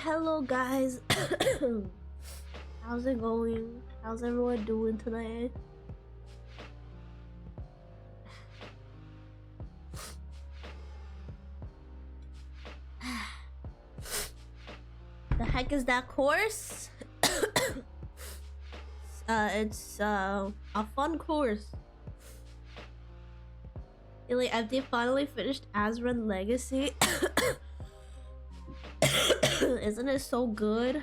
Hello guys. How's it going? How's everyone doing today? The heck is that course? It's a fun course. Really, they finally finished Azran Legacy. Isn't it so good?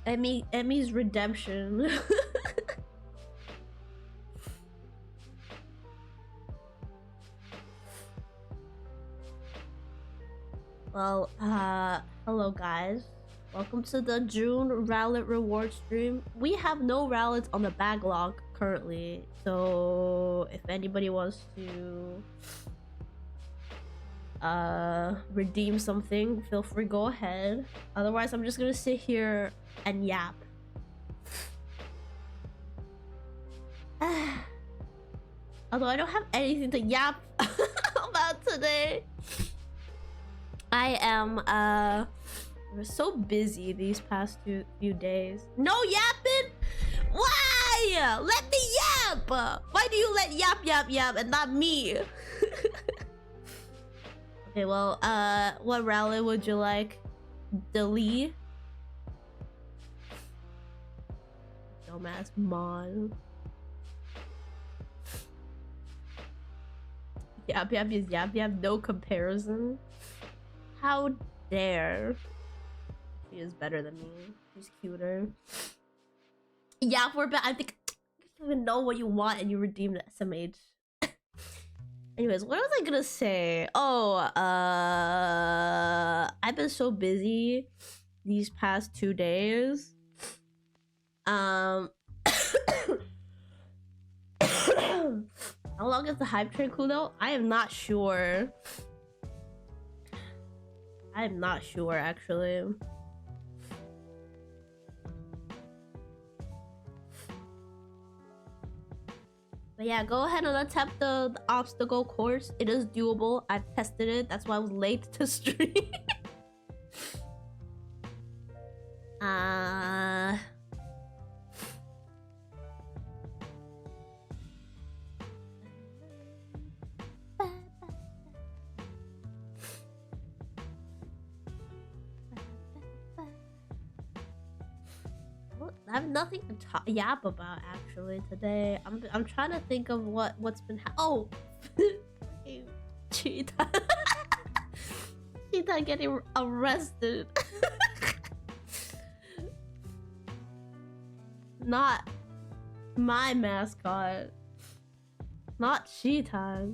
Emmy's redemption. Well, hello guys. Welcome to the June Rowlet reward stream. We have no Rowlets on the backlog currently, so if anybody wants to redeem something, feel free, go ahead. Otherwise, I'm just gonna sit here and yap. Although I don't have anything to yap about today. I am we're so busy these past few days. No yapping? Why? Let me yap! Why do you let yap and not me? Okay, well, what rally would you like? Delete? Dumbass mon. Yap is yap, no comparison. How dare. She is better than me. She's cuter. Yap, we're back. I think you don't even know what you want and you redeemed the SMH. Anyways, what was I gonna say? Oh, I've been so busy these past 2 days. How long is the hype train cooldown? I am not sure. I'm not sure actually. But yeah, go ahead and attempt the obstacle course. It is doable. I've tested it. That's why I was late to stream. I have nothing to yap about actually today. I'm trying to think of what's been oh Cheetah. Cheetah getting arrested. Not my mascot. Not Cheetah.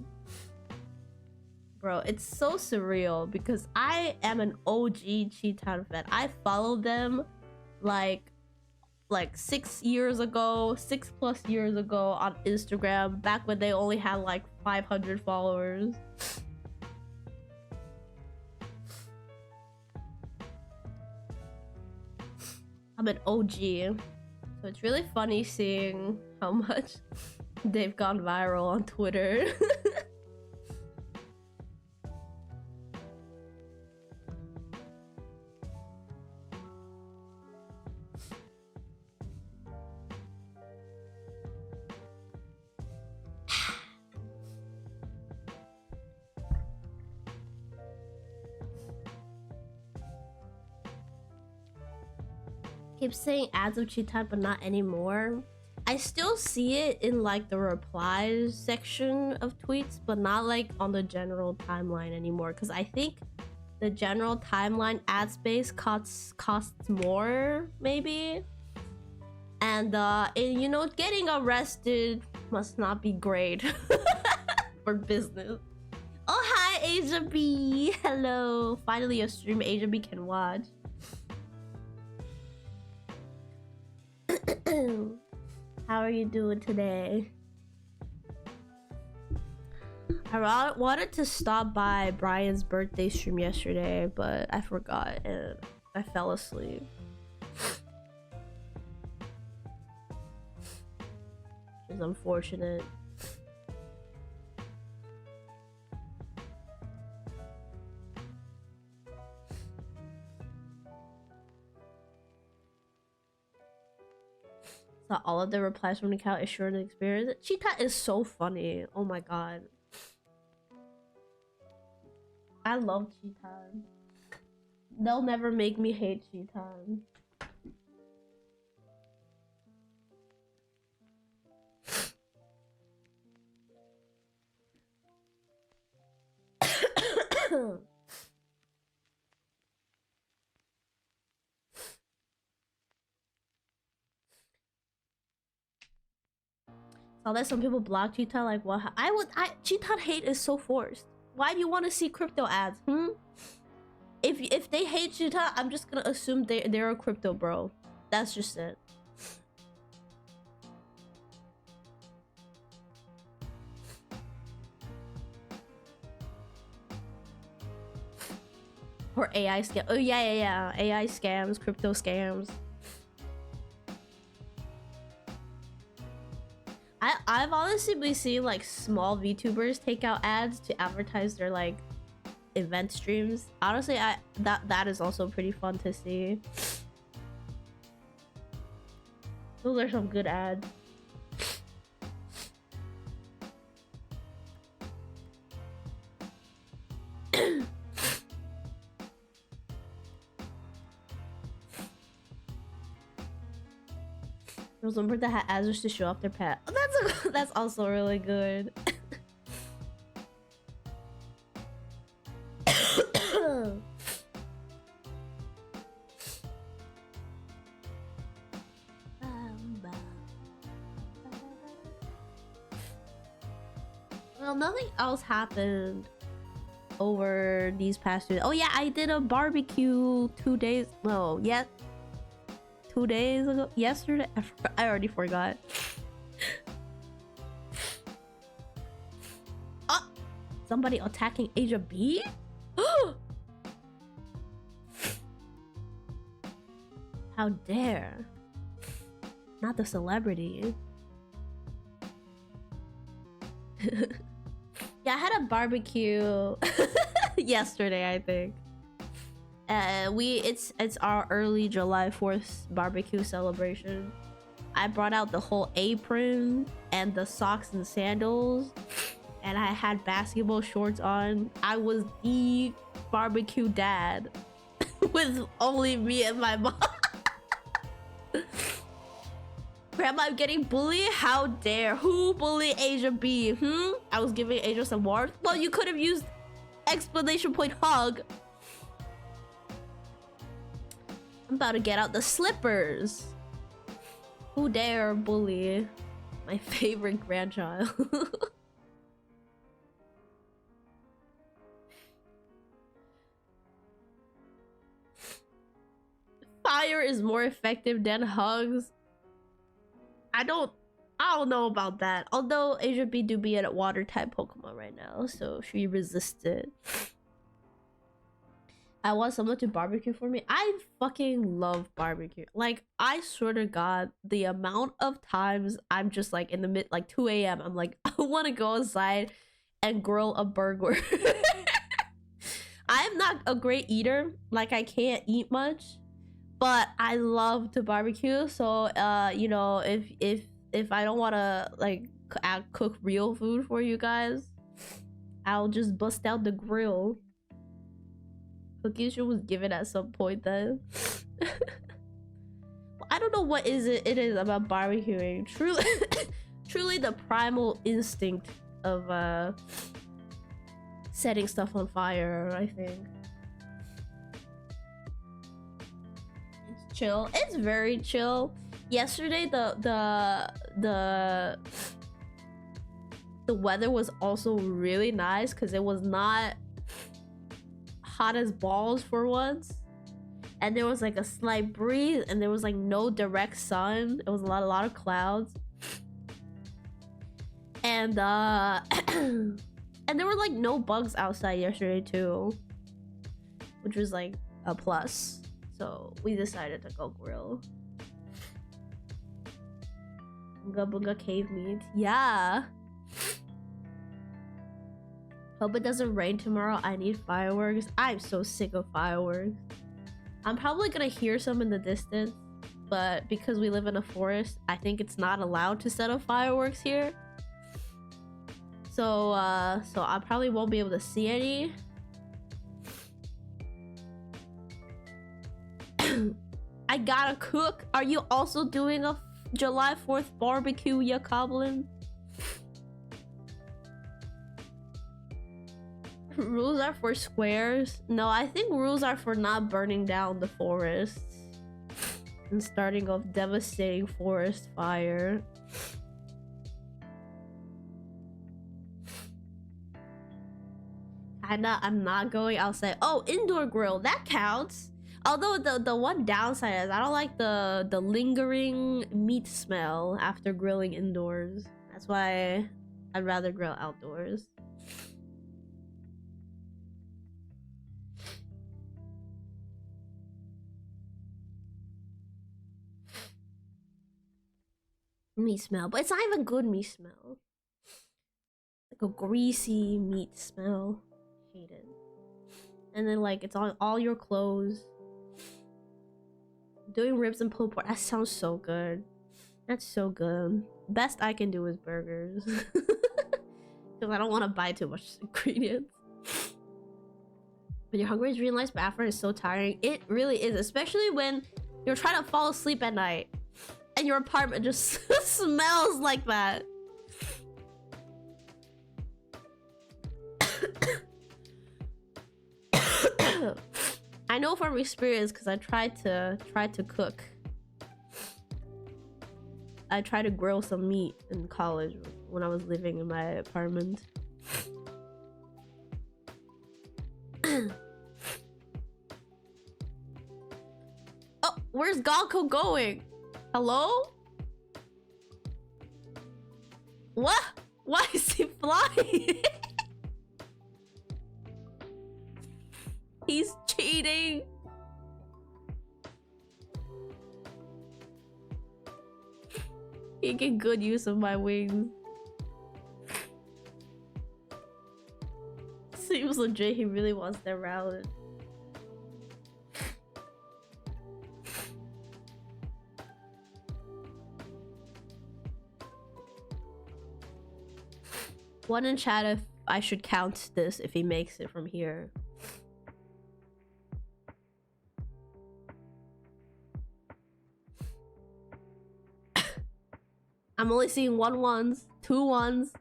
Bro, it's so surreal because I am an OG Cheetah fan. I followed them like 6 years ago, 6+ years ago on Instagram, back when they only had like 500 followers. I'm an OG, so it's really funny seeing how much they've gone viral on Twitter. Keep saying ads of Cheetah, but not anymore. I still see it in like the replies section of tweets, but not like on the general timeline anymore. Because I think the general timeline ad space costs more, maybe. And you know, getting arrested must not be great for business. Oh hi, Asia B. Hello. Finally a stream Asia B can watch. How are you doing today? I wanted to stop by Brian's birthday stream yesterday, but I forgot and I fell asleep. It's unfortunate. So all of the replies from the account is sure to experience it. Cheetah is so funny. Oh my god. I love Cheetah. They'll never make me hate Cheetah. I'll let some people block Cheetah. Like, what? Cheetah hate is so forced. Why do you want to see crypto ads? If they hate Cheetah, I'm just gonna assume they're a crypto bro. That's just it. Or AI scam. Oh yeah. AI scams, crypto scams. I've honestly been seeing like small VTubers take out ads to advertise their like event streams. Honestly, that is also pretty fun to see. Those are some good ads. There was one person that had ads just to show off their pet. Oh, that's also really good. Well, nothing else happened over these past 2 days. Oh yeah, I did a barbecue 2 days. No, yeah, 2 days ago. Yesterday, I already forgot. Oh, somebody attacking Asia B. How dare! Not the celebrity. Yeah, I had a barbecue yesterday, I think. It's our early July 4th barbecue celebration. I brought out the whole apron and the socks and sandals, and I had basketball shorts on. I was the barbecue dad with only me and my mom. Grandma, I'm getting bullied? How dare? Who bullied Asia B? I was giving Asia some warmth. Well, you could have used exclamation point hug. I'm about to get out the slippers. Who dare bully my favorite grandchild? Fire is more effective than hugs. I don't know about that. Although Asia B do be a water type Pokemon right now, so she resisted. I want someone to barbecue for me. I fucking love barbecue. Like, I swear to God, the amount of times I'm just like in the like 2 a.m. I'm like, I want to go outside and grill a burger. I'm not a great eater. Like, I can't eat much, but I love to barbecue. So, you know, if I don't want to like cook real food for you guys, I'll just bust out the grill. Cookie was given at some point then. I don't know what it is about barbecuing. Truly the primal instinct of setting stuff on fire, I think. It's chill. It's very chill. Yesterday the weather was also really nice because it was not hot as balls for once, and there was like a slight breeze, and there was like no direct sun. It was a lot of clouds, and and there were like no bugs outside yesterday too, which was like a plus. So we decided to go grill. Bunga bunga cave meat. Yeah. Hope it doesn't rain tomorrow. I need fireworks. I'm so sick of fireworks. I'm probably gonna hear some in the distance. but because we live in a forest, I think it's not allowed to set up fireworks here. So I probably won't be able to see any. I gotta cook. Are you also doing a July 4th barbecue, ya Coblin? Rules are for squares. No, I think rules are for not burning down the forests and starting off devastating forest fire. I'm not going outside. Oh, indoor grill, that counts. Although the one downside is I don't like the lingering meat smell after grilling indoors. That's why I'd rather grill outdoors. Meat smell, but it's not even good meat smell. Like a greasy meat smell. Hate it. And then like it's on all your clothes. Doing ribs and pulled pork. That sounds so good. That's so good. Best I can do is burgers. Because I don't want to buy too much ingredients. When you're hungry, it's really nice, but after it's so tiring. It really is, especially when you're trying to fall asleep at night and your apartment just smells like that. I know from experience because I tried to cook. I tried to grill some meat in college when I was living in my apartment. Oh, where's Gonko going? Hello? What? Why is he flying? He's cheating. He get good use of my wings. Seems legit he really wants their Rowlet. One in chat if I should count this if he makes it from here. I'm only seeing 1 ones, 2 1s.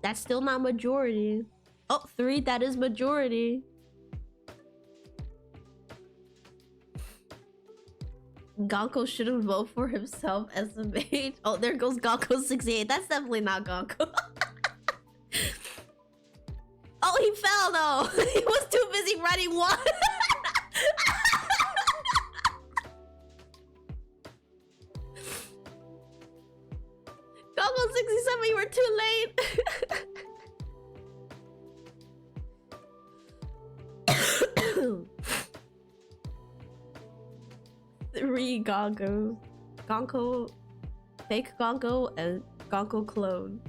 That's still not majority. Oh, 3, that is majority. Gonko shouldn't vote for himself as the mage. Oh, there goes Gonko 68. That's definitely not Gonko. Oh, he fell though. He was too busy writing 1. Gonko 67, you were too late. 3 Gonkos. Gonko, fake Gonko, and Gonko clone.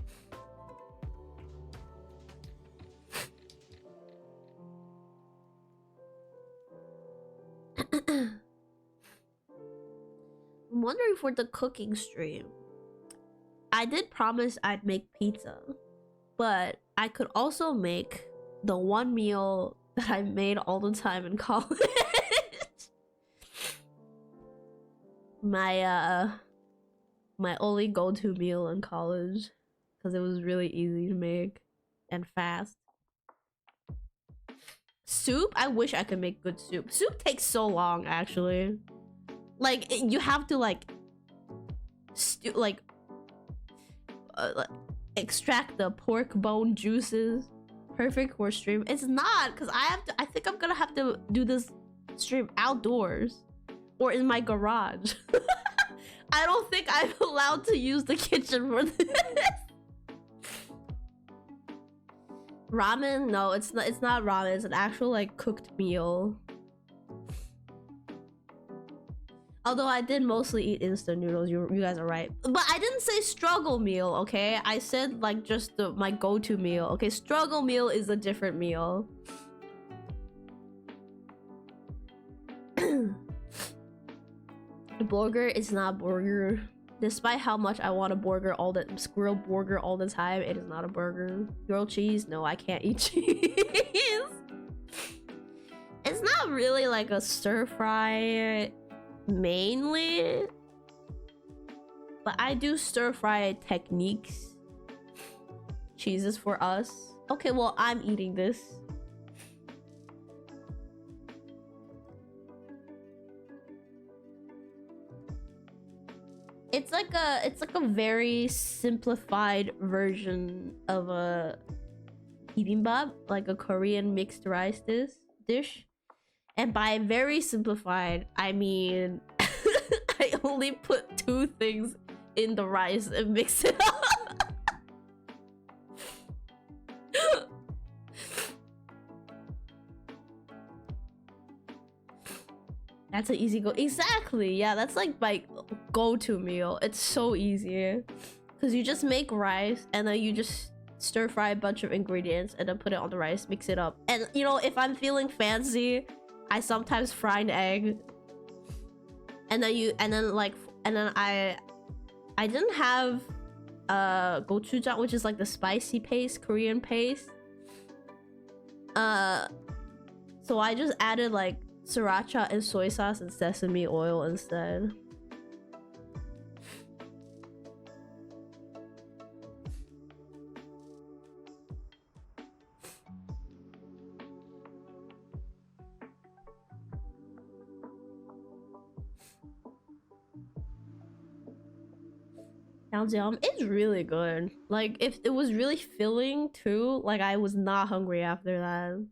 I'm wondering for the cooking stream. I did promise I'd make pizza, but I could also make the one meal that I made all the time in college. My only go-to meal in college, because it was really easy to make and fast. Soup? I wish I could make good soup. Soup takes so long, actually. Like, you have to like extract the pork bone juices. Perfect for stream. It's not, because I think I'm gonna have to do this stream outdoors or in my garage. I don't think I'm allowed to use the kitchen for this. Ramen? No, it's not ramen. It's an actual like cooked meal. Although I did mostly eat instant noodles, you guys are right. But I didn't say struggle meal, okay? I said like just my go-to meal, okay? Struggle meal is a different meal. Burger is not burger. Despite how much I want a burger squirrel burger all the time, it is not a burger. Grilled cheese? No, I can't eat cheese. It's not really like a stir fry mainly, but I do stir fry techniques. Cheeses for us. Okay, well, I'm eating this. It's like a very simplified version of a bibimbap, like a Korean mixed rice dish. And by very simplified, I mean I only put 2 things in the rice and mix it up. That's an easy go. Exactly. Yeah, that's like my go-to meal. It's so easy. Because you just make rice and then you just stir fry a bunch of ingredients and then put it on the rice, mix it up. And you know, if I'm feeling fancy, I sometimes fry an egg. And then I didn't have gochujang, which is like the spicy paste, Korean paste. So I just added like sriracha and soy sauce and sesame oil instead. Sounds yum. It's really good. Like, if it was really filling too, like I was not hungry after that.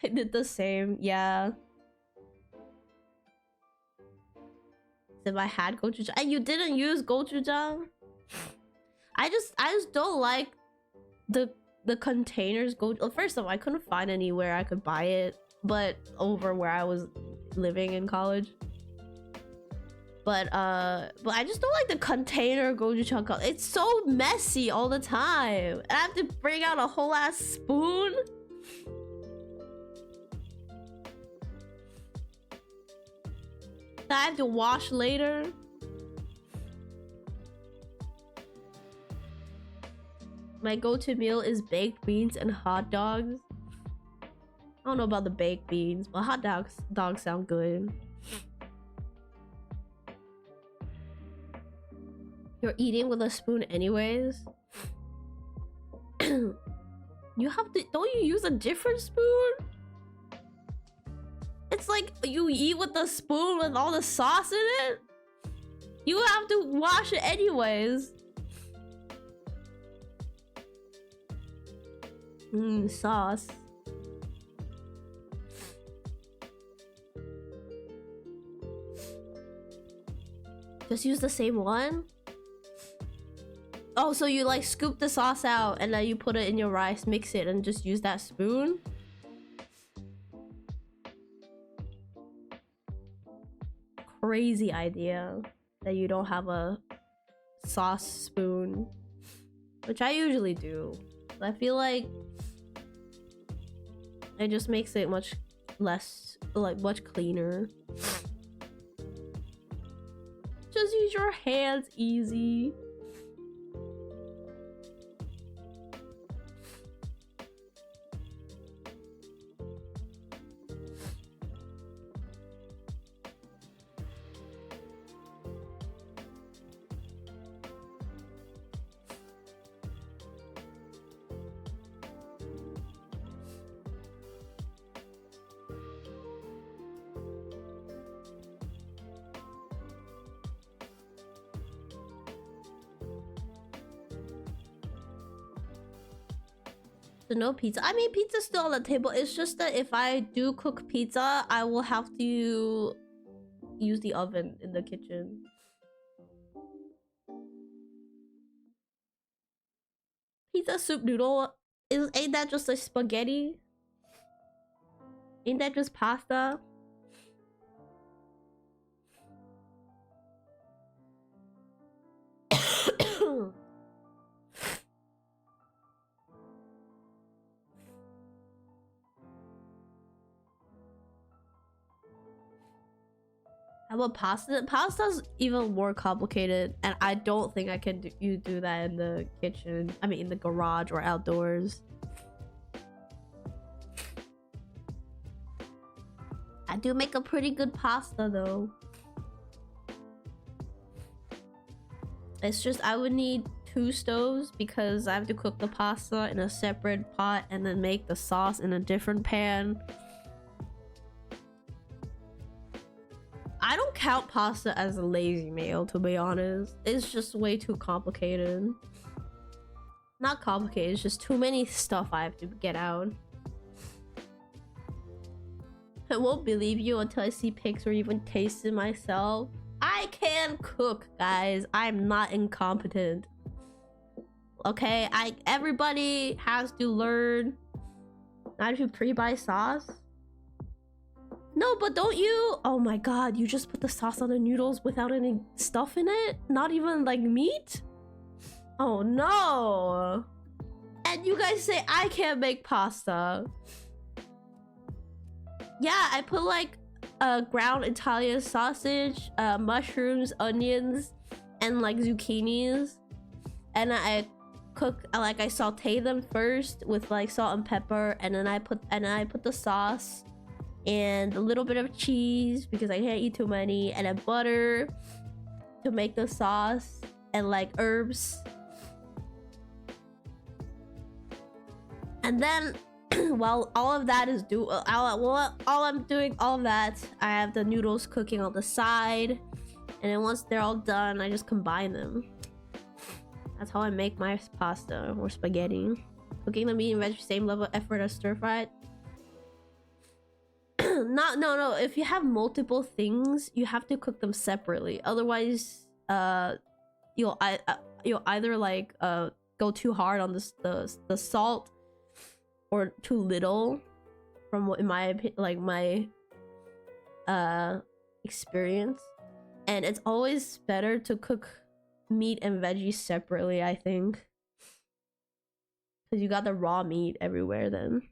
I did the same, yeah. If I had gochujang, and you didn't use gochujang, I just don't like the containers. Well, first of all, I couldn't find anywhere I could buy it, but over where I was living in college. But I just don't like the container gochujang. It's so messy all the time, and I have to bring out a whole ass spoon. I have to wash later. My go-to meal is baked beans and hot dogs. I don't know about the baked beans, but hot dogs sound good. You're eating with a spoon anyways. You have to, don't you use a different spoon? It's like you eat with the spoon with all the sauce in it. You have to wash it anyways. Sauce. Just use the same one? Oh, so you like scoop the sauce out and then you put it in your rice, mix it, and just use that spoon? Crazy idea that you don't have a sauce spoon, which I usually do. I feel like it just makes it much less, like, much cleaner. Just use your hands, easy. So no pizza. I mean, pizza's still on the table. It's just that if I do cook pizza, I will have to use the oven in the kitchen. Pizza soup noodle ain't that just a spaghetti? Ain't that just pasta? How about pasta? Pasta's even more complicated, and I don't think I can do that in the kitchen. I mean, in the garage or outdoors. I do make a pretty good pasta though. It's just I would need 2 stoves because I have to cook the pasta in a separate pot and then make the sauce in a different pan. I don't count pasta as a lazy meal, to be honest. It's just way too complicated. Not complicated, it's just too many stuff I have to get out. I won't believe you until I see pics or even taste it myself. I can cook, guys. I'm not incompetent. Okay, everybody has to learn not to pre-buy sauce. No, but don't you? Oh my god, you just put the sauce on the noodles without any stuff in it? Not even like meat? Oh no. And you guys say I can't make pasta. Yeah, I put like ground Italian sausage, mushrooms, onions, and like zucchinis. And I cook, like I saute them first with like salt and pepper, and then I put the sauce and a little bit of cheese because I can't eat too many, and then butter to make the sauce, and like herbs. And then while all of that is while I'm doing all that, I have the noodles cooking on the side, and then once they're all done, I just combine them. That's how I make my pasta or spaghetti. Cooking the meat and veg, same level of effort as stir fried. No. If you have multiple things, you have to cook them separately. Otherwise, you'll either like go too hard on the salt, or too little, from what, in my opinion, like my experience. And it's always better to cook meat and veggies separately, I think, because you got the raw meat everywhere then.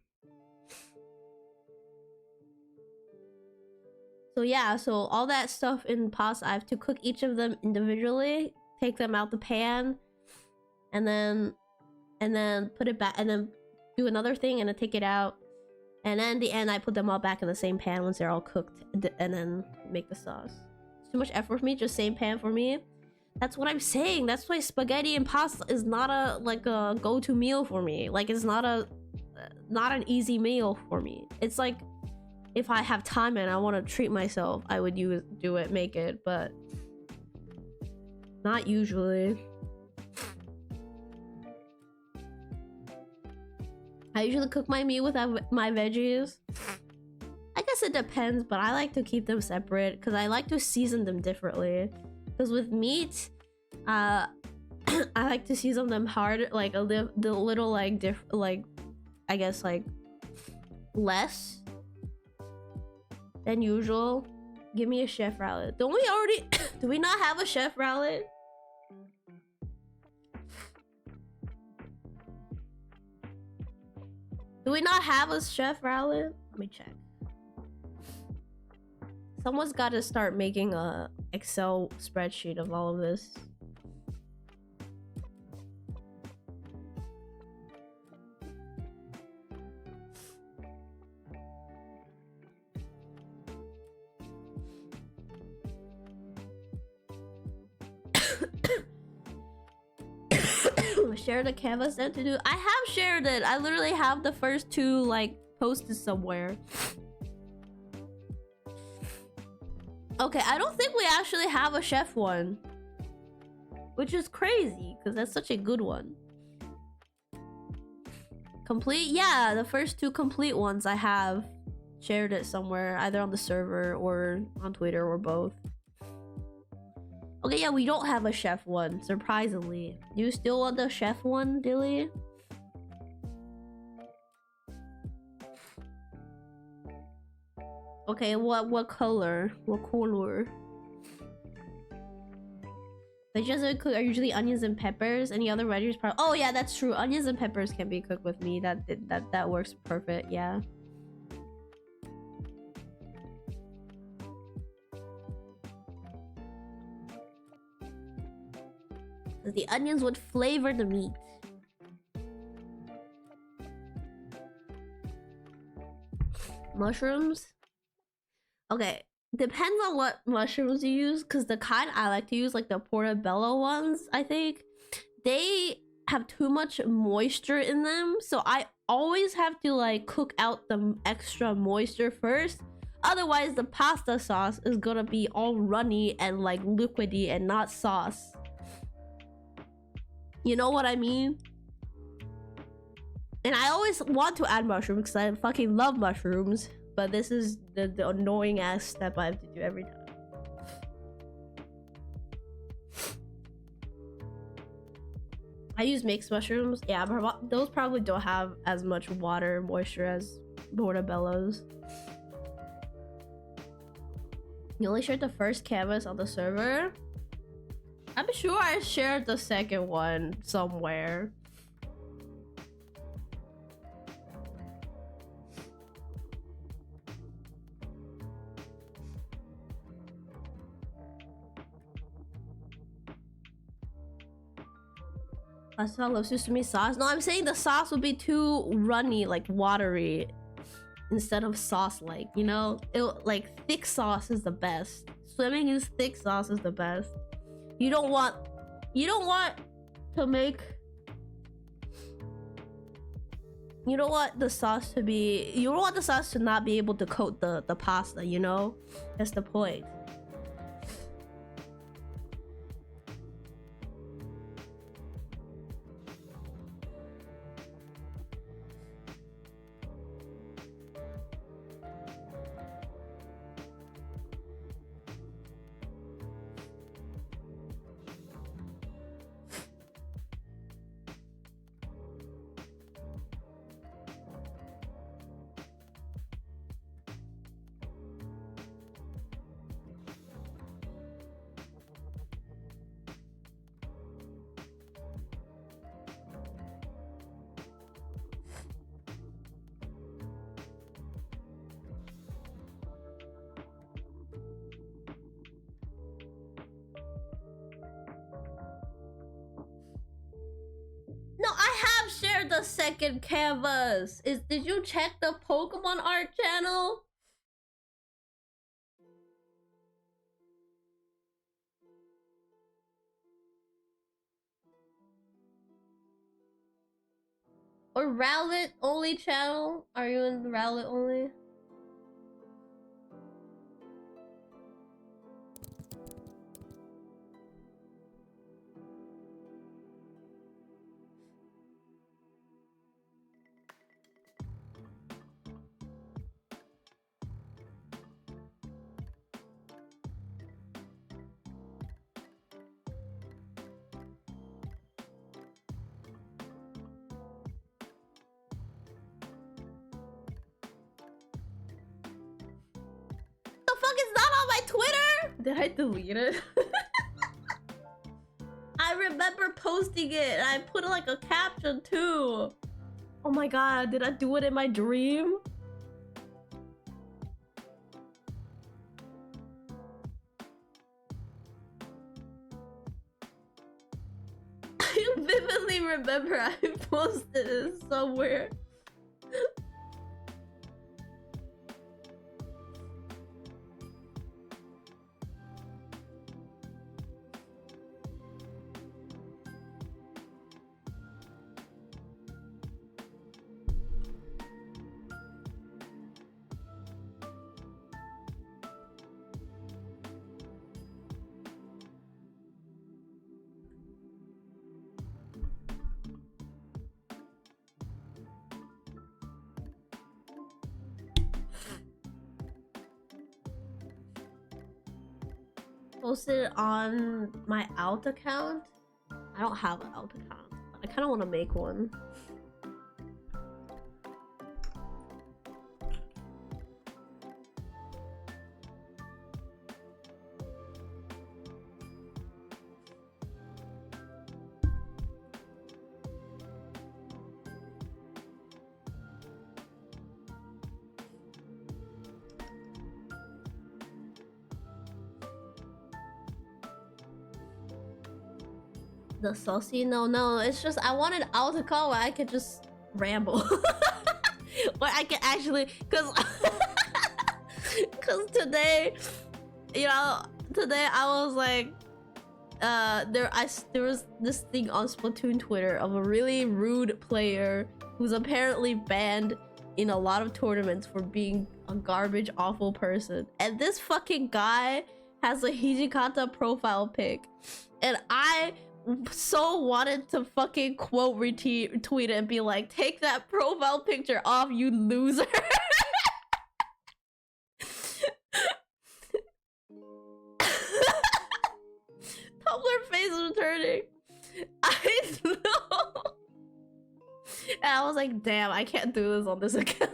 So yeah, so all that stuff in pasta, I have to cook each of them individually, take them out the pan, and then put it back, and then do another thing, and then take it out, and then at the end I put them all back in the same pan once they're all cooked, and then make the sauce. It's too much effort for me, just same pan for me. That's what I'm saying. That's why spaghetti and pasta is not a go-to meal for me. Like, it's not an easy meal for me. It's like, if I have time and I want to treat myself, I would do it, make it, but not usually. I usually cook my meat with my veggies. I guess it depends, but I like to keep them separate because I like to season them differently. Because with meat, I like to season them hard, like the little like I guess like less than usual. Give me a chef Rowlet. Don't we already do we not have a chef Rowlet? Do we not have a chef Rowlet? Let me check. Someone's got to start making a Excel spreadsheet of all of this. Share the canvas then to do. I have shared it. I literally have the first 2 like posted somewhere. Okay, I don't think we actually have a chef one, which is crazy because that's such a good one. Complete, yeah, the first 2 complete ones I have shared it somewhere, either on the server or on Twitter or both. Okay, yeah, we don't have a chef one, surprisingly. Do you still want the chef one, Dilly? Okay, what color? What color? Veggies are usually onions and peppers. Any other veggies? Oh yeah, that's true. Onions and peppers can be cooked with me. That works perfect. Yeah. The onions would flavor the meat. Mushrooms? Okay, depends on what mushrooms you use, because the kind I like to use, like the portobello ones, I think, they have too much moisture in them, so I always have to like cook out the extra moisture first. Otherwise, the pasta sauce is gonna be all runny and like liquidy and not sauce. You know what I mean? And I always want to add mushrooms because I fucking love mushrooms, but this is the annoying ass step I have to do every time. I use mixed mushrooms. Yeah, but those probably don't have as much water moisture as portobellos. You only shared the first canvas on the server? I'm sure I shared the second one somewhere. Pasta loves sesame sauce. No, I'm saying the sauce would be too runny, like watery, instead of sauce-like. You know, like thick sauce is the best. Swimming is thick sauce is the best. You don't want to make. You don't want the sauce to be. You don't want the sauce to not be able to coat the pasta. You know, that's the point. No, I have shared the second canvas. Did you check the Pokemon art channel? Or Rowlet only channel? Are you in the Rowlet only? The fuck is not on my Twitter? Did I delete it? I remember posting it. I put like a caption too. Oh my god, did I do it in my dream? I vividly remember I posted it somewhere. Posted on my alt account. I don't have an alt account, but I kind of want to make one. The saucy? No, it's just I wanted out to call where I could just ramble. Where I can actually, cause today, you know, today I was like, there was this thing on Splatoon Twitter of a really rude player who's apparently banned in a lot of tournaments for being a garbage, awful person. And this fucking guy has a Hijikata profile pic, and I so wanted to fucking quote retweet it and be like, take that profile picture off, you loser. Tumblr face was turning. I know. And I was like, damn, I can't do this on this account.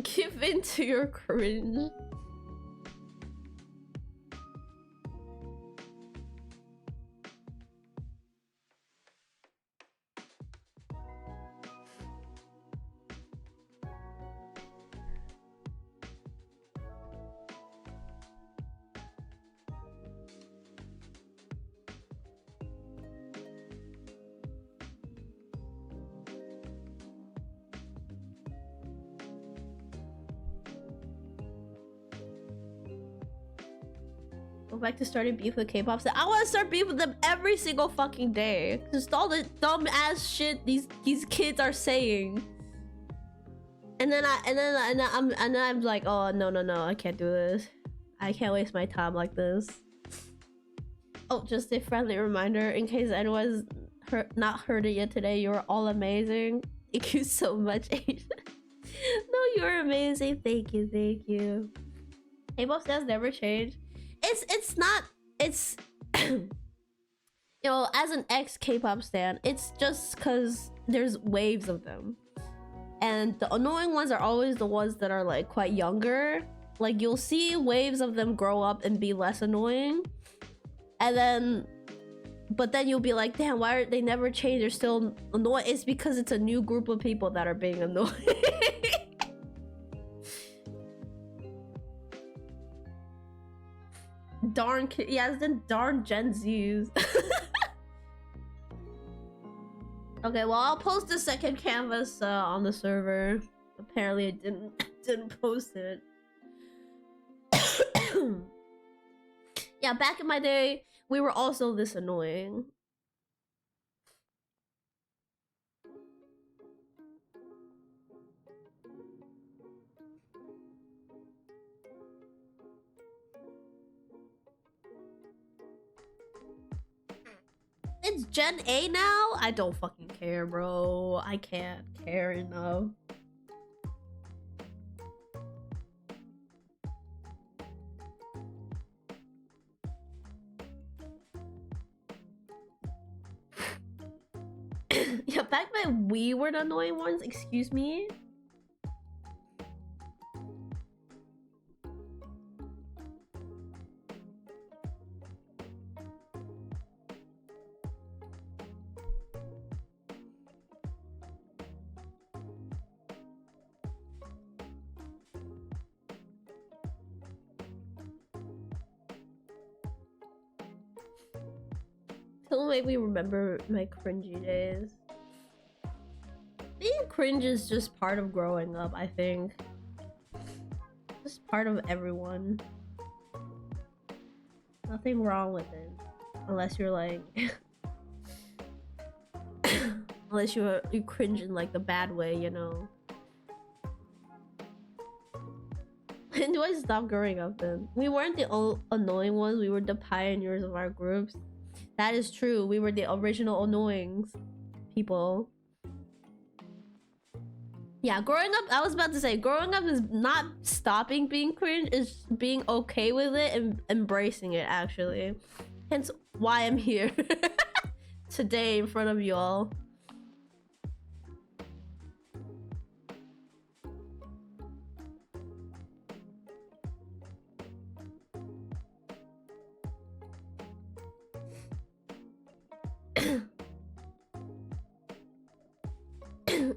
Give in to your cringe. Go back to starting beef with K-pop. I want to start beef with them every single fucking day. Just all the dumb ass shit these kids are saying. And then I'm like, oh no, I can't do this. I can't waste my time like this. Oh, just a friendly reminder in case anyone's not heard it yet today. You're all amazing. Thank you so much, Asian. No, you're amazing. Thank you. K-pop stars never change. It's not, it's you know, as an ex K-pop stan, it's just because there's waves of them, and the annoying ones are always the ones that are like quite younger. Like you'll see waves of them grow up and be less annoying, and then but then you'll be like, damn, why are they never change? They're still annoying. It's because it's a new group of people that are being annoying. Darn yes, then darn Gen Zs. Okay, well, I'll post the second canvas on the server. Apparently it didn't post it. Yeah, back in my day, we were also this annoying. It's Gen A now? I don't fucking care, bro. I can't care enough. Yeah, back when we were the annoying ones, excuse me? Don't make me remember my cringy days. Being cringe is just part of growing up, I think. Just part of everyone. Nothing wrong with it. Unless you're like... unless you cringe in like the bad way, you know. When do I stop growing up then? We weren't the annoying ones, we were the pioneers of our groups. That is true, we were the original annoyings people. Yeah, growing up, I was about to say, growing up is not stopping being cringe, it's being okay with it and embracing it, actually. Hence why I'm here today in front of y'all.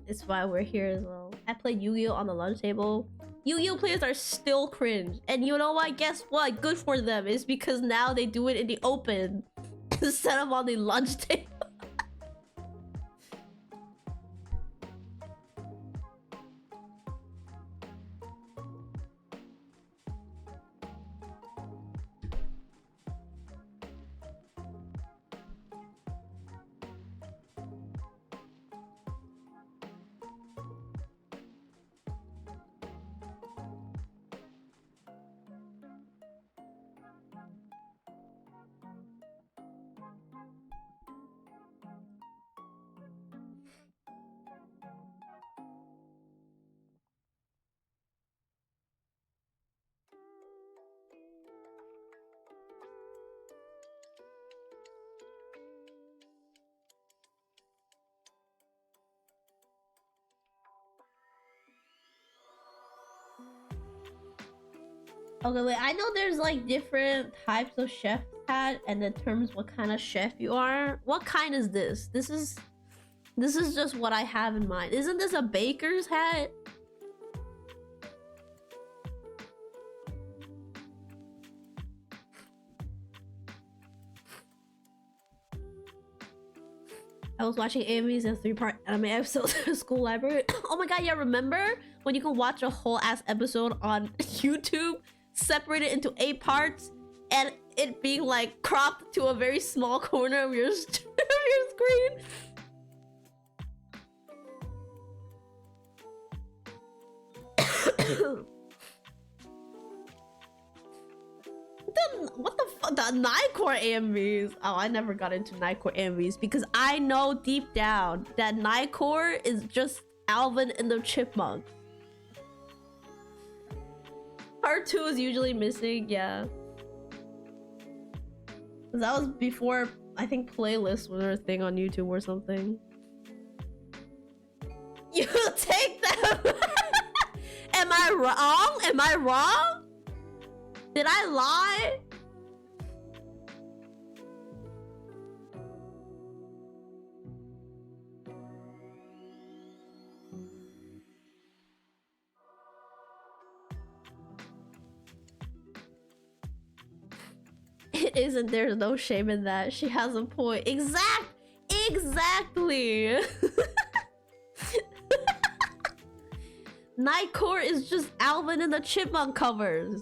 It's why we're here as well. I played Yu-Gi-Oh on the lunch table. Yu-Gi-Oh players are still cringe, and you know what? Guess what? Good for them. It's because now they do it in the open instead of on the lunch table. Okay, wait. I know there's like different types of chef hat and the terms what kind of chef you are. What kind is this? This is just what I have in mind. Isn't this a baker's hat? I was watching AMVs and 3-part anime episodes in school library. Oh my god, yeah, remember when you can watch a whole ass episode on YouTube separated into 8 parts and it being like cropped to a very small corner of your screen? What the fuck? The Nightcore AMVs. Oh, I never got into Nightcore AMVs because I know deep down that Nightcore is just Alvin and the Chipmunks. Part 2 is usually missing, yeah. That was before, I think, playlists were a thing on YouTube or something. You take them! Am I wrong? Am I wrong? Did I lie? It isn't. There's no shame in that. She has a point. Exactly. Nightcore is just Alvin and the Chipmunk covers.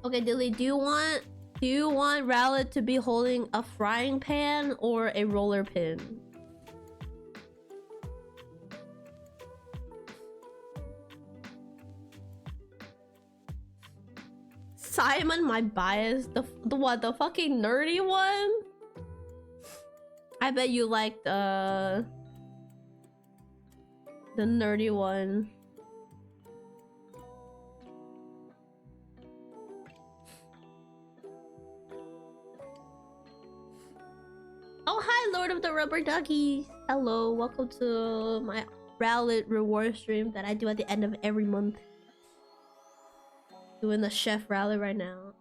Okay, Dilly, do you want Rowlet to be holding a frying pan or a roller pin? Simon, my bias, the what, the fucking nerdy one? I bet you like the nerdy one. Oh, hi, Lord of the Rubber Duckies. Hello, welcome to my Rowlet reward stream that I do at the end of every month. Doing the Chef Rowlet right now.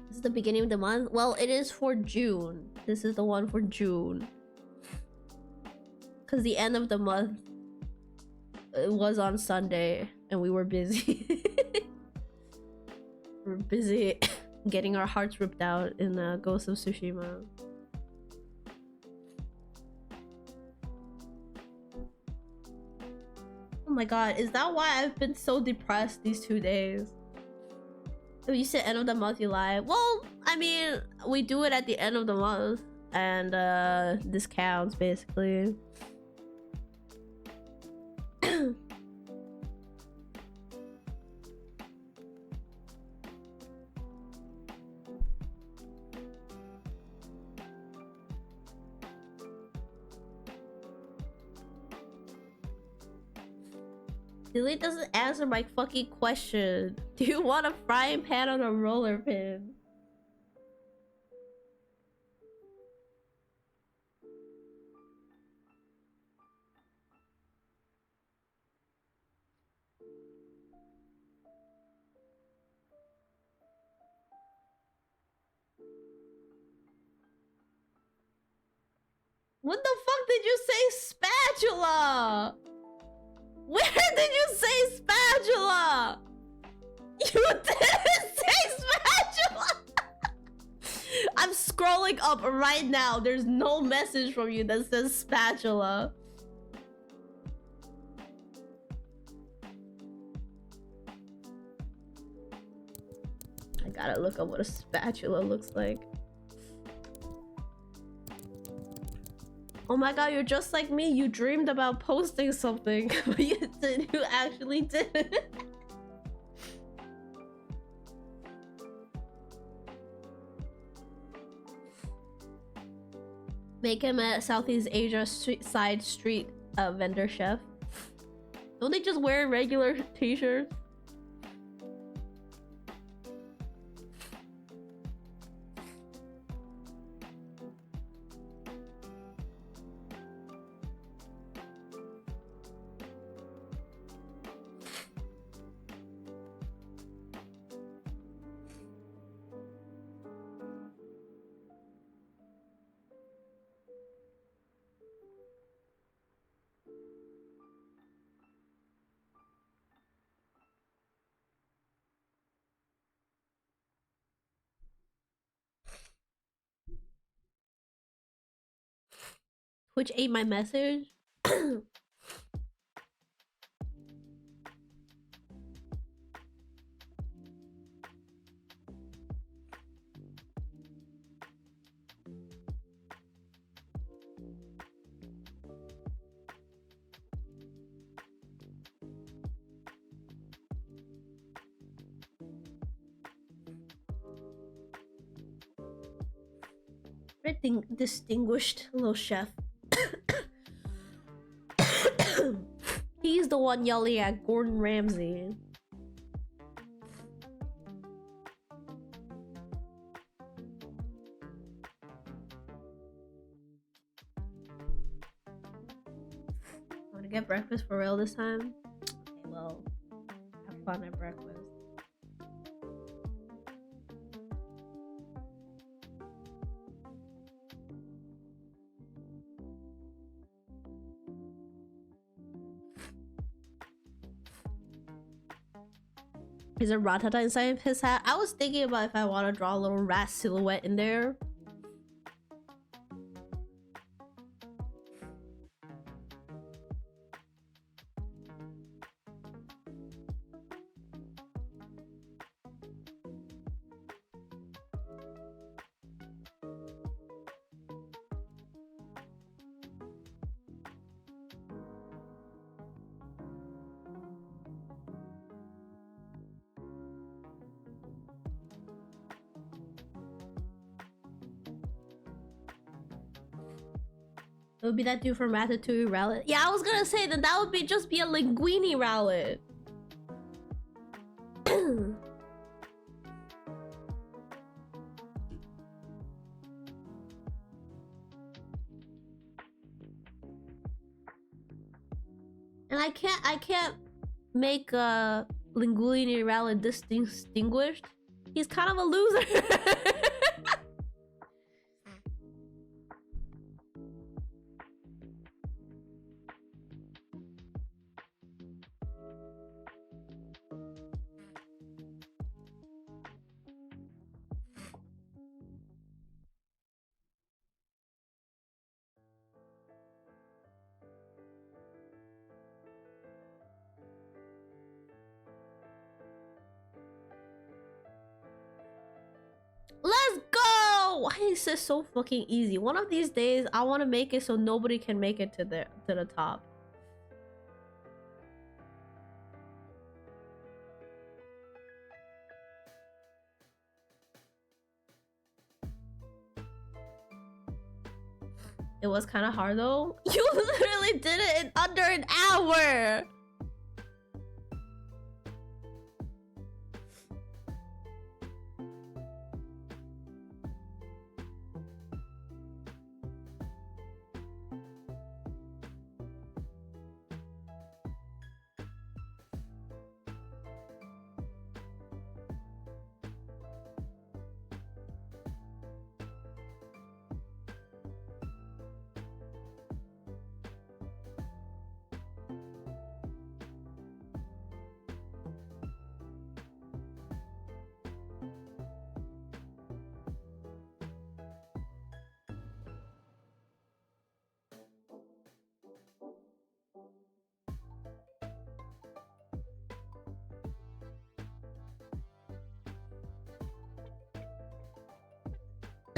This is the beginning of the month. Well, it is for June. This is the one for June. Because the end of the month, it was on Sunday and we were busy. We're busy getting our hearts ripped out in Ghost of Tsushima. Oh my god, is that why I've been so depressed these 2 days? You said end of the month, you lie. Well, I mean, we do it at the end of the month, and this counts basically. Dilly doesn't answer my fucking question. Do you want a frying pan on a roller pin? What the fuck did you say spatula? Where did you say spatula? You didn't say spatula! I'm scrolling up right now. There's no message from you that says spatula. I gotta look up what a spatula looks like. Oh my god, you're just like me. You dreamed about posting something, but you actually didn't. Make him a Southeast Asia side street vendor chef. Don't they just wear regular t-shirts? Which ate my message? Distinguished little chef. He's the one yelling at Gordon Ramsay. Want to get breakfast for real this time? Okay, well, have fun at breakfast. Is a Ratata inside his hat? I was thinking about if I want to draw a little rat silhouette in there. It would be that dude from Ratatouille, Rowlet. Yeah, I was gonna say that would be just be a linguini Rowlet. And I can't make a linguini Rowlet distinguished. He's kind of a loser. Let's go! Why is this so fucking easy? One of these days, I want to make it so nobody can make it to the top. It was kind of hard though. You literally did it in under an hour.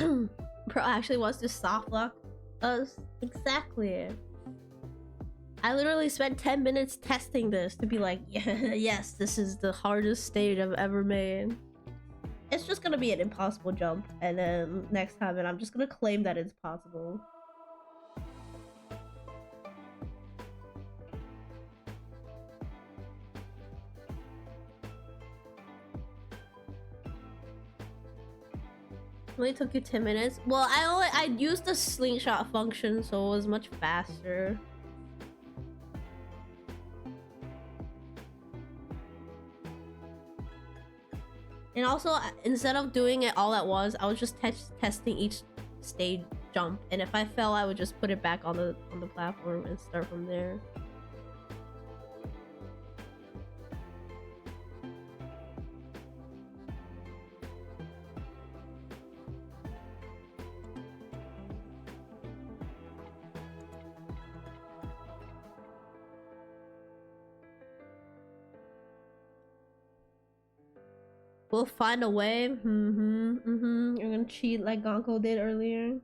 Bro actually wants to soft lock us. Exactly. I literally spent 10 minutes testing this to be like, yeah, yes, this is the hardest stage I've ever made. It's just gonna be an impossible jump, and then next time, and I'm just gonna claim that it's possible. It only took you 10 minutes. Well, I used the slingshot function, so it was much faster. And also, instead of doing it all at once, I was just testing each stage jump, and if I fell, I would just put it back on the platform and start from there. We'll find a way. You're gonna cheat like Gonko did earlier.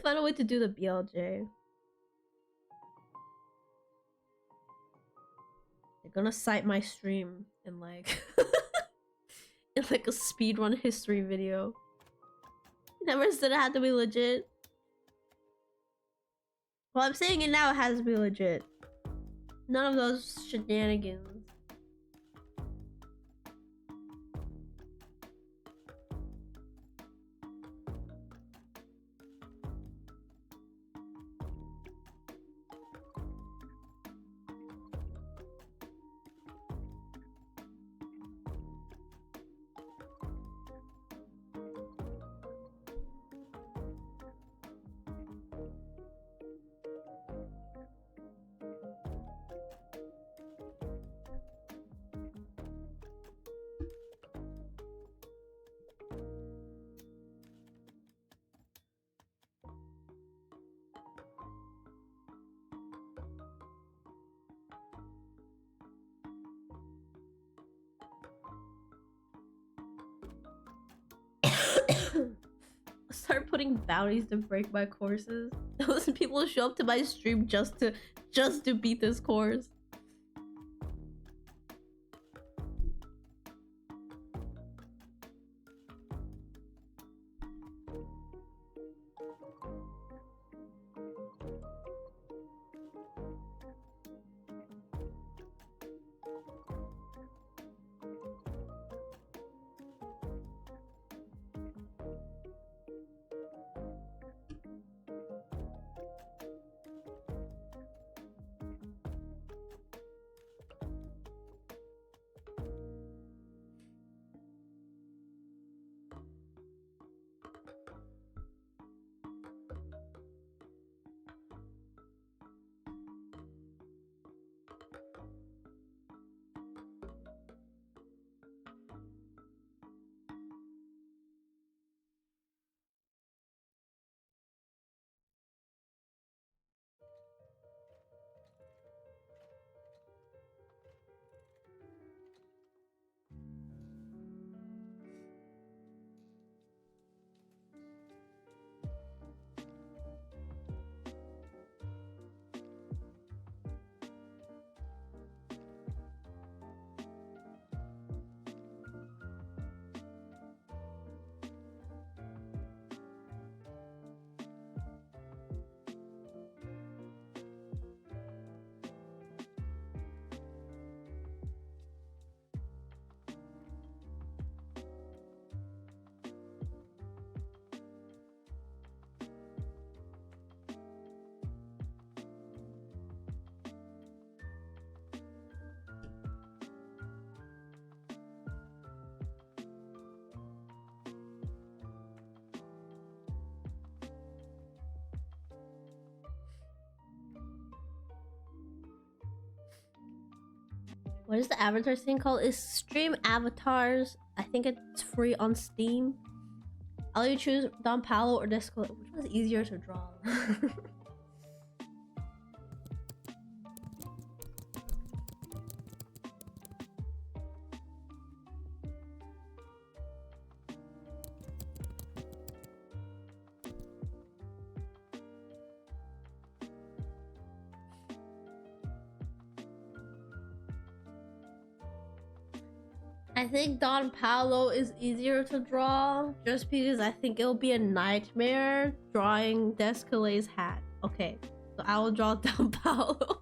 Find a way to do the BLJ. They're gonna cite my stream in like in like a speedrun history video. Never said it had to be legit. Well, I'm saying it now, it has to be legit. None of those shenanigans. Start putting bounties to break my courses. Those people show up to my stream just to beat this course. What is the avatar thing called? Is stream avatars I think it's free on Steam. I'll let you choose Don Paolo or Disco. Which one's easier to draw? I think Don Paolo is easier to draw just because I think it'll be a nightmare drawing Descale's hat. Okay, so I will draw Don Paolo.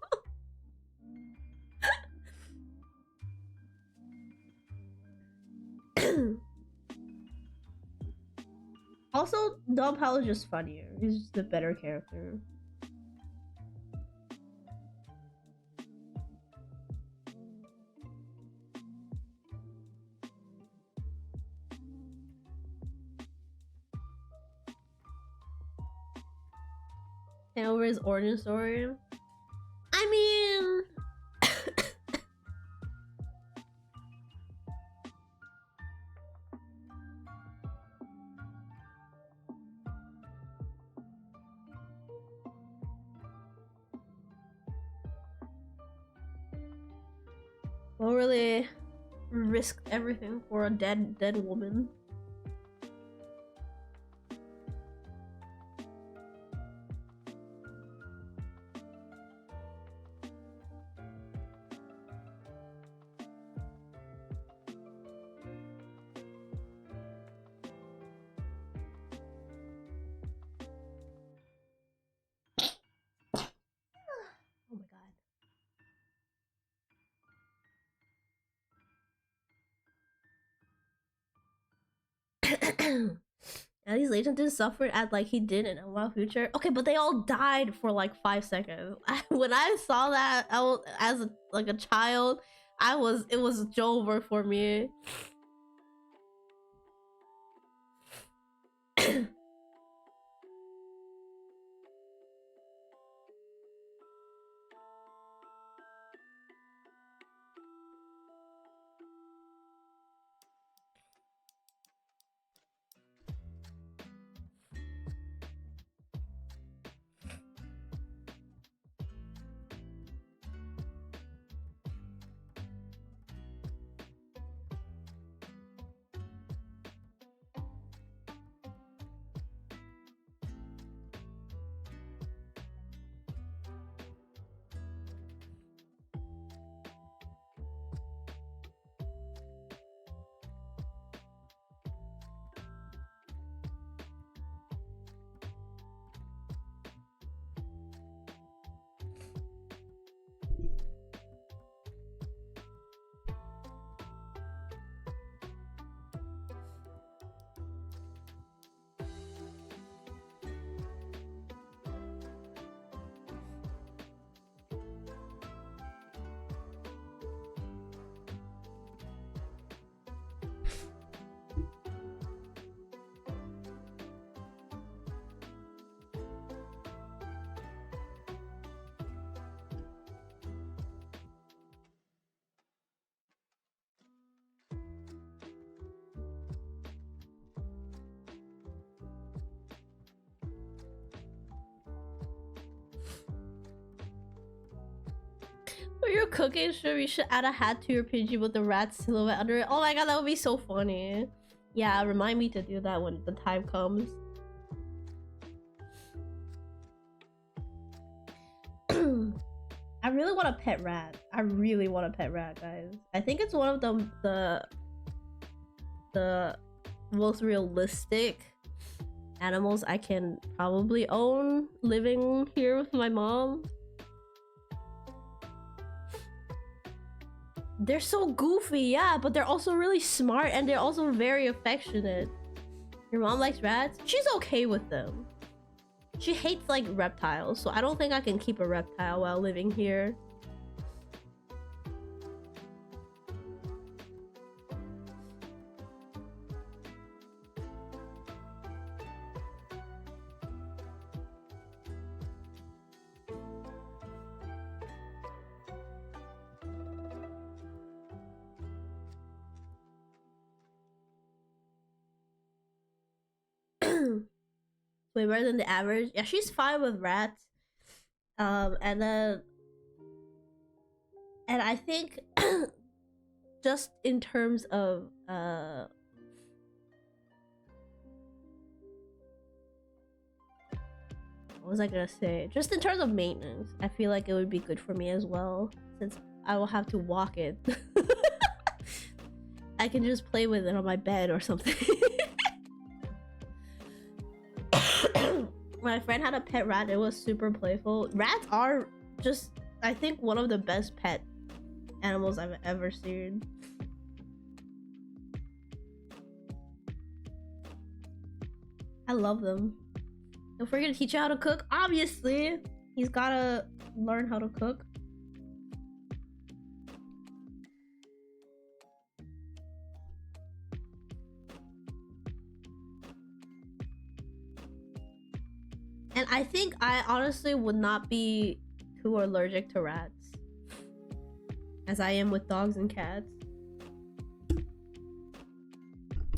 Also, Don Paolo is just funnier. He's just a better character. And over his origin story. I mean, we'll really risk everything for a dead woman. Oh my god. At least Legend didn't suffer as like he did in a Wild Future. Okay, but they all died for like 5 seconds. When I saw that, I was as like a child, it was over for me. For your cooking show, you should add a hat to your PG with the rat silhouette under it. Oh my god, that would be so funny. Yeah, remind me to do that when the time comes. I really want a pet rat. I really want a pet rat, guys. I think it's one of the most realistic animals I can probably own living here with my mom. They're so goofy, yeah, but they're also really smart and they're also very affectionate. Your mom likes rats? She's okay with them. She hates like reptiles, so I don't think I can keep a reptile while living here. way better than the average. Yeah, she's fine with rats. And then, and I think just in terms of what was I gonna say? Just in terms of maintenance, I feel like it would be good for me as well, since I will have to walk it. I can just play with it on my bed or something. My friend had a pet rat. It was super playful. Rats are just, I think, one of the best pet animals I've ever seen. I love them. If we're gonna teach you how to cook, obviously he's gotta learn how to cook. And I think I honestly would not be too allergic to rats, as I am with dogs and cats.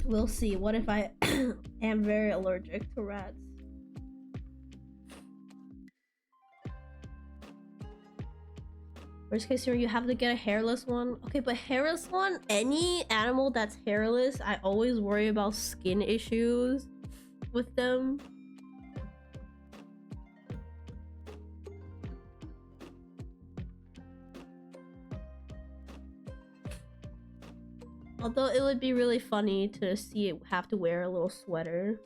We'll see. What if I am very allergic to rats? Worst case scenario, you have to get a hairless one. Okay, but hairless one, any animal that's hairless, I always worry about skin issues with them. Although it would be really funny to see it have to wear a little sweater.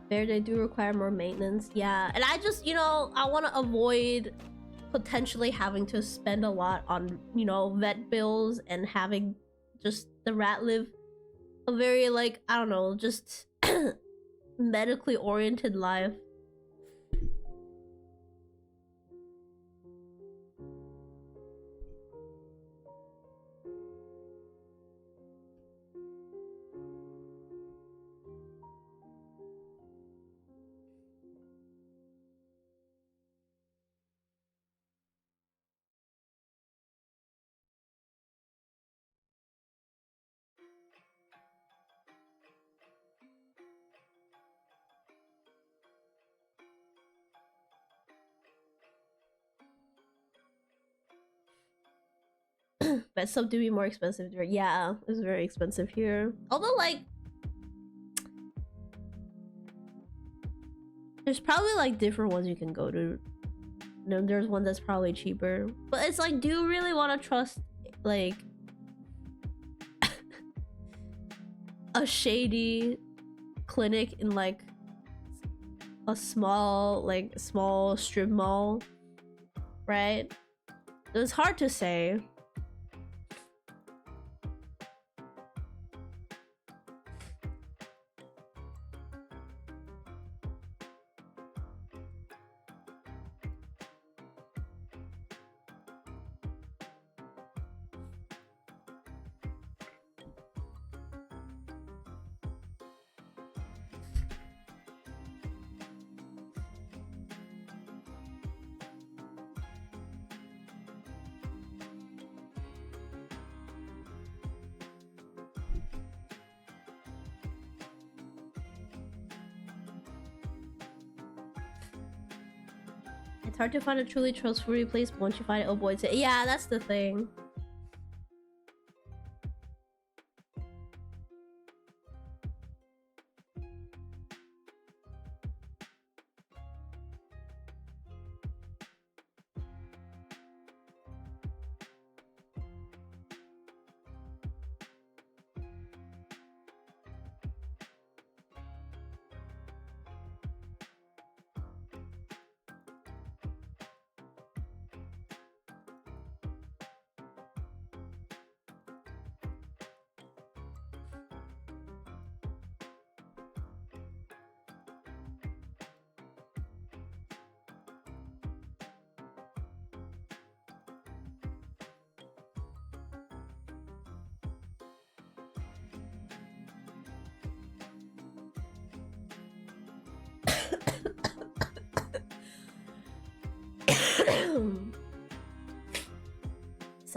They do require more maintenance. Yeah, and I just, you know, I want to avoid potentially having to spend a lot on, you know, vet bills and having just the rat live a very, like, I don't know, just medically oriented life. But some do be more expensive here. Yeah, it's very expensive here. Although, like, there's probably like different ones you can go to. There's one that's probably cheaper, but it's like, do you really want to trust like a shady clinic in like a small strip mall, right? It's hard to say. It's hard to find a truly trustworthy place, but once you find it, oh boy, it's yeah, that's the thing.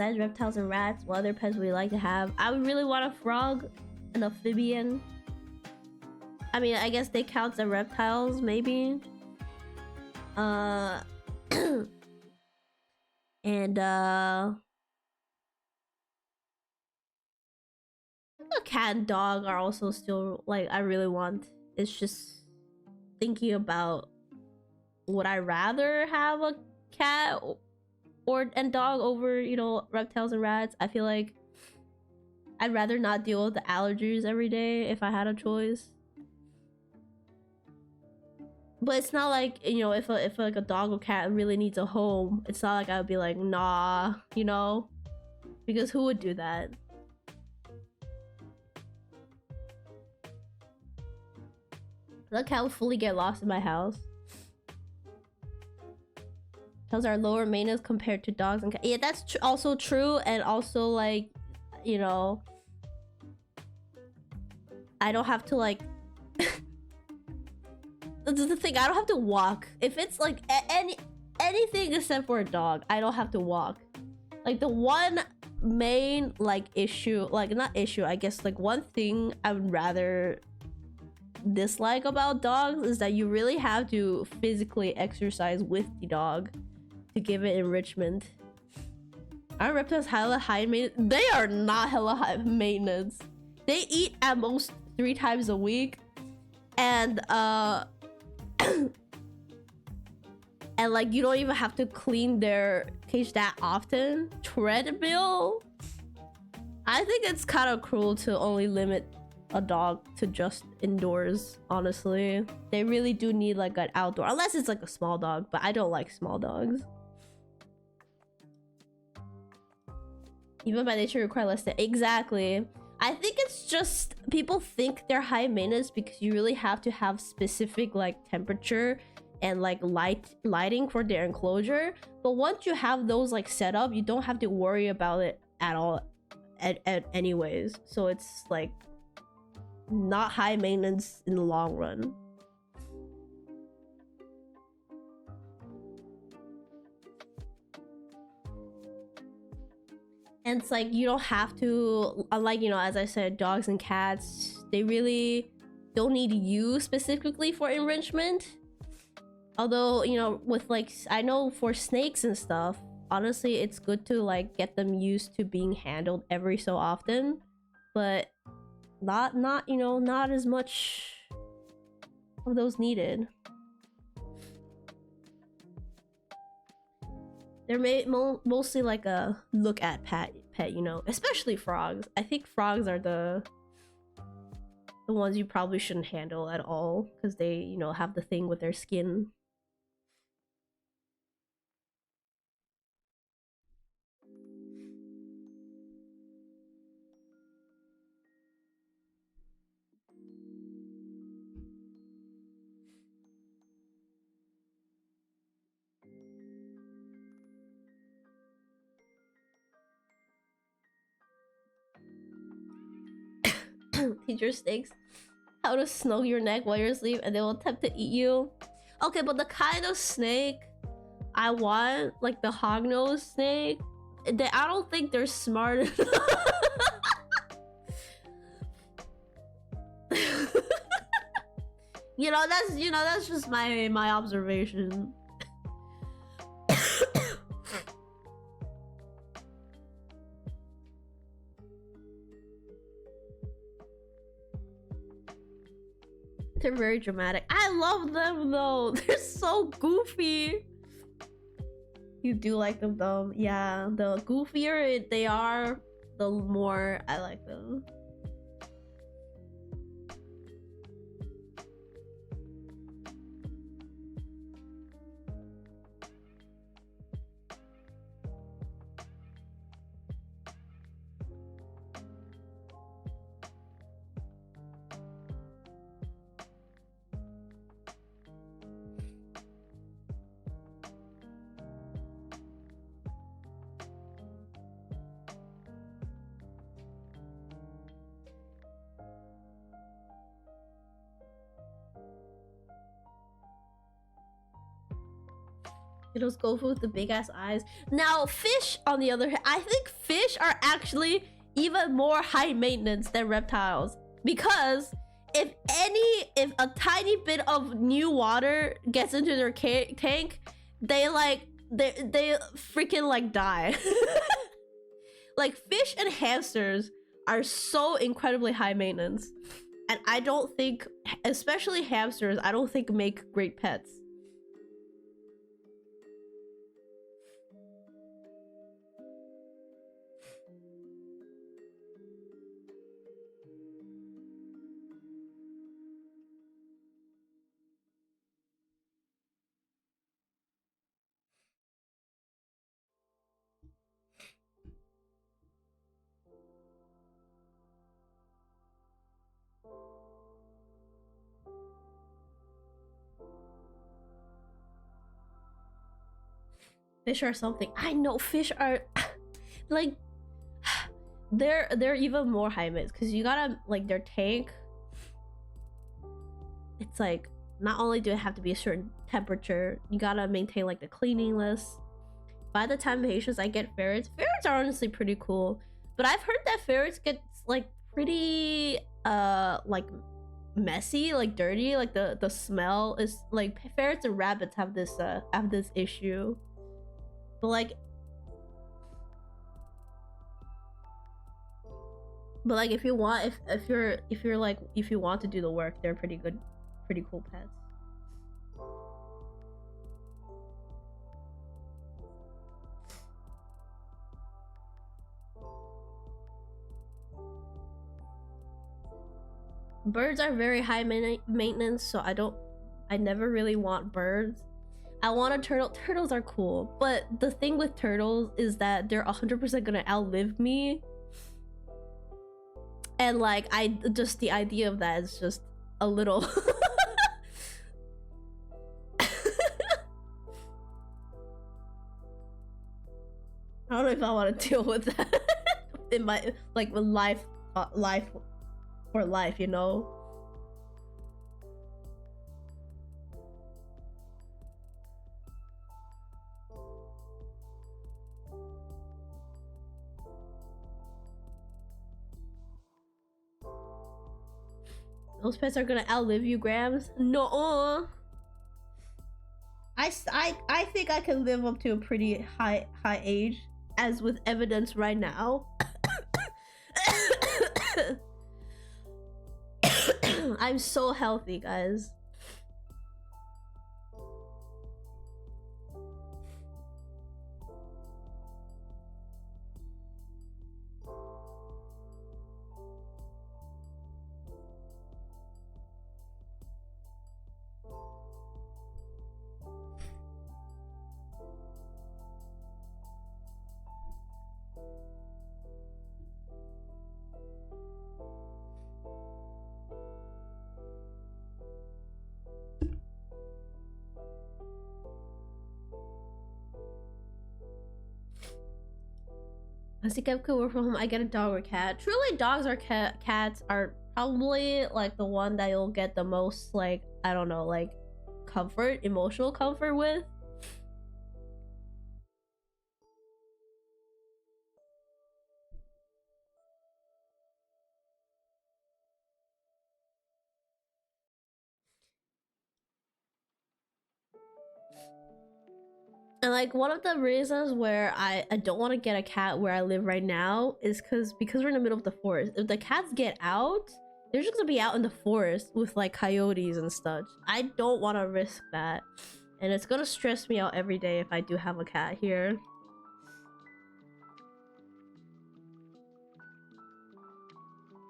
besides reptiles and rats, what other pets would you like to have? I would really want a frog, an amphibian. I mean, I guess they count as reptiles, maybe. And a cat and dog are also still like I really want. It's just thinking about, would I rather have a cat and dog over, you know, reptiles and rats? I feel like I'd rather not deal with the allergies every day if I had a choice. But it's not like, you know, if like a dog or cat really needs a home, it's not like I would be like, nah, you know, because who would do that? The cat would fully get lost in my house. Cats are lower maintenance compared to dogs and cats. Yeah, that's also true, and also like, you know, I don't have to like. This is the thing. I don't have to walk. If it's like anything except for a dog, I don't have to walk. Like the one main like issue, like not issue, I guess like one thing I would rather dislike about dogs is that you really have to physically exercise with the dog to give it enrichment. Are reptiles hella high maintenance? They are not hella high maintenance. They eat at most 3 times a week, and and like you don't even have to clean their cage that often. Treadmill, I think it's kind of cruel to only limit a dog to just indoors. Honestly, they really do need like an outdoor, unless it's like a small dog, but I don't like small dogs. Even by nature require less than. Exactly. I think it's just people think they're high maintenance because you really have to have specific like temperature and like lighting for their enclosure. But once you have those like set up, you don't have to worry about it at all anyways. So it's like not high maintenance in the long run. And it's like you don't have to, unlike, you know, as I said, dogs and cats, they really don't need you specifically for enrichment. Although, you know, with like, I know for snakes and stuff, honestly, it's good to like get them used to being handled every so often, but not you know, not as much of those needed. They're mostly like a look at pet, you know, especially frogs. I think frogs are the ones you probably shouldn't handle at all because they, you know, have the thing with their skin. Teacher snakes how to snuggle your neck while you're asleep and they will attempt to eat you. Okay, but the kind of snake I want, like the hognose snake, I don't think they're smart enough. You know, that's just my observation. They're very dramatic. I love them though. They're so goofy. You do like them though. Yeah, the goofier they are, the more I like them. It'll go with the big ass eyes. Now, fish, on the other hand, I think fish are actually even more high maintenance than reptiles, because if a tiny bit of new water gets into their tank, they freaking like die. Like, fish and hamsters are so incredibly high maintenance, and I don't think, especially hamsters, I don't think make great pets. Fish are something. I know fish are like they're even more high maintenance, because you gotta, like, their tank, it's like, not only do it have to be a certain temperature, you gotta maintain like the cleanliness. By the time patients, I get ferrets are honestly pretty cool, but I've heard that ferrets get like pretty like messy, like dirty, like the smell is like, ferrets and rabbits have this issue. But like if you want, if you're like, if you want to do the work, they're pretty cool pets. Birds are very high maintenance, so I never really want birds. I want a turtle. Turtles are cool, but the thing with turtles is that they're 100% gonna outlive me, and like, just the idea of that is just a little I don't know if I want to deal with that in my, like, with life, you know. Those pets are gonna outlive you, Grams. No. I think I can live up to a pretty high age, as with evidence right now. I'm so healthy, guys. I think I could work from home. I get a dog or cat. Truly, dogs or cats are probably like the one that you'll get the most, like, I don't know, like, comfort, emotional comfort with. And like, one of the reasons where I don't want to get a cat where I live right now is because we're in the middle of the forest. If the cats get out, they're just gonna be out in the forest with like coyotes and such. I don't want to risk that, and it's gonna stress me out every day if I do have a cat here.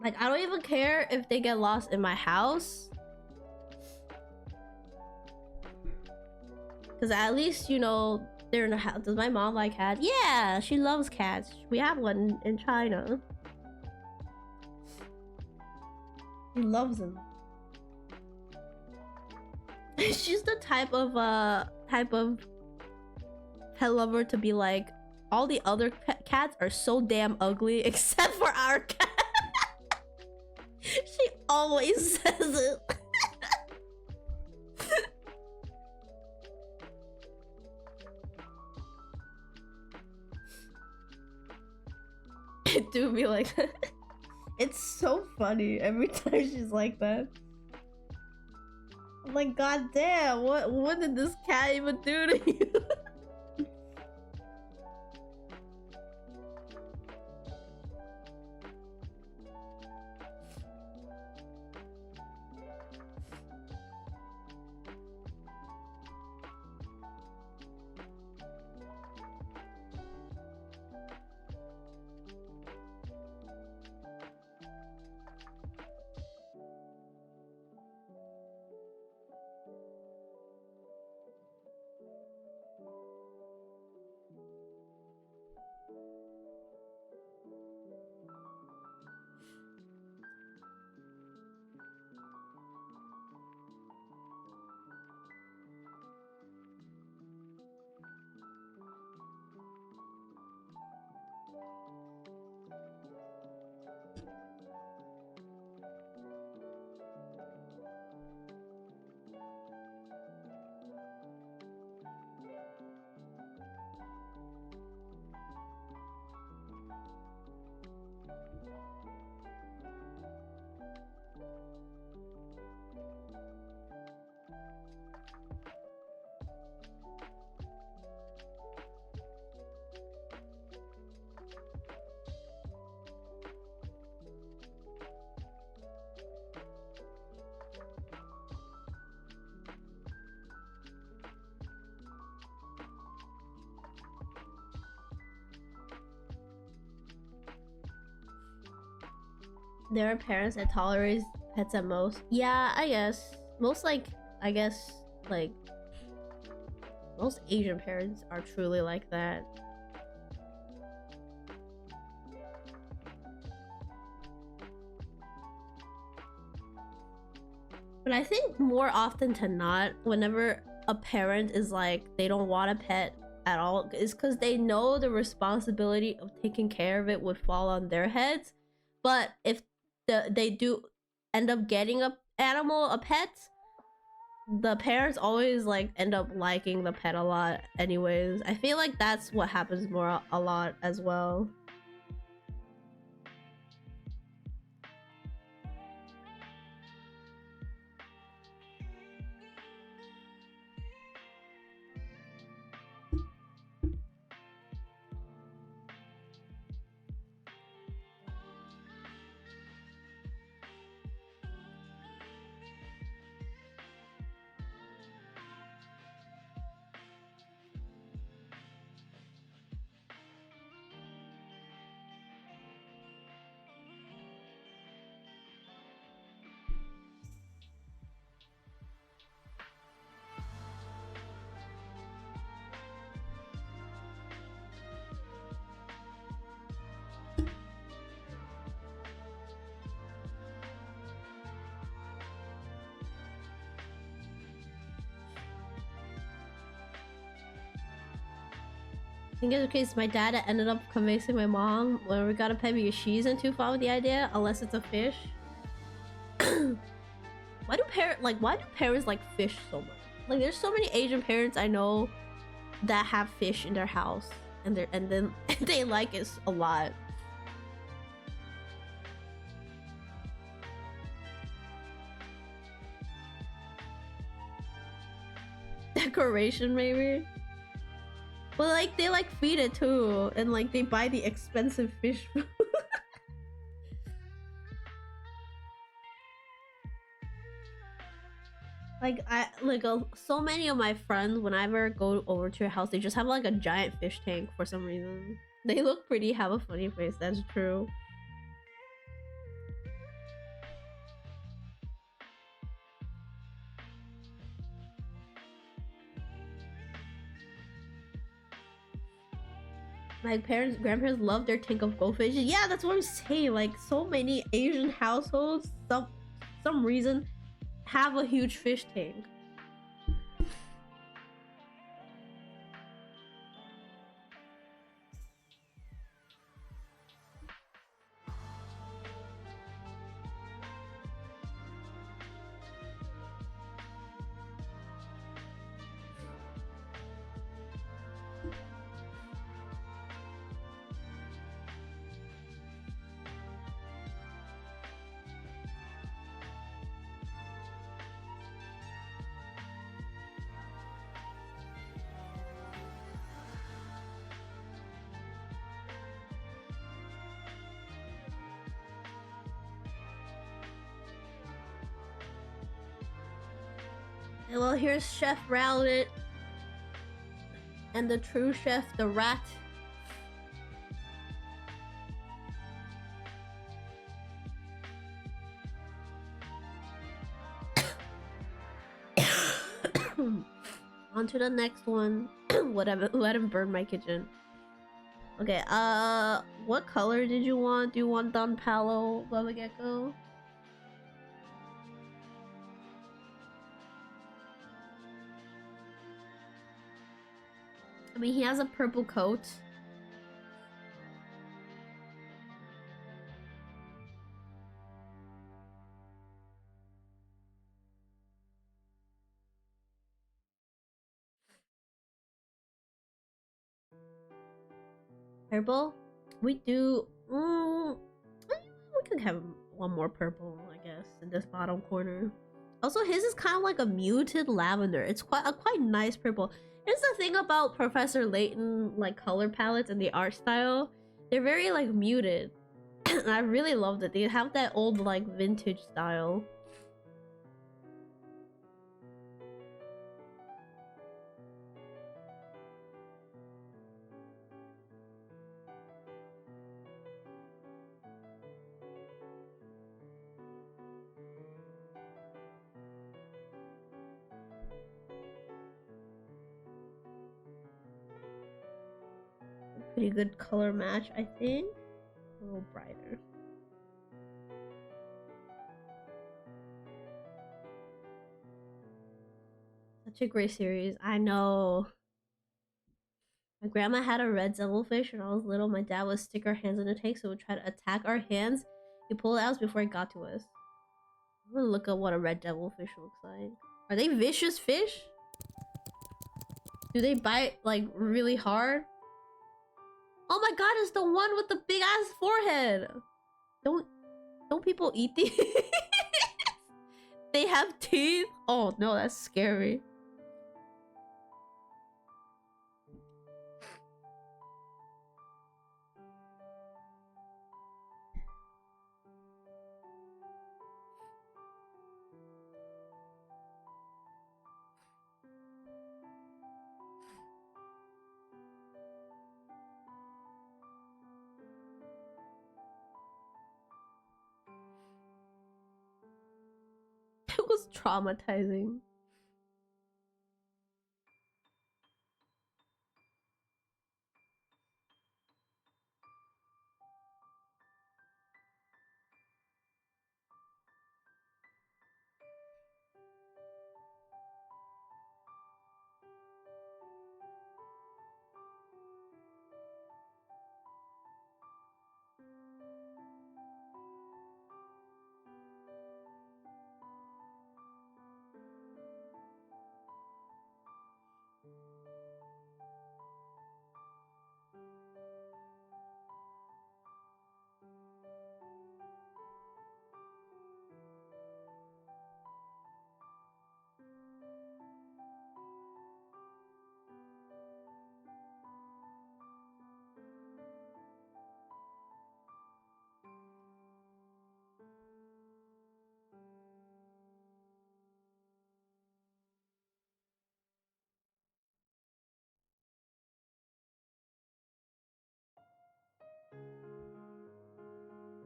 Like, I don't even care if they get lost in my house, because at least, you know, they're in the house. Does my mom like cats? Yeah, she loves cats. We have one in China. She loves them. She's the type of pet lover to be like, all the other cats are so damn ugly except for our cat. She always says it. It do be like that. It's so funny every time she's like that. I'm like, god damn, what did this cat even do to you? There are parents that tolerate pets at most. Yeah, I guess. Most like most Asian parents are truly like that. But I think more often than not, whenever a parent is like they don't want a pet at all, is because they know the responsibility of taking care of it would fall on their heads. But if they do end up getting a pet, the parents always like end up liking the pet a lot anyways. I feel like that's what happens a lot as well. I think in the case, my dad ended up convincing my mom when we got a pet because she isn't too fond of the idea, unless it's a fish. Why do parents like fish so much? Like, there's so many Asian parents I know that have fish in their house, and then they like it a lot. Decoration, maybe. But like they like feed it too, and like they buy the expensive fish food. So many of my friends, whenever I go over to your house, they just have like a giant fish tank for some reason. They look pretty, have a funny face. That's true. My grandparents love their tank of goldfish. Yeah, that's what I'm saying. Like, so many Asian households, some reason, have a huge fish tank. Well, here's Chef Rowlet and the true chef, the rat. On to the next one. Whatever, let him burn my kitchen. Okay, what color did you want? Do you want Don Palo, Baba Gecko? I mean, he has a purple coat. Purple? We do... we could have one more purple, I guess, in this bottom corner. Also, his is kind of like a muted lavender. It's quite a quite nice purple. Here's the thing about Professor Layton, like, color palettes and the art style. They're very, like, muted. And I really loved it. They have that old, like, vintage style. Pretty good color match, I think. A little brighter. Such a great series. I know. My grandma had a red devilfish when I was little. My dad would stick our hands in a tank so it would try to attack our hands. He pulled it out before it got to us. I'm gonna look up what a red devilfish looks like. Are they vicious fish? Do they bite, like, really hard? Oh my god, it's the one with the big ass forehead! Don't people eat these? They have teeth? Oh no, that's scary. It was traumatizing.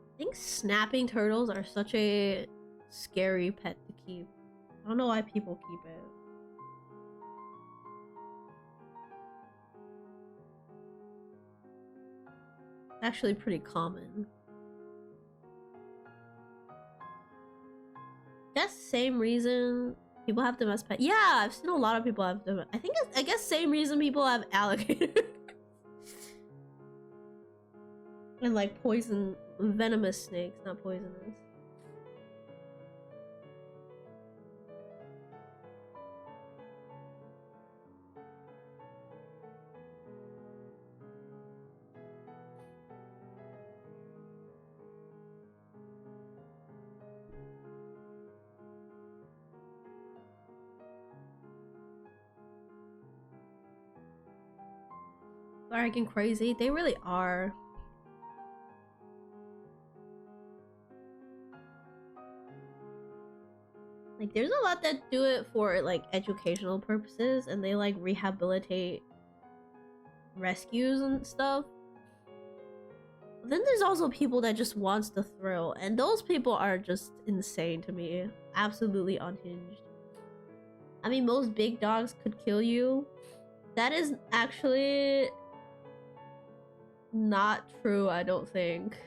I think snapping turtles are such a scary pet to keep. I don't know why people keep it. It's actually pretty common. Guess same reason people have them as pet. Yeah, I've seen a lot of people have them. I guess same reason people have alligators. And like poison, venomous snakes, not poisonous. Dark and crazy, they really are. Like, there's a lot that do it for like educational purposes, and they like rehabilitate rescues and stuff. But then there's also people that just wants the thrill, and those people are just insane to me. Absolutely unhinged. I mean, most big dogs could kill you. That is actually not true, I don't think.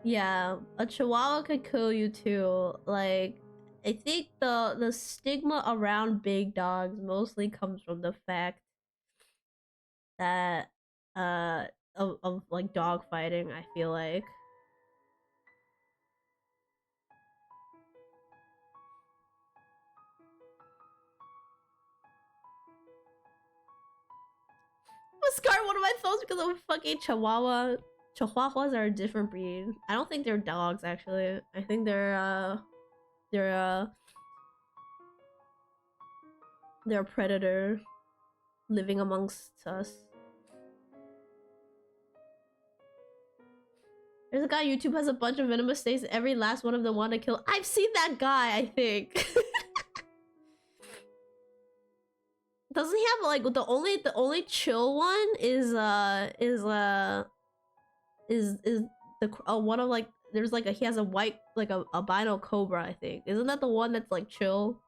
Yeah, a chihuahua could kill you too. Like, I think the stigma around big dogs mostly comes from the fact that of like dog fighting, I feel like. I scarred one of my thumbs because of a fucking chihuahua. Chihuahuas are a different breed. I don't think they're dogs actually. I think they're a predator living amongst us. There's a guy on YouTube has a bunch of venomous snakes. Every last one of them want to kill. I've seen that guy, I think. Doesn't he have like the only chill one is the one of like there's like he has a white like a albino cobra, I think. Isn't that the one that's like chill?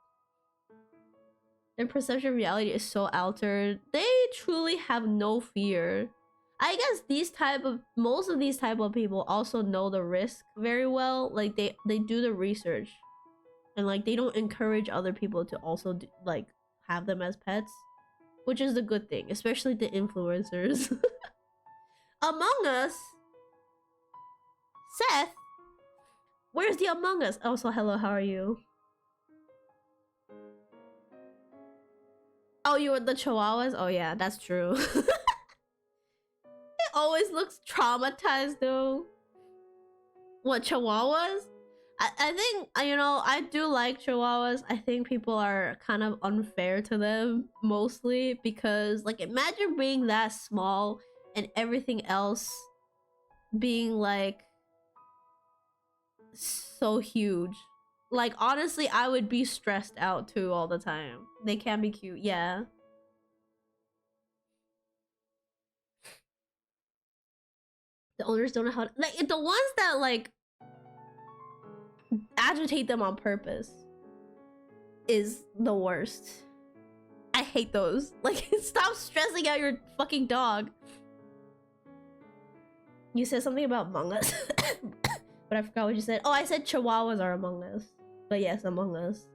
Their perception of reality is so altered. They truly have no fear. I guess most of these type of people also know the risk very well. Like they do the research, and like they don't encourage other people to also like have them as pets, which is a good thing, especially the influencers. Among Us, Seth, where's the Among Us? Also, hello, how are you? Oh, you were the Chihuahuas? Oh yeah, that's true. It always looks traumatized though. What, Chihuahuas? I think, you know, I do like Chihuahuas. I think people are kind of unfair to them, mostly because, like, imagine being that small and everything else being, like, so huge. Like, honestly, I would be stressed out too all the time. They can be cute, yeah. The owners don't know how to, like, the ones that, like, agitate them on purpose is the worst. I hate those. Like, stop stressing out your fucking dog. You said something about Among Us. But I forgot what you said. Oh, I said Chihuahuas are Among Us. But yes, Among Us.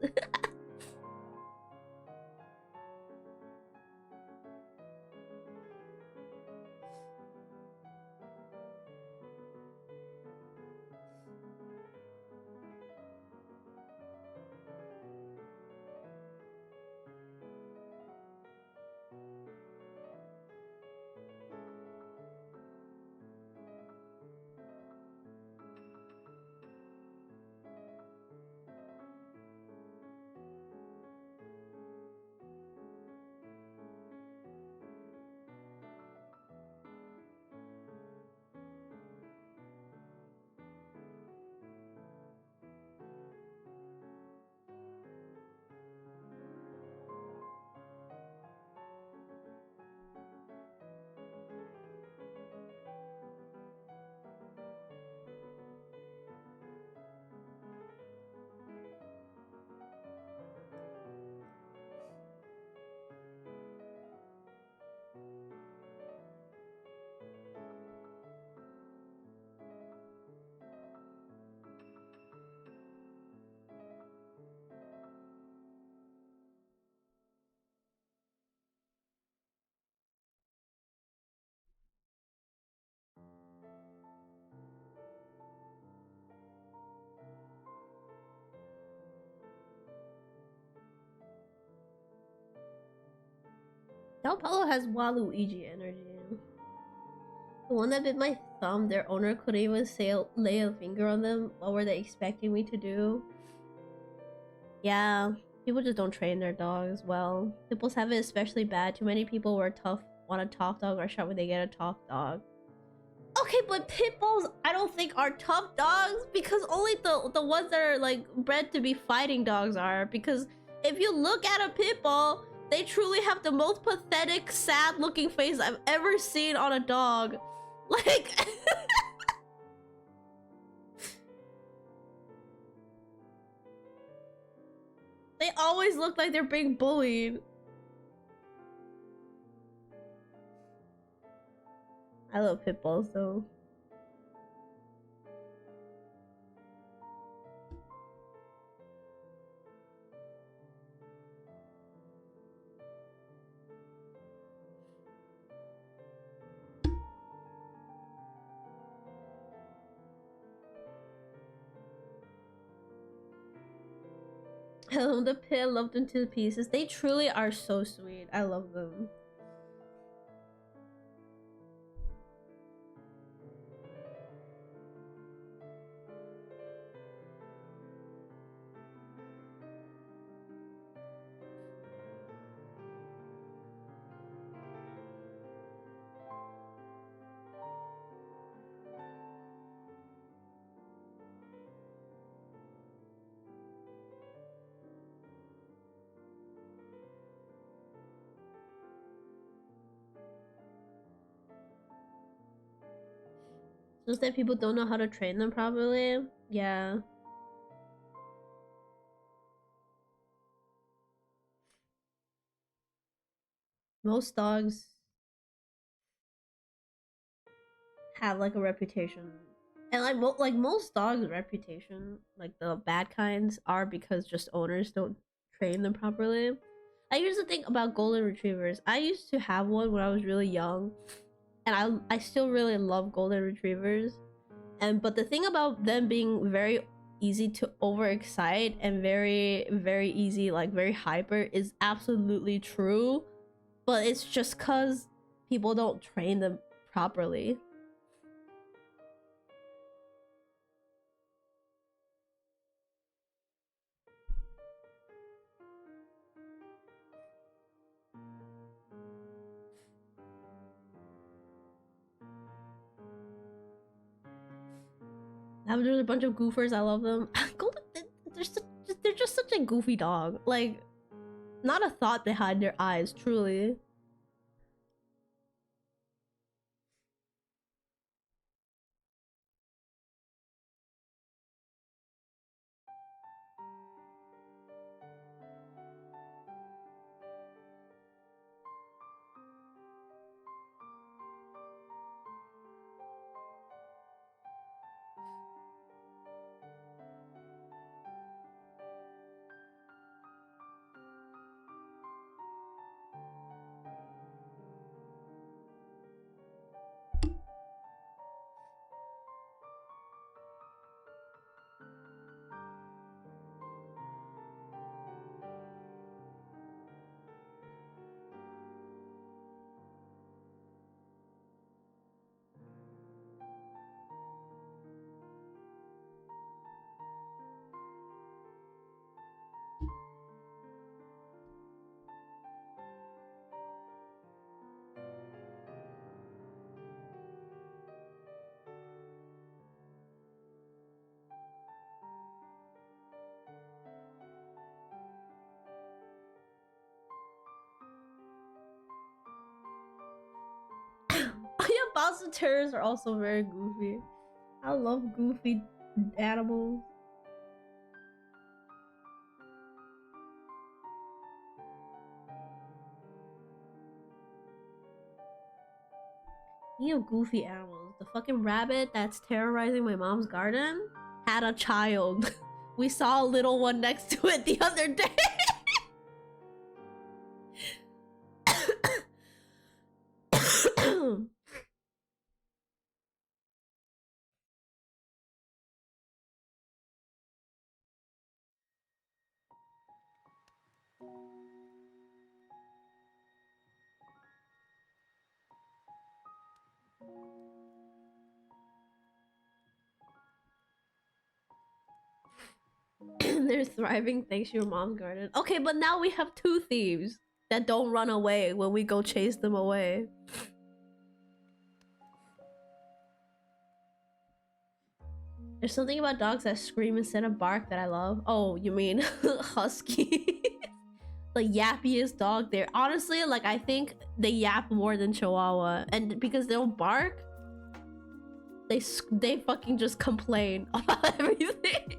Sao Paulo has Waluigi energy. The one that bit my thumb, their owner couldn't even lay a finger on them. What were they expecting me to do? Yeah, people just don't train their dogs well. Pimples have it especially bad. Too many people who are tough want a talk dog or shot when they get a talk dog. Okay, but pit bulls I don't think are tough dogs because only the ones that are like bred to be fighting dogs are. Because if you look at a pit bull, they truly have the most pathetic, sad looking face I've ever seen on a dog. Like they always look like they're being bullied. I love pit bulls though. The pit loved them to pieces. They truly are so sweet. I love them. Just that people don't know how to train them properly. Yeah. Most dogs have like a reputation. And like most dogs' reputation, like the bad kinds, are because just owners don't train them properly. I used to think about golden retrievers. I used to have one when I was really young, and I still really love golden retrievers. And but the thing about them being very easy to overexcite and very easy, like very hyper, is absolutely true. But it's just cause people don't train them properly. There's a bunch of goofers. I love them. Golden, they're just such a goofy dog. Like, not a thought behind their eyes. Truly. Oh yeah, Boston Terriers are also very goofy. I love goofy animals. You know, goofy animals. The fucking rabbit that's terrorizing my mom's garden had a child. We saw a little one next to it the other day. They're thriving thanks to your mom's garden. Okay, but now we have two thieves that don't run away when we go chase them away. There's something about dogs that scream instead of bark that I love. Oh, you mean husky? The yappiest dog there. Honestly, like I think they yap more than Chihuahua, and because they don't bark, they fucking just complain about everything.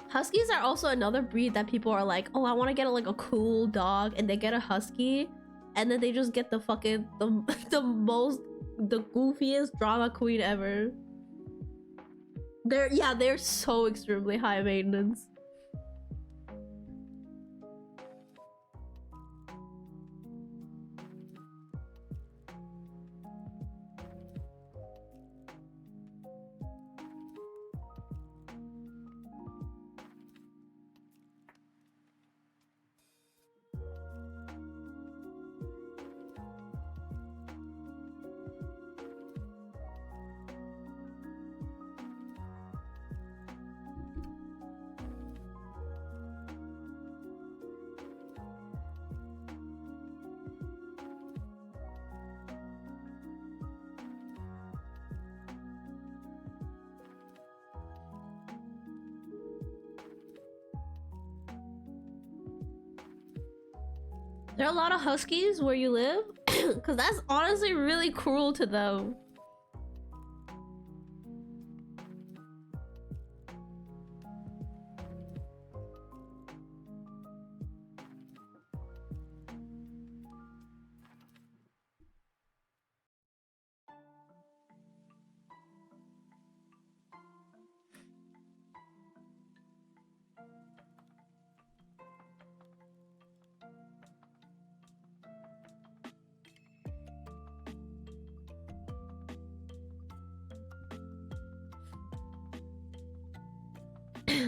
Huskies are also another breed that people are like, oh, I want to get like a cool dog, and they get a husky, and then they just get the fucking the goofiest drama queen ever. They're so extremely high maintenance. There are a lot of huskies where you live, because that's honestly really cruel to them.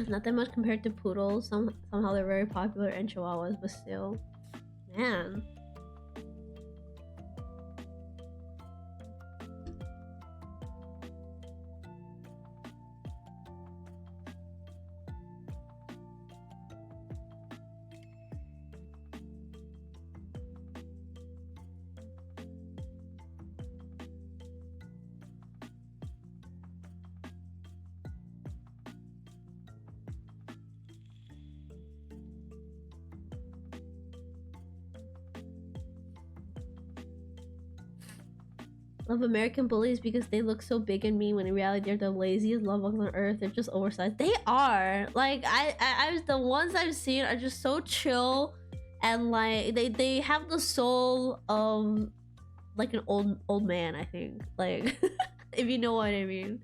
Not that much compared to poodles. Somehow they're very popular, and chihuahuas, but still, man. Love American bullies because they look so big and mean when in reality they're the laziest love bugs on earth. They're just oversized. They are. Like I the ones I've seen are just so chill, and like they have the soul of like an old man, I think. Like if you know what I mean.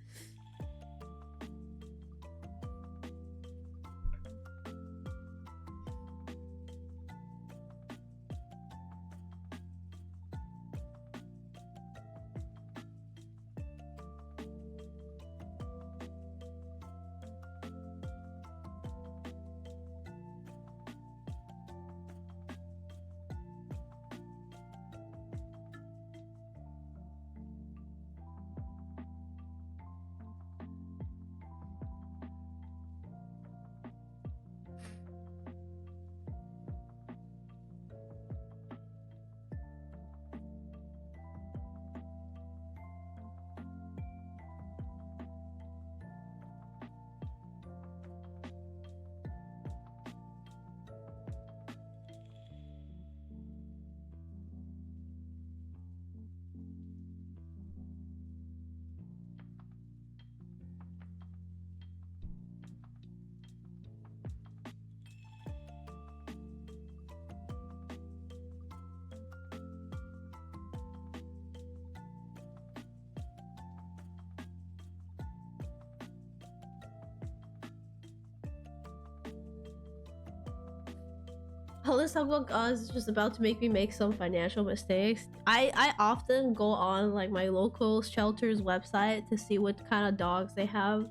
All this talk about God is just about to make me make some financial mistakes. I often go on like my local shelter's website to see what kind of dogs they have.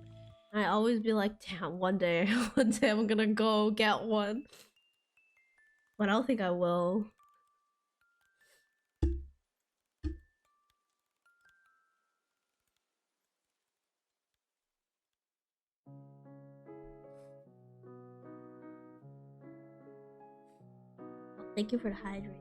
And I always be like, damn, one day, one day I'm gonna go get one. But I don't think I will. Thank you for the hydrate.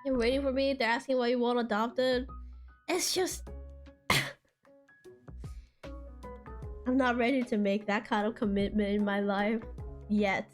They're waiting for me. They're asking why you want adopted. It's just I'm not ready to make that kind of commitment in my life yet.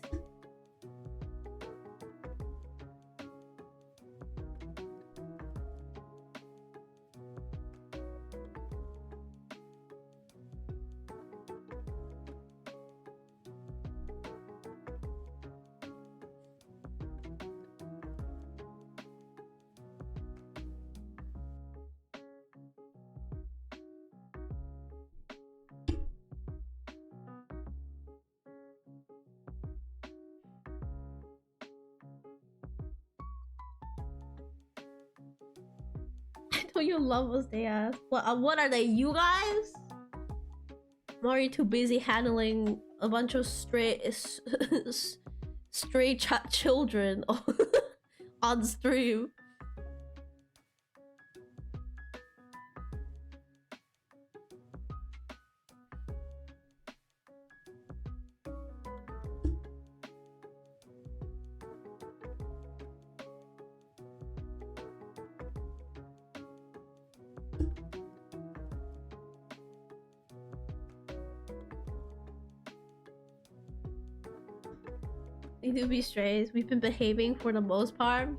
I know you love us, they ask. What are they, you guys? I'm already too busy handling a bunch of stray children on stream. We do be strays. We've been behaving for the most part.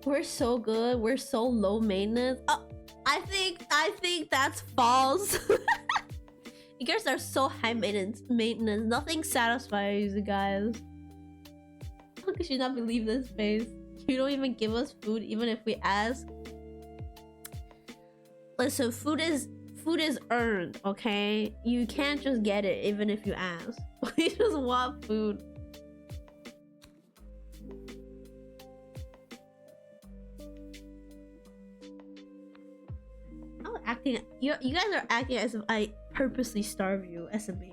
We're so good. We're so low maintenance. I think that's false. You guys are so high maintenance. Nothing satisfies you guys. How could you not believe this face? You don't even give us food, even if we ask. Listen, food is earned, okay? You can't just get it even if you ask. We just want food. You guys are acting as if I purposely starve you as a baby.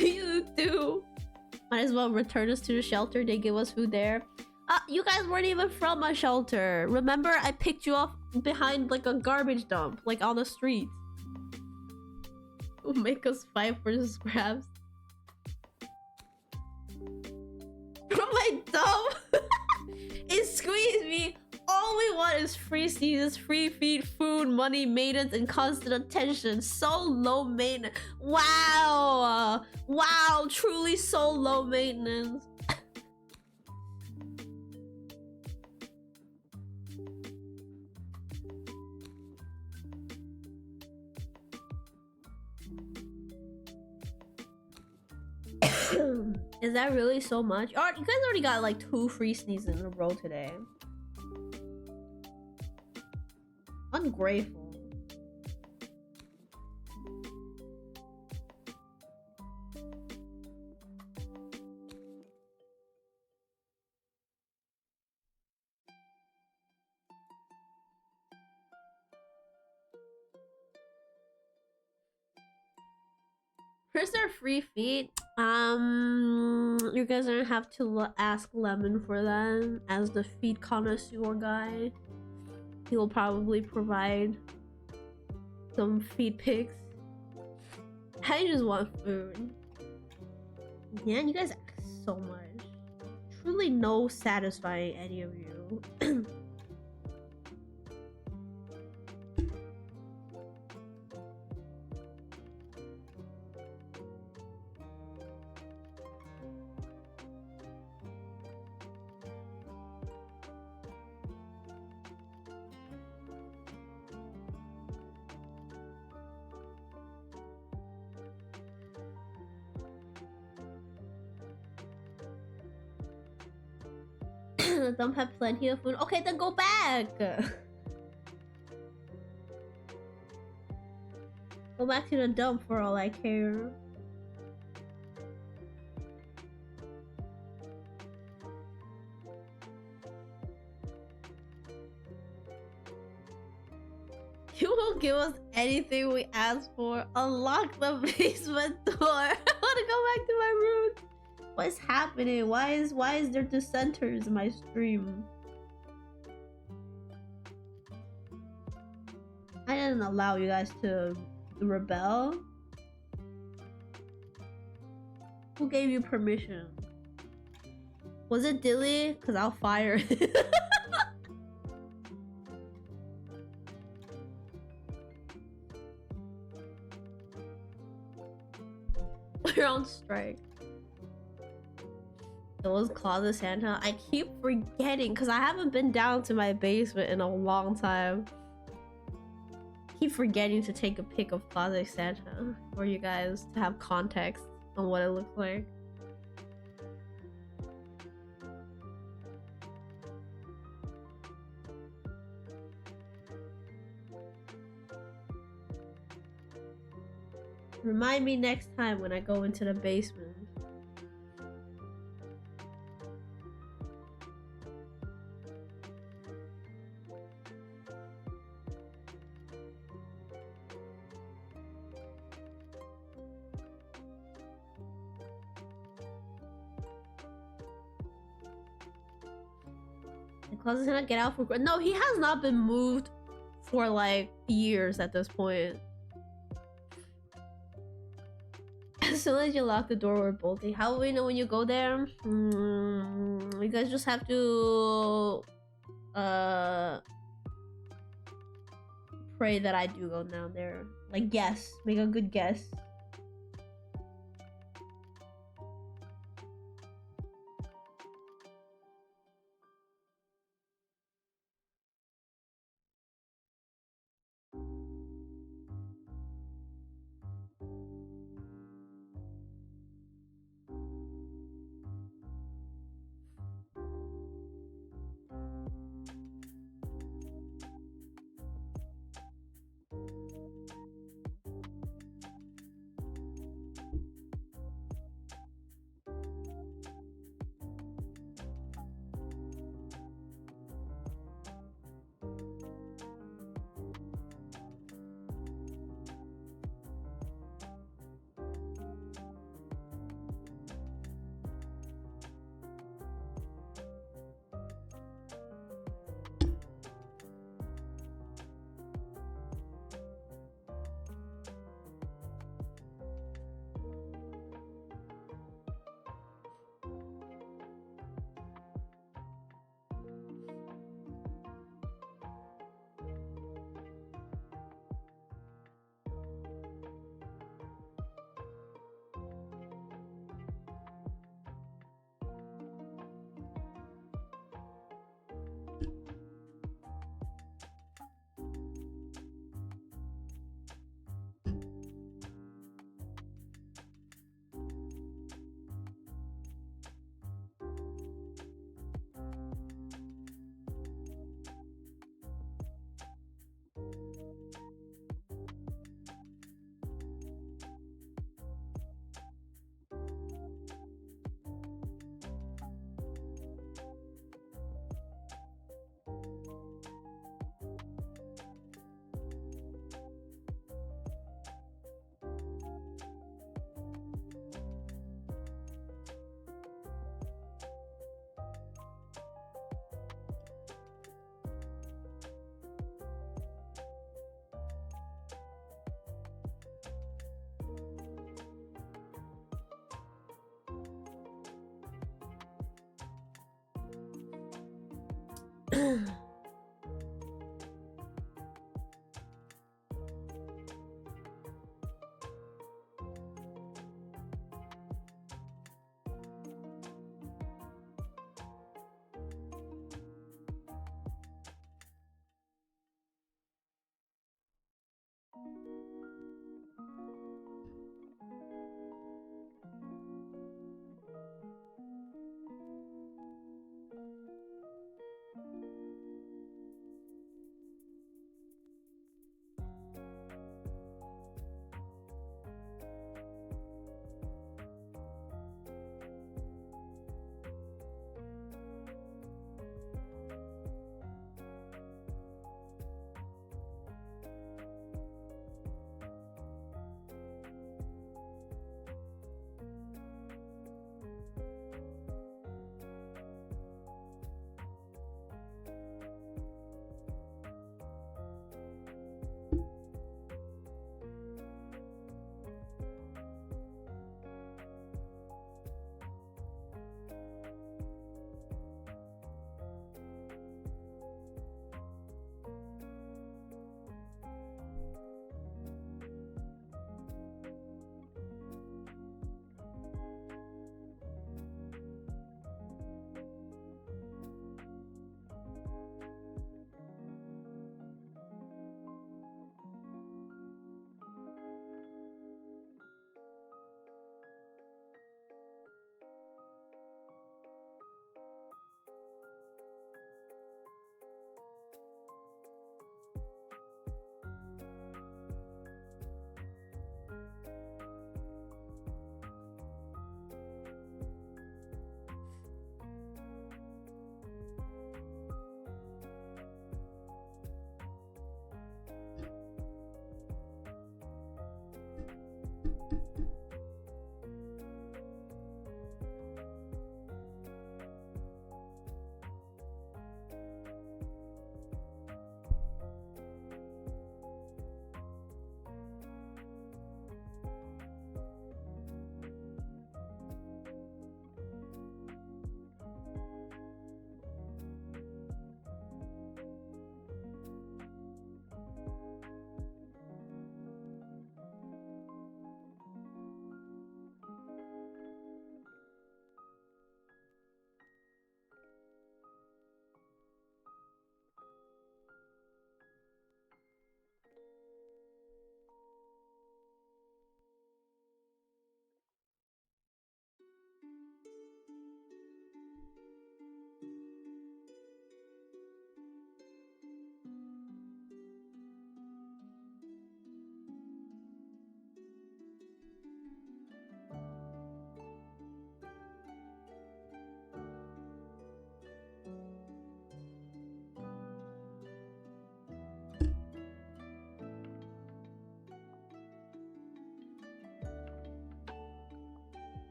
You do. Might as well return us to the shelter. They give us food there. You guys weren't even from a shelter. Remember, I picked you up behind like a garbage dump, like on the street. Make us fight for the scraps. Am I dumb? It squeezed me. All we want is free seasons, free feed, food, money, maintenance, and constant attention. So low maintenance. Wow. Wow, truly so low maintenance. Is that really so much? Oh, you guys already got like 2 free sneezes in a row today. Ungrateful. Here's their free feed. You guys are gonna have to ask Lemon for that as the feed connoisseur guy. He will probably provide some feed pics. I just want food. Yeah, you guys ask so much. Truly no satisfying any of you. The dump had plenty of food. Okay, then go back. Go back to the dump for all I care. You won't give us anything we ask for. Unlock the basement door. I wanna go back to my room. What is happening? Why is there dissenters in my stream? I didn't allow you guys to rebel. Who gave you permission? Was it Dilly? Cause I'll fire it. We're on strike. Those Closet Santa. I keep forgetting because I haven't been down to my basement in a long time. Keep forgetting to take a pic of Closet Santa for you guys to have context on what it looks like. Remind me next time when I go into the basement. Closet Santa get out for no, he has not been moved for like years at this point. As soon as you lock the door, we're bolting. How will we know when you go there? You guys just have to pray that I do go down there. Like guess, make a good guess.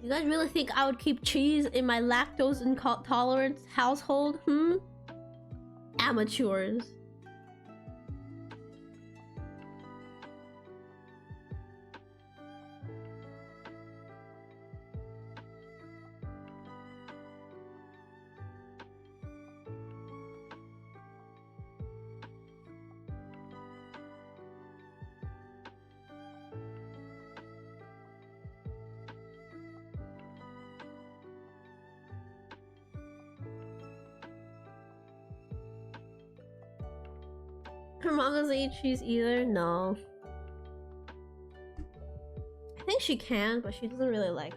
You guys really think I would keep cheese in my lactose intolerance household? Amateurs. Her mom doesn't eat cheese either? No. I think she can, but she doesn't really like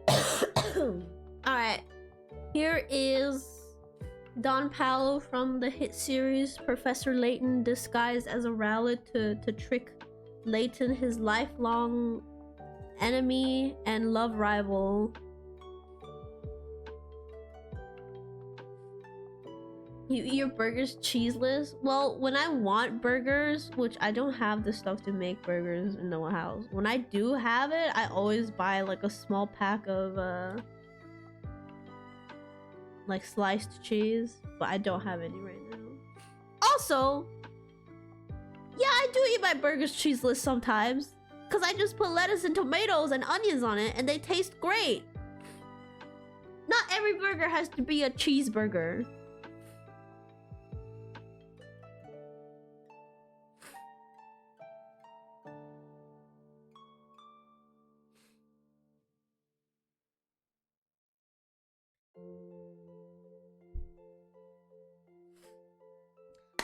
cheese. Alright. Here is Don Paolo from the hit series Professor Layton disguised as a Rowlet to trick Layton, his lifelong enemy and love rival. You eat your burgers cheeseless? Well, when I want burgers, which I don't have the stuff to make burgers in the house. When I do have it, I always buy like a small pack of like sliced cheese, but I don't have any right now. Also, yeah, I do eat my burgers cheeseless sometimes, because I just put lettuce and tomatoes and onions on it and they taste great. Not every burger has to be a cheeseburger.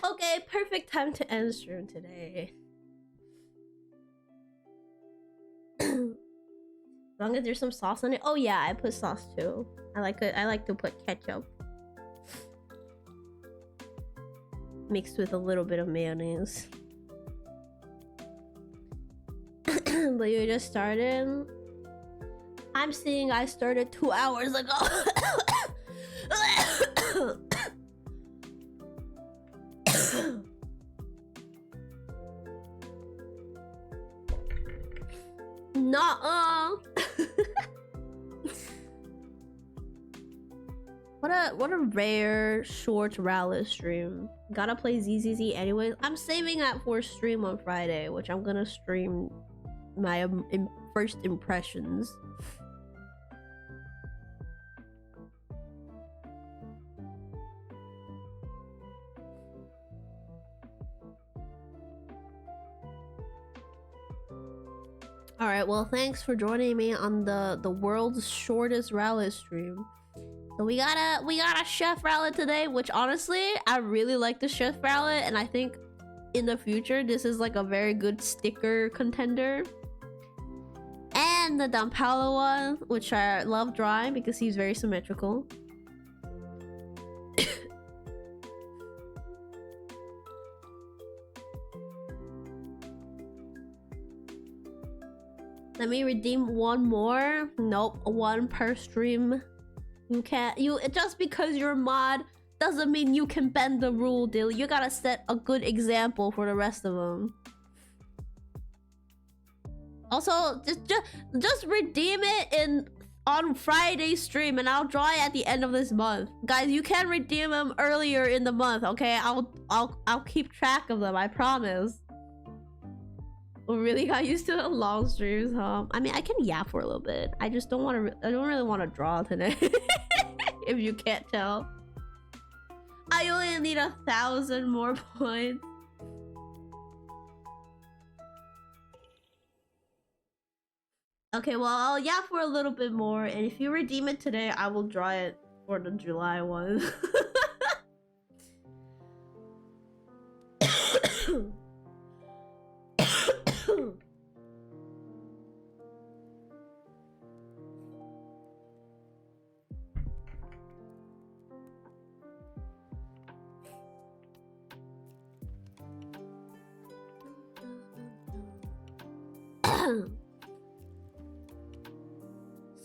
Okay, perfect time to end stream today. As long as there's some sauce on it. Oh yeah, I put sauce too. I like it. I like to put ketchup mixed with a little bit of mayonnaise. But you just started. I'm seeing I started 2 hours ago. Nuh-uh. What a rare short Rowlet stream. Gotta play ZZZ anyways. I'm saving that for stream on Friday, which I'm gonna stream my first impressions. All right, well, thanks for joining me on the world's shortest Rowlet stream. So we got a Chef Rowlet today, which honestly, I really like the Chef Rowlet, and I think in the future this is like a very good sticker contender. And the Dampala one, which I love drawing because he's very symmetrical. Let me redeem one more. Nope, one per stream. You can't. Just because you're a mod doesn't mean you can bend the rule, Dilly. You gotta set a good example for the rest of them. Also, just redeem it on Friday's stream, and I'll draw it at the end of this month. Guys, you can redeem them earlier in the month, okay? I'll keep track of them. I promise. We really got used to the long streams, huh? I mean, I can yap for a little bit. I just don't want to. I don't really want to draw today. If you can't tell, I only need 1,000 more points. Okay, well, I'll yap for a little bit more, and if you redeem it today, I will draw it for the July one.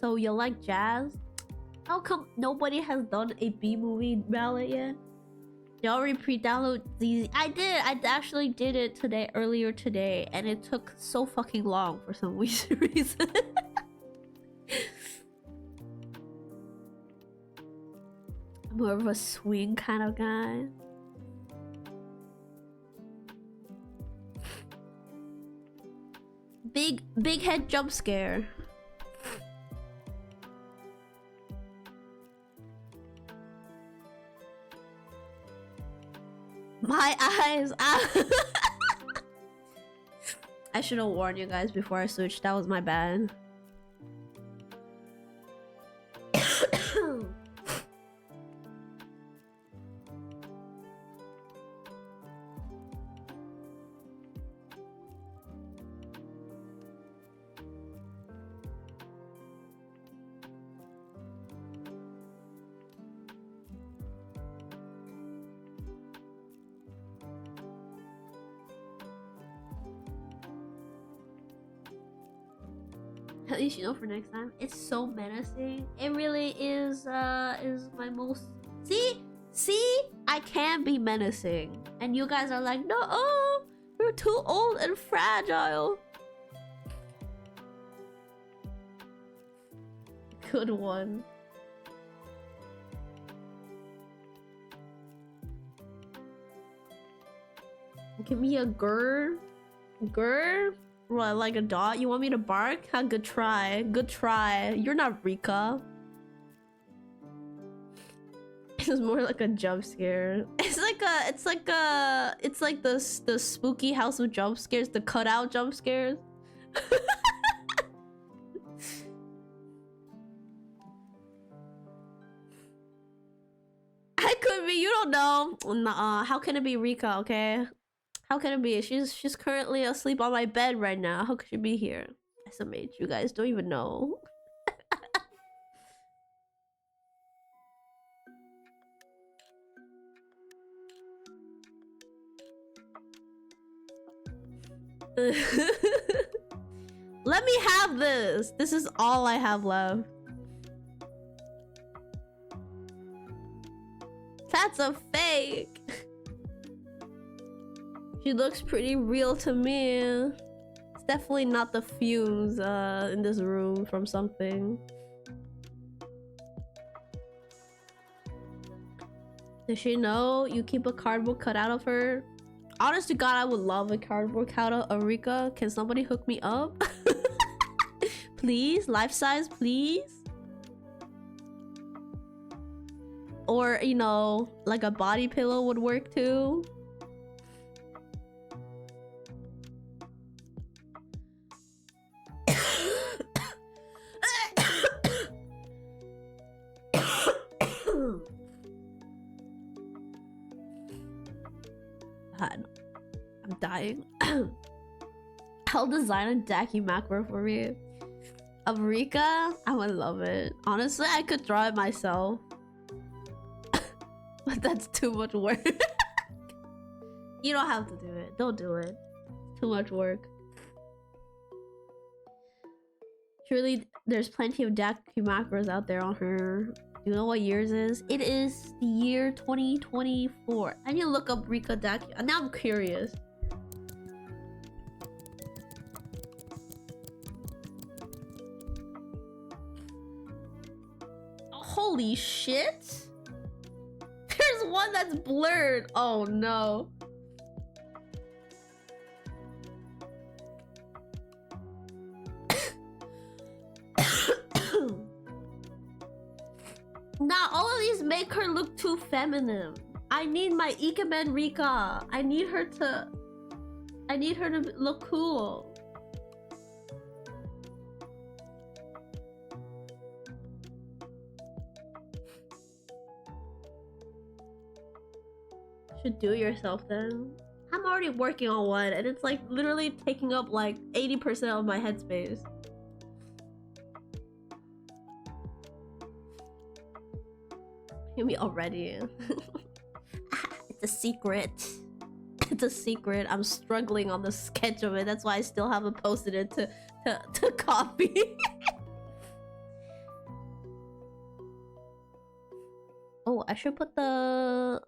So you like jazz? How come nobody has done a B-movie ballad yet? You already pre-download these? I did. I actually did it today, earlier today, and it took so fucking long for some weird reason. I'm more of a swing kind of guy. Big head jump scare. My eyes. I should have warned you guys before I switched. That was my bad. At least you know for next time. It's so menacing. It really is my most. See See, I can be menacing, and you guys are like, no, oh, you're too old and fragile. Good one. Give me a grr. Grr? What, like a dot? You want me to bark? Ha, good try. Good try. You're not Rika. It's more like a jump scare. It's like the spooky house of jump scares, the cutout jump scares. I could be, you don't know. Nuh-uh. How can it be Rika, okay? How can it be? She's currently asleep on my bed right now. How could she be here? SMH, you guys don't even know. Let me have this. This is all I have left. That's a fake. She looks pretty real to me. It's definitely not the fumes in this room from something. Does she know you keep a cardboard cutout of her? Honest to God, I would love a cardboard cutout of Rika. Can somebody hook me up? Please? Life size, please? Or, you know, like a body pillow would work too. God, I'm dying. I'll design a Daki macro for me. Of Rika, I would love it. Honestly, I could draw it myself. But that's too much work. You don't have to do it. Don't do it. Too much work. Surely there's plenty of Daki macros out there on her. You know what yours is? It is the year 2024. I need to look up Rika Daki. Now I'm curious. Holy shit! There's one that's blurred. Oh no. Nah, all of these make her look too feminine. I need my Ikemen Rika. I need her to look cool. Should do it yourself then. I'm already working on one and it's like literally taking up like 80% of my headspace. Hear me already. It's a secret. It's a secret. I'm struggling on the sketch of it. That's why I still haven't posted it to copy. Oh, I should put the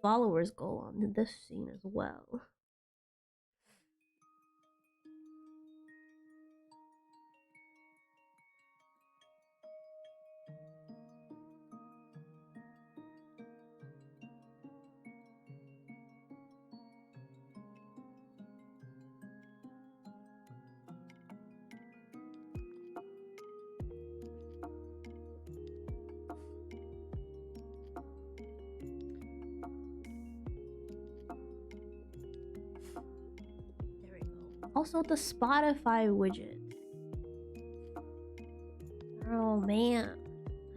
followers goal on this scene as well. Also, the Spotify widget. Oh man,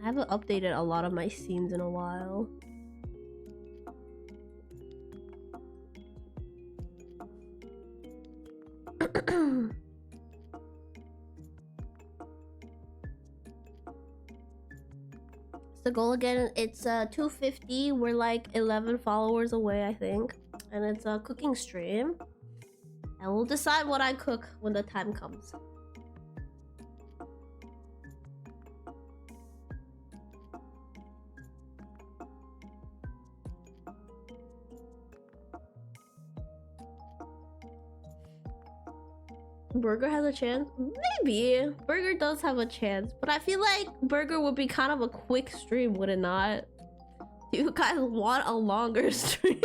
I haven't updated a lot of my scenes in a while. What's the goal again? It's 250. We're like 11 followers away, I think, and it's a cooking stream. And we'll decide what I cook when the time comes. Burger has a chance? Maybe. Burger does have a chance, but I feel like Burger would be kind of a quick stream, would it not? You guys want a longer stream?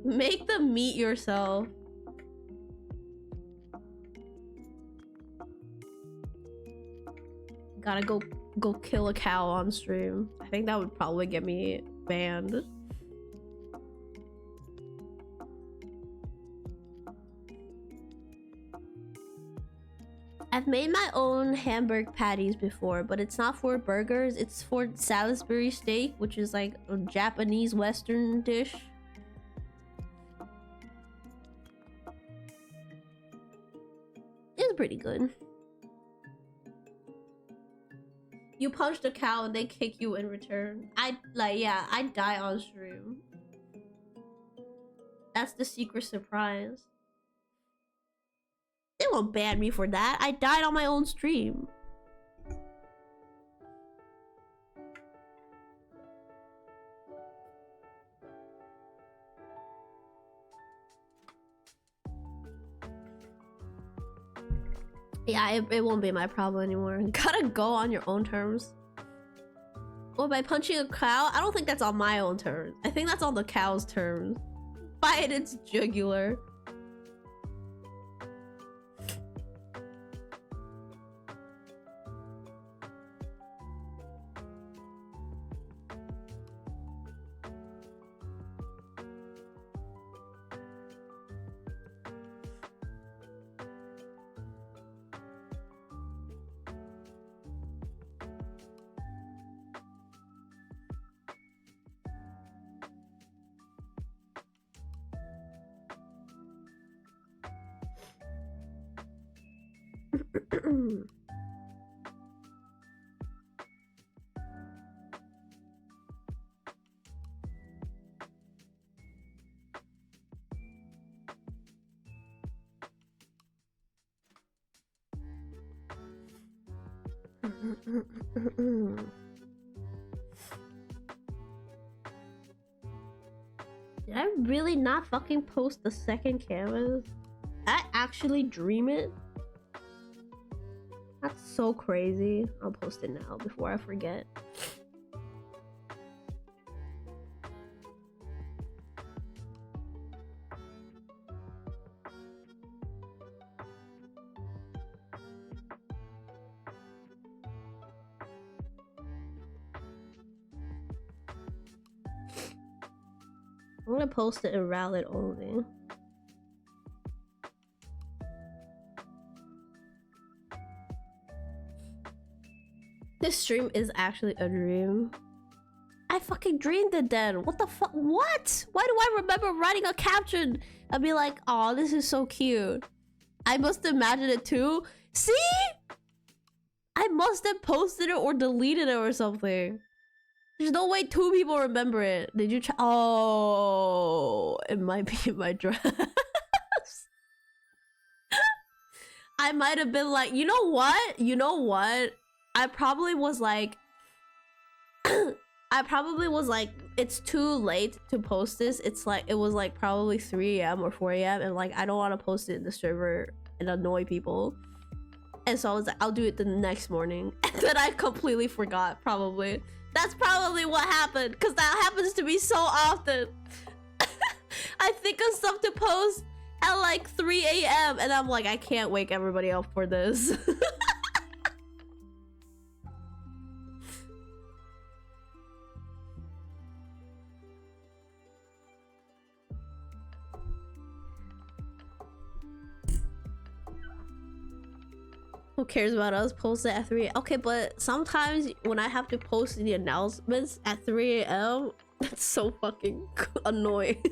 Make them meet yourself. Gotta go kill a cow on stream. I think that would probably get me banned. I've made my own hamburger patties before, but it's not for burgers. It's for Salisbury steak, which is like a Japanese Western dish. It's pretty good. You punch the cow and they kick you in return. I die on stream. That's the secret surprise. They won't ban me for that. I died on my own stream. Yeah, it won't be my problem anymore. Gotta go on your own terms. Well, by punching a cow? I don't think that's on my own terms. I think that's on the cow's terms. Bite its jugular. Did I really not fucking post the second canvas? I actually dream it? That's so crazy. I'll post it now before I forget. I'm gonna post it in Rowlet only. This stream is actually a dream. I fucking dreamed it then. What the fuck? What? Why do I remember writing a caption and be like, oh, this is so cute? I must imagine it too. See? I must have posted it or deleted it or something. There's no way two people remember it. Did you try? Oh, it might be in my drafts. I might have been like, you know what? You know what? I probably was like, it's too late to post this. It's like, it was like probably 3 AM or 4 AM. And like, I don't want to post it in the server and annoy people. And so I was like, I'll do it the next morning. And then I completely forgot, probably. That's probably what happened, because that happens to me so often. I think of stuff to post at like 3 AM and I'm like, I can't wake everybody up for this. Who cares about us? Post it at 3. Okay, but sometimes when I have to post the announcements at 3 AM, that's so fucking annoying.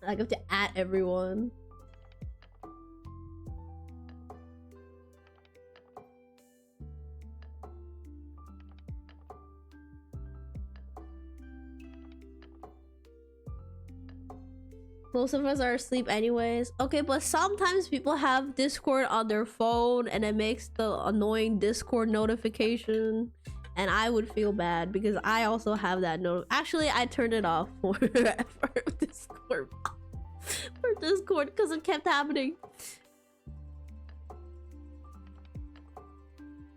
I have to add everyone. Most of us are asleep anyways. Okay, but sometimes people have Discord on their phone and it makes the annoying Discord notification. And I would feel bad because I also have that note. Actually, I turned it off for Discord. For Discord because it kept happening.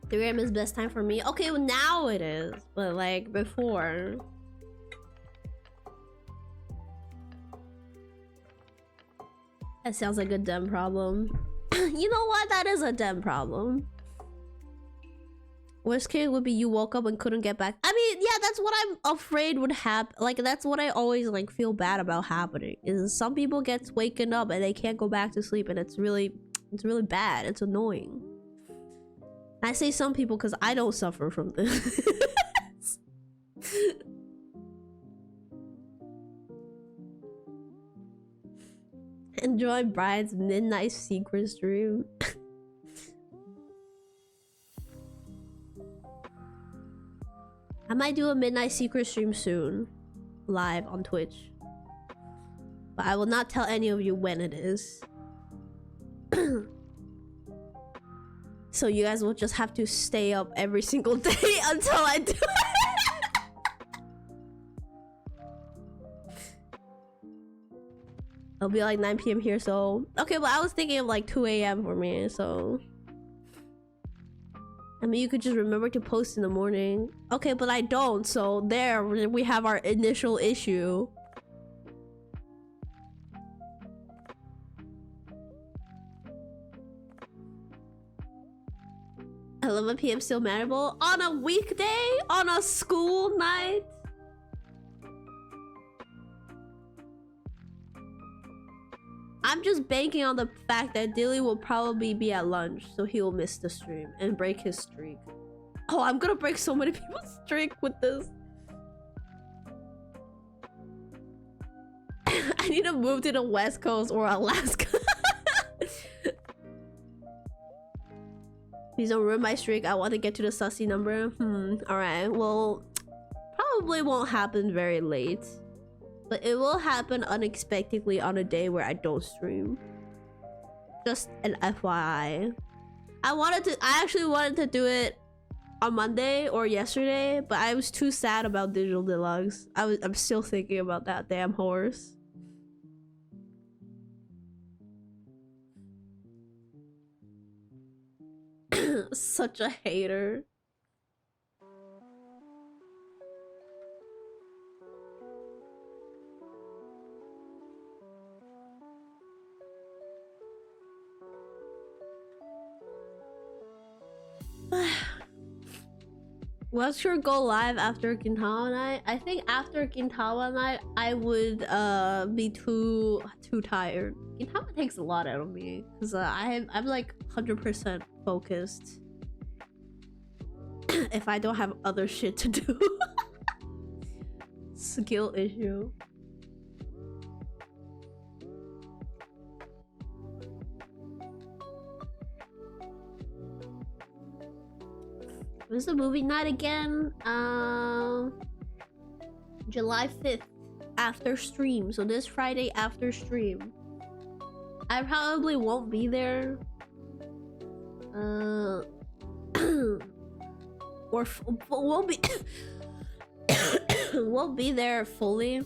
3 AM is best time for me. Okay, well now it is. But like before. That sounds like a dumb problem. You know what? That is a dumb problem. Worst case would be you woke up and couldn't get back. I mean, yeah, that's what I'm afraid would happen. Like, that's what I always like feel bad about happening. Is some people get waken up and they can't go back to sleep, and it's really bad. It's annoying. I say some people because I don't suffer from this. Enjoy Bride's midnight secret stream. I might do a midnight secret stream soon, live on Twitch. But I will not tell any of you when it is. So you guys will just have to stay up every single day until I do it. It'll be like 9 PM here, so... Okay, but I was thinking of like 2 AM for me, so... I mean, you could just remember to post in the morning. Okay, but I don't, so there we have our initial issue. 11 PM still manageable? On a weekday? On a school night? I'm just banking on the fact that Dilly will probably be at lunch, so he will miss the stream and break his streak. Oh, I'm gonna break so many people's streak with this. I need to move to the West Coast or Alaska. Please don't ruin my streak. I want to get to the sussy number. Alright, well, probably won't happen very late. But it will happen unexpectedly on a day where I don't stream. Just an FYI. I actually wanted to do it on Monday or yesterday, but I was too sad about Digital Deluxe. I'm still thinking about that damn horse. Such a hater. What's your goal live after Gintama night? I think after Gintama night I would be too tired. Gintama takes a lot out of me because I'm like 100% focused if I don't have other shit to do. Skill issue. When's the movie night again? July 5th after stream. So this Friday after stream. I probably won't be there. Or won't be won't be there fully.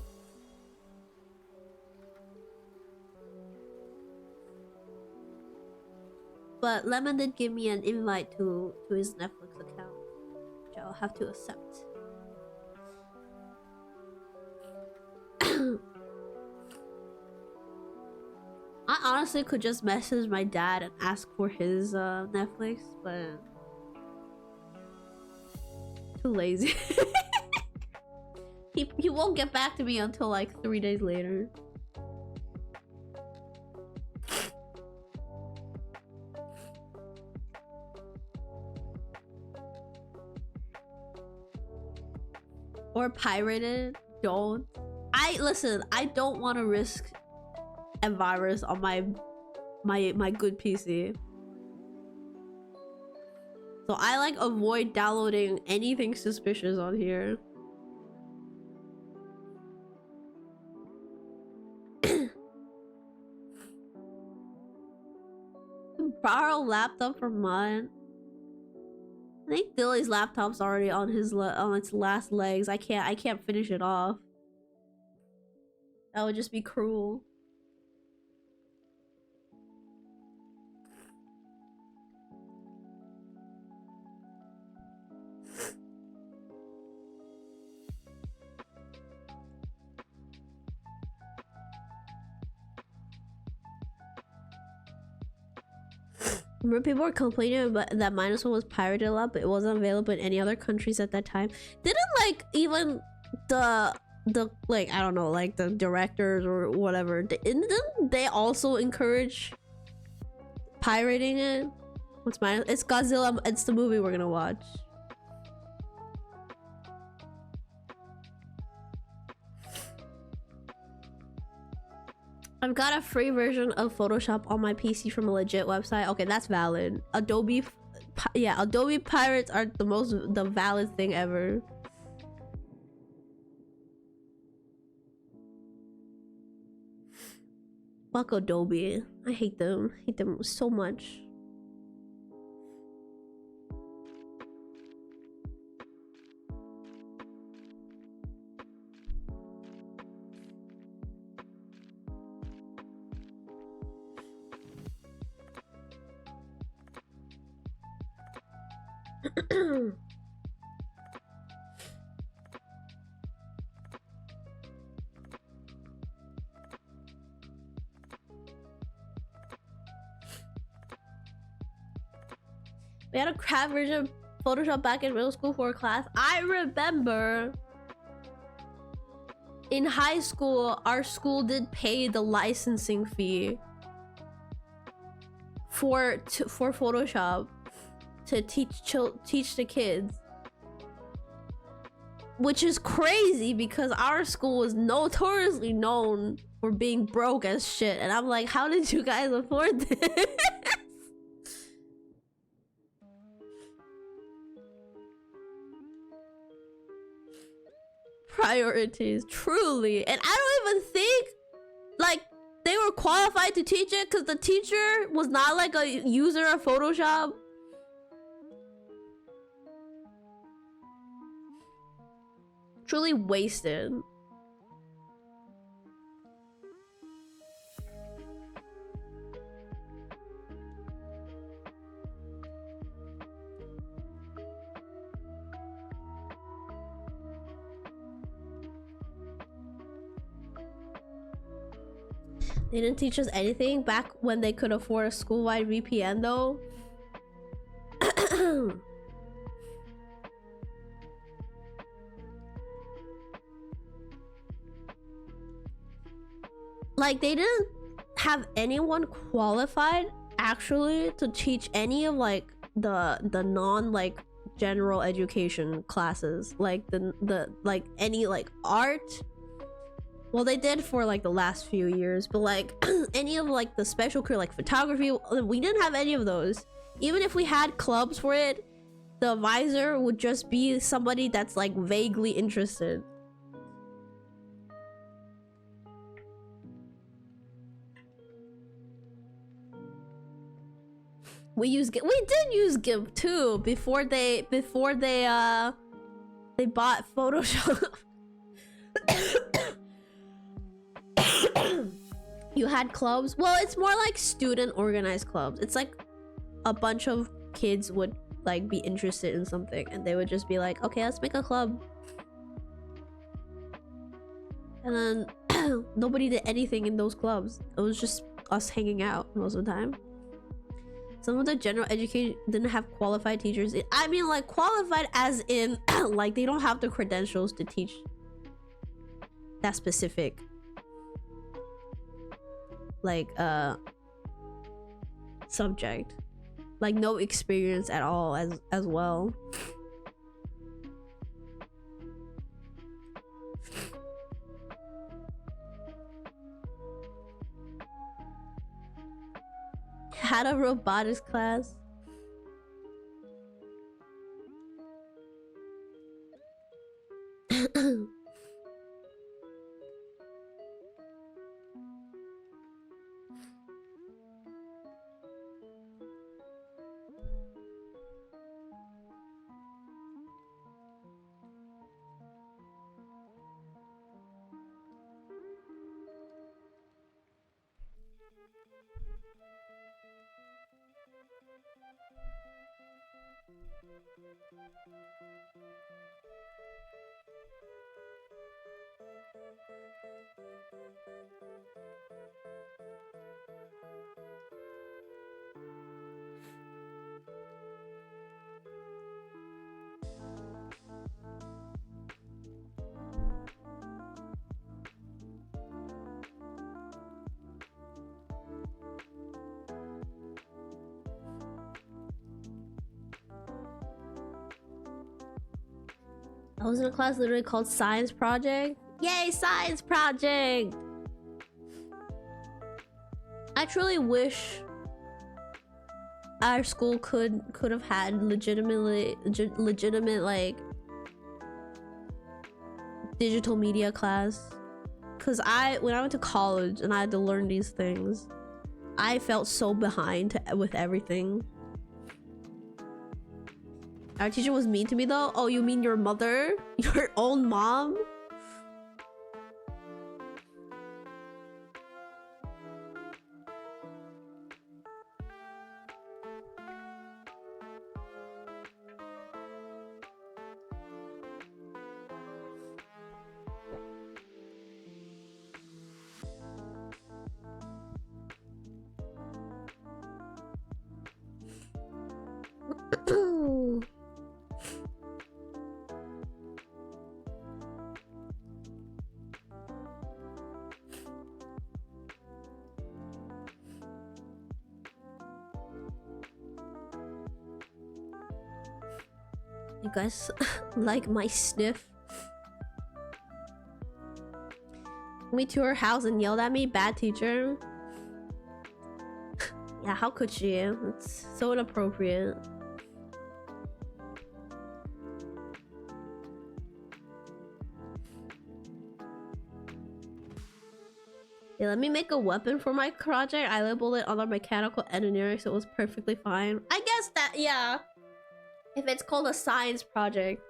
But Lemon did give me an invite to his Netflix account, which I'll have to accept. I honestly could just message my dad and ask for his Netflix, but too lazy. He won't get back to me until like 3 days later. Or pirated. Don't. Listen, I don't want to risk a virus on my good PC. So I like avoid downloading anything suspicious on here. Borrow laptop from mine. I think Dilly's laptop's already on its last legs. I can't finish it off. That would just be cruel. Remember people were complaining about that -1 was pirated a lot, but it wasn't available in any other countries at that time. Didn't like even the like, I don't know, like the directors or whatever, didn't they also encourage pirating it? What's mine? It's Godzilla. It's the movie we're gonna watch. I've got a free version of Photoshop on my PC from a legit website. Okay, that's valid. Adobe pirates are the valid thing ever. Fuck Adobe. I hate them. I hate them so much. We had a crap version of Photoshop back in middle school for a class. I remember in high school, our school did pay the licensing fee for Photoshop to teach the kids, which is crazy because our school was notoriously known for being broke as shit. And I'm like, how did you guys afford this? Priorities, truly. And I don't even think like they were qualified to teach it because the teacher was not like a user of Photoshop. Truly wasted. They didn't teach us anything back when they could afford a school-wide VPN though. Like they didn't have anyone qualified actually to teach any of like the non like general education classes, like the like any like art. Well, they did for like the last few years, but like any of like the special career like photography, we didn't have any of those. Even if we had clubs for it, the advisor would just be somebody that's like vaguely interested. We did use GIMP too before they bought Photoshop. You had clubs. Well, it's more like student organized clubs. It's like a bunch of kids would like be interested in something and they would just be like, okay, let's make a club. And then nobody did anything in those clubs. It was just us hanging out most of the time. Some of the general education didn't have qualified teachers. I mean, like qualified as in like they don't have the credentials to teach that specific like subject. Like no experience at all as well. Had a robotics class. I was in a class literally called Science Project. Yay, Science Project! I truly wish our school could have had legitimate like digital media class. Cause when I went to college and I had to learn these things, I felt so behind with everything. Our teacher was mean to me though. Oh, you mean your mother? Your own mom? You guys like my sniff? Me to her house and yelled at me. Bad teacher. Yeah, how could she? It's so inappropriate. Yeah, let me make a weapon for my project. I labeled it under mechanical engineering, so it was perfectly fine. I guess that, yeah. If it's called a science project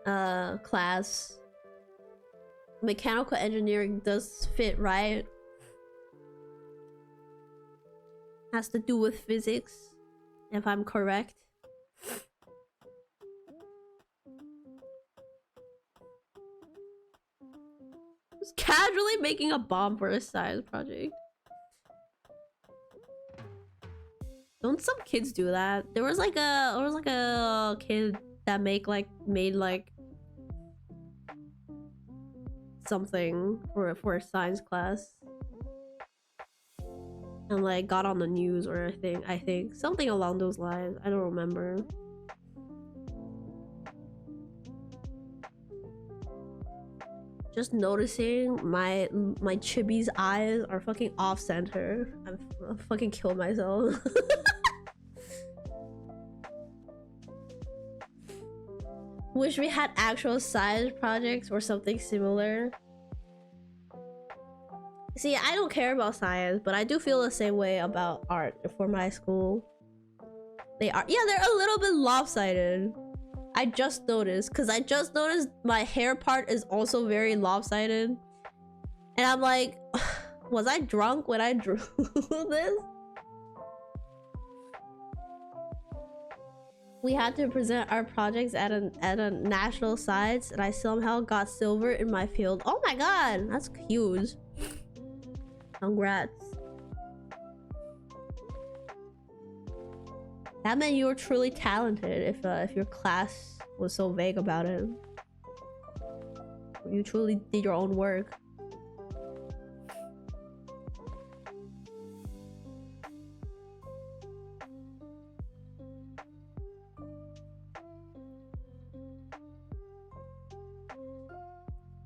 class, mechanical engineering does fit, right? Has to do with physics, if I'm correct. Just casually making a bomb for a science project. Don't some kids do that? There was like a kid that made like something for a science class and like got on the news or I think something along those lines. I don't remember. Just noticing my chibi's eyes are fucking off center. I'll fucking kill myself. Wish we had actual science projects or something similar. See, I don't care about science, but I do feel the same way about art for my school. They're a little bit lopsided. I just noticed, because I just noticed my hair part is also very lopsided. And I'm like, was I drunk when I drew this? We had to present our projects at a national sites, and I somehow got silver in my field. Oh my god, that's huge. Congrats. That meant you were truly talented if your class was so vague about it. You truly did your own work.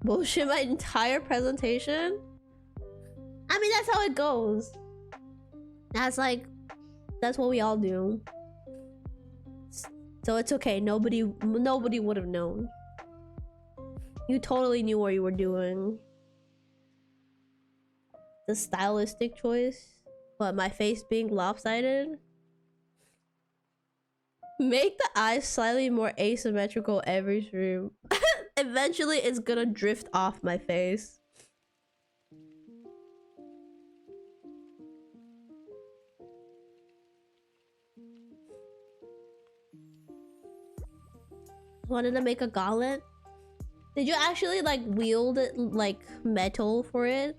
Bullshit my entire presentation? I mean, that's how it goes. That's what we all do. So it's okay. Nobody would have known. You totally knew what you were doing. The stylistic choice, but my face being lopsided. Make the eyes slightly more asymmetrical every stream. Eventually, it's gonna drift off my face. wanted to make a gauntlet. Did you actually like wield it, like metal for it?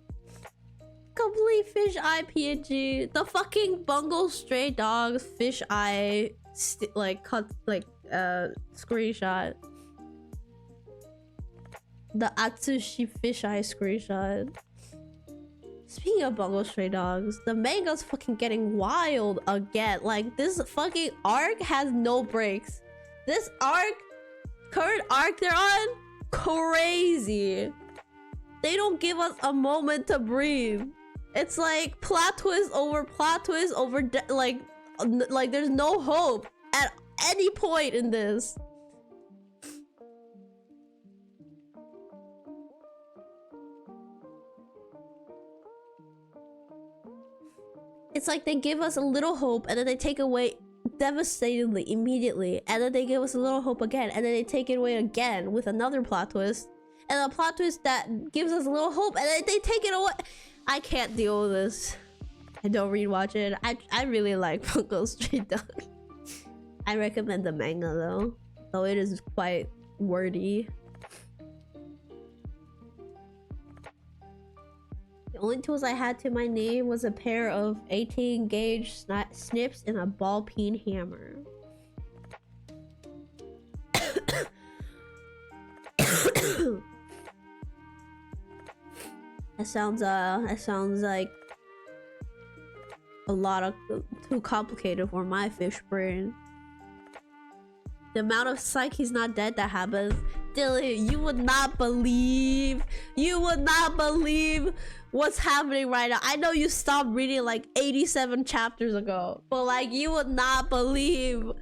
Complete fish eye PNG. The fucking Bungo Stray Dogs fish eye screenshot. The Atsushi fish eye screenshot. Speaking of Bungo Stray Dogs, the manga's fucking getting wild again. Like, this fucking arc has no breaks. This current arc they're on, crazy. They don't give us a moment to breathe. It's like plot twist over like there's no hope at any point in this. It's like they give us a little hope and then they take away devastatingly immediately, and then they give us a little hope again and then they take it away again with another plot twist, and a plot twist that gives us a little hope and then they take it away. I can't deal with this. I don't rewatch it. I really like Bungo Stray Dogs. I recommend the manga though it is quite wordy. The only tools I had to my name was a pair of 18 gauge snips and a ball peen hammer. That sounds like a lot of too complicated for my fish brain. The amount of psych he's not dead that happens. Dylan, you would not believe what's happening right now. I know you stopped reading like 87 chapters ago, but like you would not believe.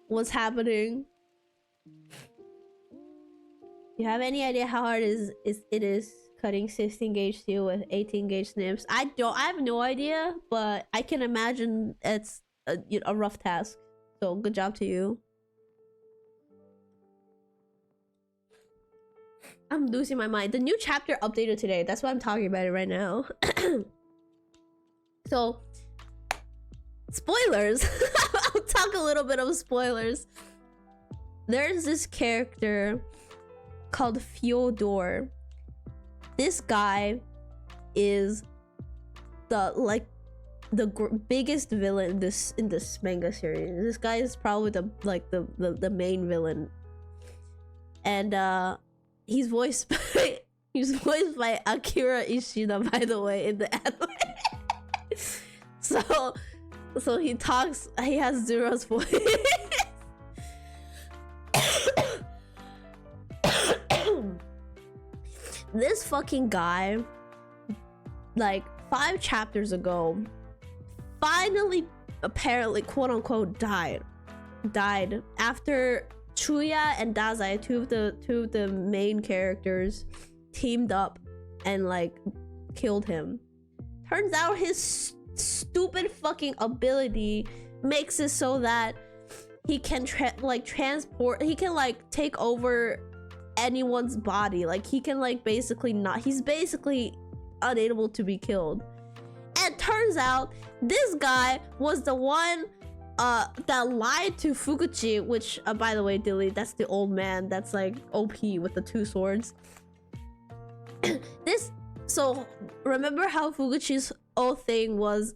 What's happening? You have any idea how hard it is cutting 16 gauge steel with 18 gauge snips? I have no idea, but I can imagine it's a rough task. So good job to you. I'm losing my mind. The new chapter updated today. That's why I'm talking about it right now. So, spoilers. I'll talk a little bit of spoilers. There's this character called Fyodor. This guy is the biggest villain in this manga series. This guy is probably the main villain, and he's voiced by Akira Ishida, by the way, in the anime. So he talks. He has Zero's voice. This fucking guy, like 5 chapters ago, finally, apparently, quote unquote, died after Chuya and Dazai, two of the main characters, teamed up and like killed him. Turns out his stupid fucking ability makes it so that he can transport. He can like take over anyone's body. Like he can like he's basically unable to be killed. And turns out this guy was the one that lied to Fukuchi, which by the way, Dilly, that's the old man that's like OP with the 2 swords. So remember how Fukuchi's whole thing was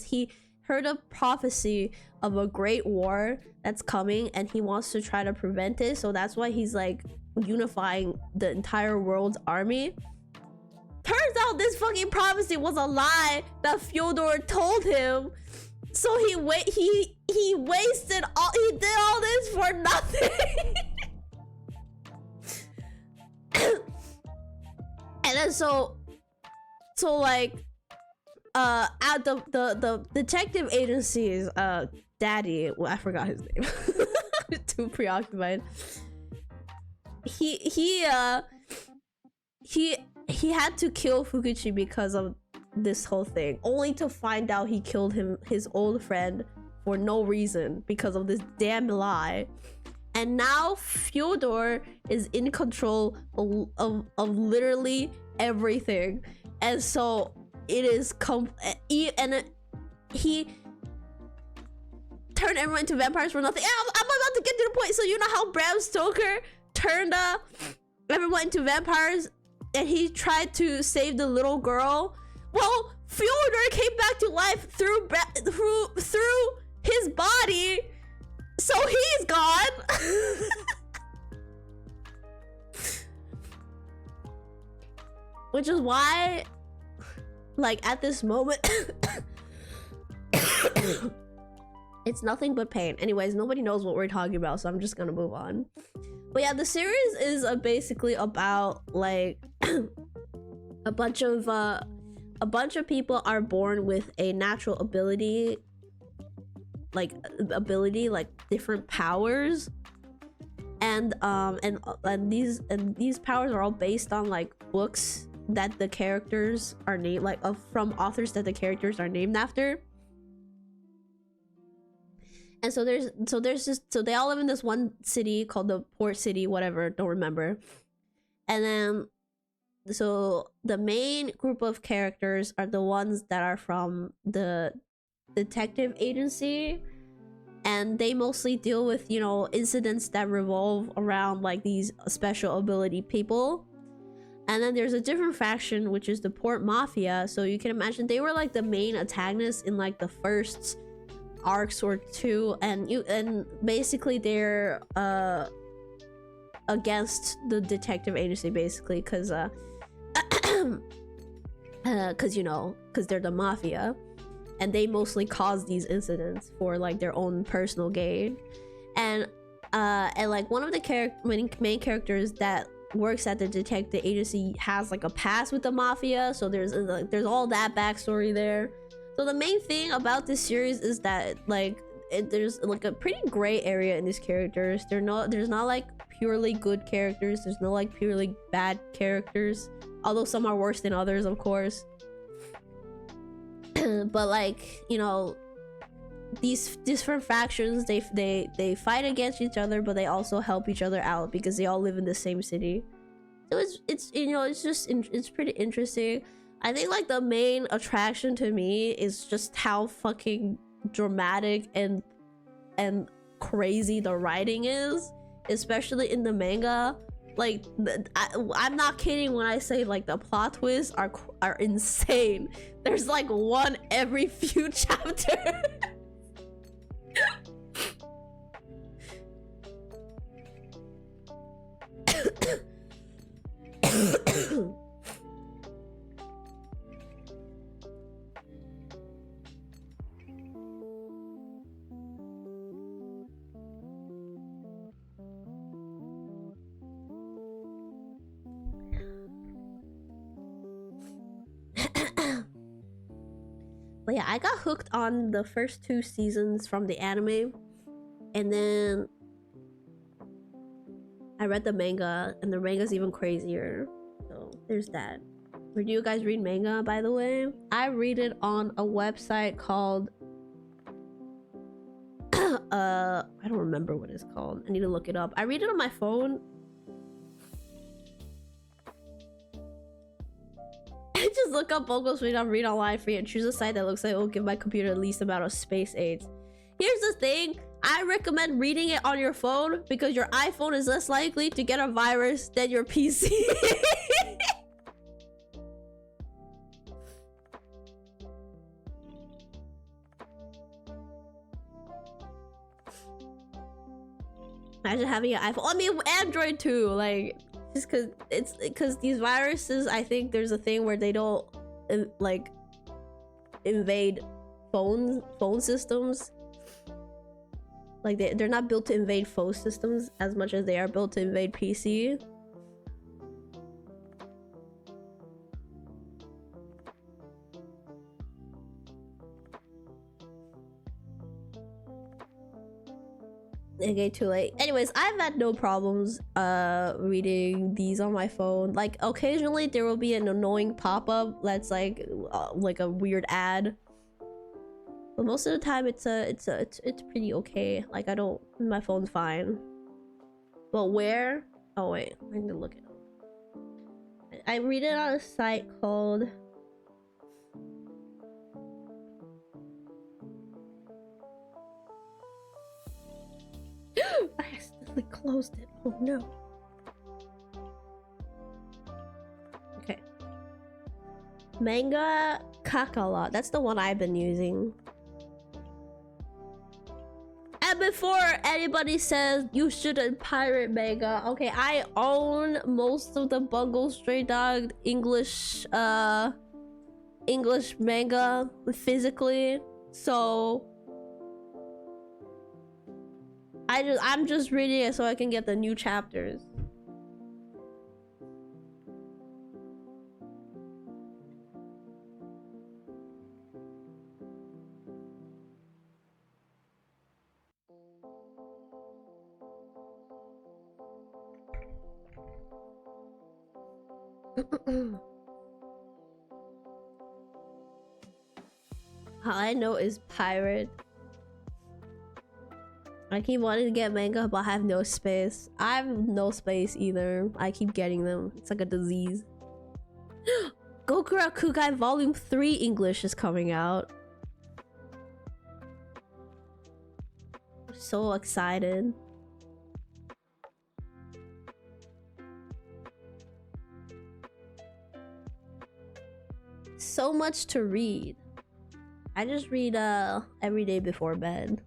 he heard a prophecy of a great war that's coming and he wants to try to prevent it, so that's why he's like unifying the entire world's army. Turns out this fucking prophecy was a lie that Fyodor told him, so he wasted all, he did all this for nothing. And then so like at the detective agency's daddy, well, I forgot his name. I'm too preoccupied. He had to kill Fukuchi because of this whole thing, only to find out he killed his old friend for no reason because of this damn lie. And now Fyodor is in control of literally everything, and so it is he turned everyone into vampires for nothing. I'm about to get to the point. So you know how Bram Stoker turned everyone into vampires, and he tried to save the little girl. Well, Fjordur came back to life through his body, so he's gone. Which is why, like, at this moment, it's nothing but pain. Anyways, nobody knows what we're talking about, so I'm just gonna move on. But yeah, the series is basically about, like, a bunch of people are born with a natural ability, like different powers, and these powers are all based on like books that the characters are named, like from authors that the characters are named after. And so they all live in this one city called the Port City, whatever, don't remember. And then so the main group of characters are the ones that are from the detective agency, and they mostly deal with, you know, incidents that revolve around like these special ability people. And then there's a different faction, which is the Port Mafia. So you can imagine they were like the main antagonists in like the first arcs or two, and basically they're against the detective agency, basically, because you know, because they're the mafia, and they mostly cause these incidents for like their own personal gain. And like one of the main characters that works at the detective agency has like a past with the mafia, so there's all that backstory there. So the main thing about this series is that like there's like a pretty gray area in these characters. There's not like purely good characters, there's no like purely bad characters, although some are worse than others, of course. But like, you know, these different factions, they fight against each other, but they also help each other out because they all live in the same city. So it's you know, it's pretty interesting. I think like the main attraction to me is just how fucking dramatic and crazy the writing is, especially in the manga. Like I'm not kidding when I say like the plot twists are insane. There's like one every few chapters. But yeah, I got hooked on the first 2 seasons from the anime, and then I read the manga, and the manga's even crazier. So there's that. Where do you guys read manga, by the way? I read it on a website called I don't remember what it's called. I need to look it up. I read it on my phone. Just look up Bogo's read online free and choose a site that looks like it will give my computer the least amount of space aids. Here's the thing, I recommend reading it on your phone because your iPhone is less likely to get a virus than your PC. Imagine having an iPhone. I mean, Android too. Like, just because these viruses, I think there's a thing where they don't like invade phone systems. Like they're not built to invade phone systems as much as they are built to invade PC. Okay, too late. Anyways, I've had no problems reading these on my phone. Like occasionally there will be an annoying pop-up that's like a weird ad, but most of the time it's pretty okay. Like my phone's fine. But where? Oh wait, I need to look it up. I read it on a site called I accidentally closed it. Oh no. Okay. Manga Kakala. That's the one I've been using. And before anybody says you shouldn't pirate manga, okay, I own most of the Bungo Stray Dog English manga physically, so I'm just reading it so I can get the new chapters. All I know is pirate. I keep wanting to get manga, but I have no space. I have no space either. I keep getting them. It's like a disease. Gokura Kugai Volume 3 English is coming out. I'm so excited. So much to read. I just read every day before bed.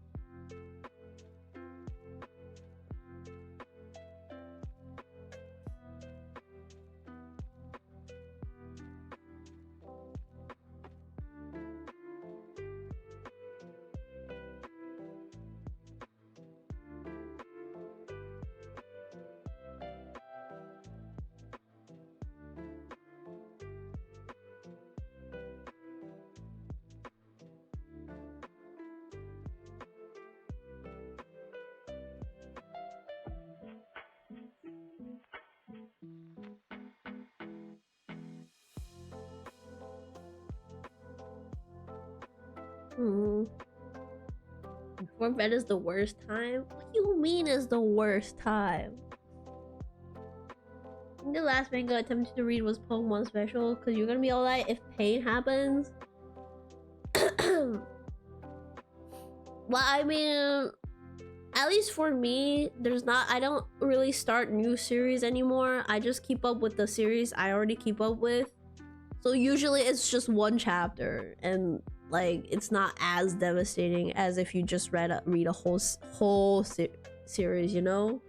Before bed is the worst time? What do you mean is the worst time? I think the last manga I attempted to read was Pokemon Special, because you're gonna be alright if pain happens. Well, I mean, at least for me, I don't really start new series anymore. I just keep up with the series I already keep up with. So usually it's just one chapter, and like it's not as devastating as if you just read a whole series, you know?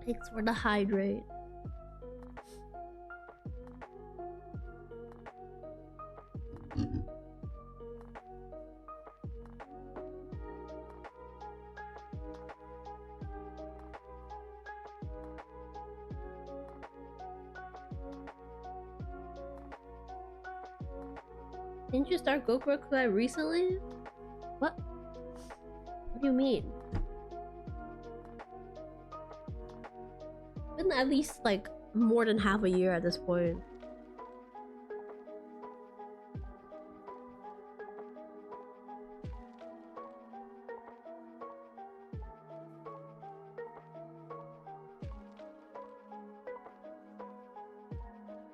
Thanks for the hydrate. Didn't you start Gokura Kugai recently? What? What do you mean? Been at least like more than half a year at this point.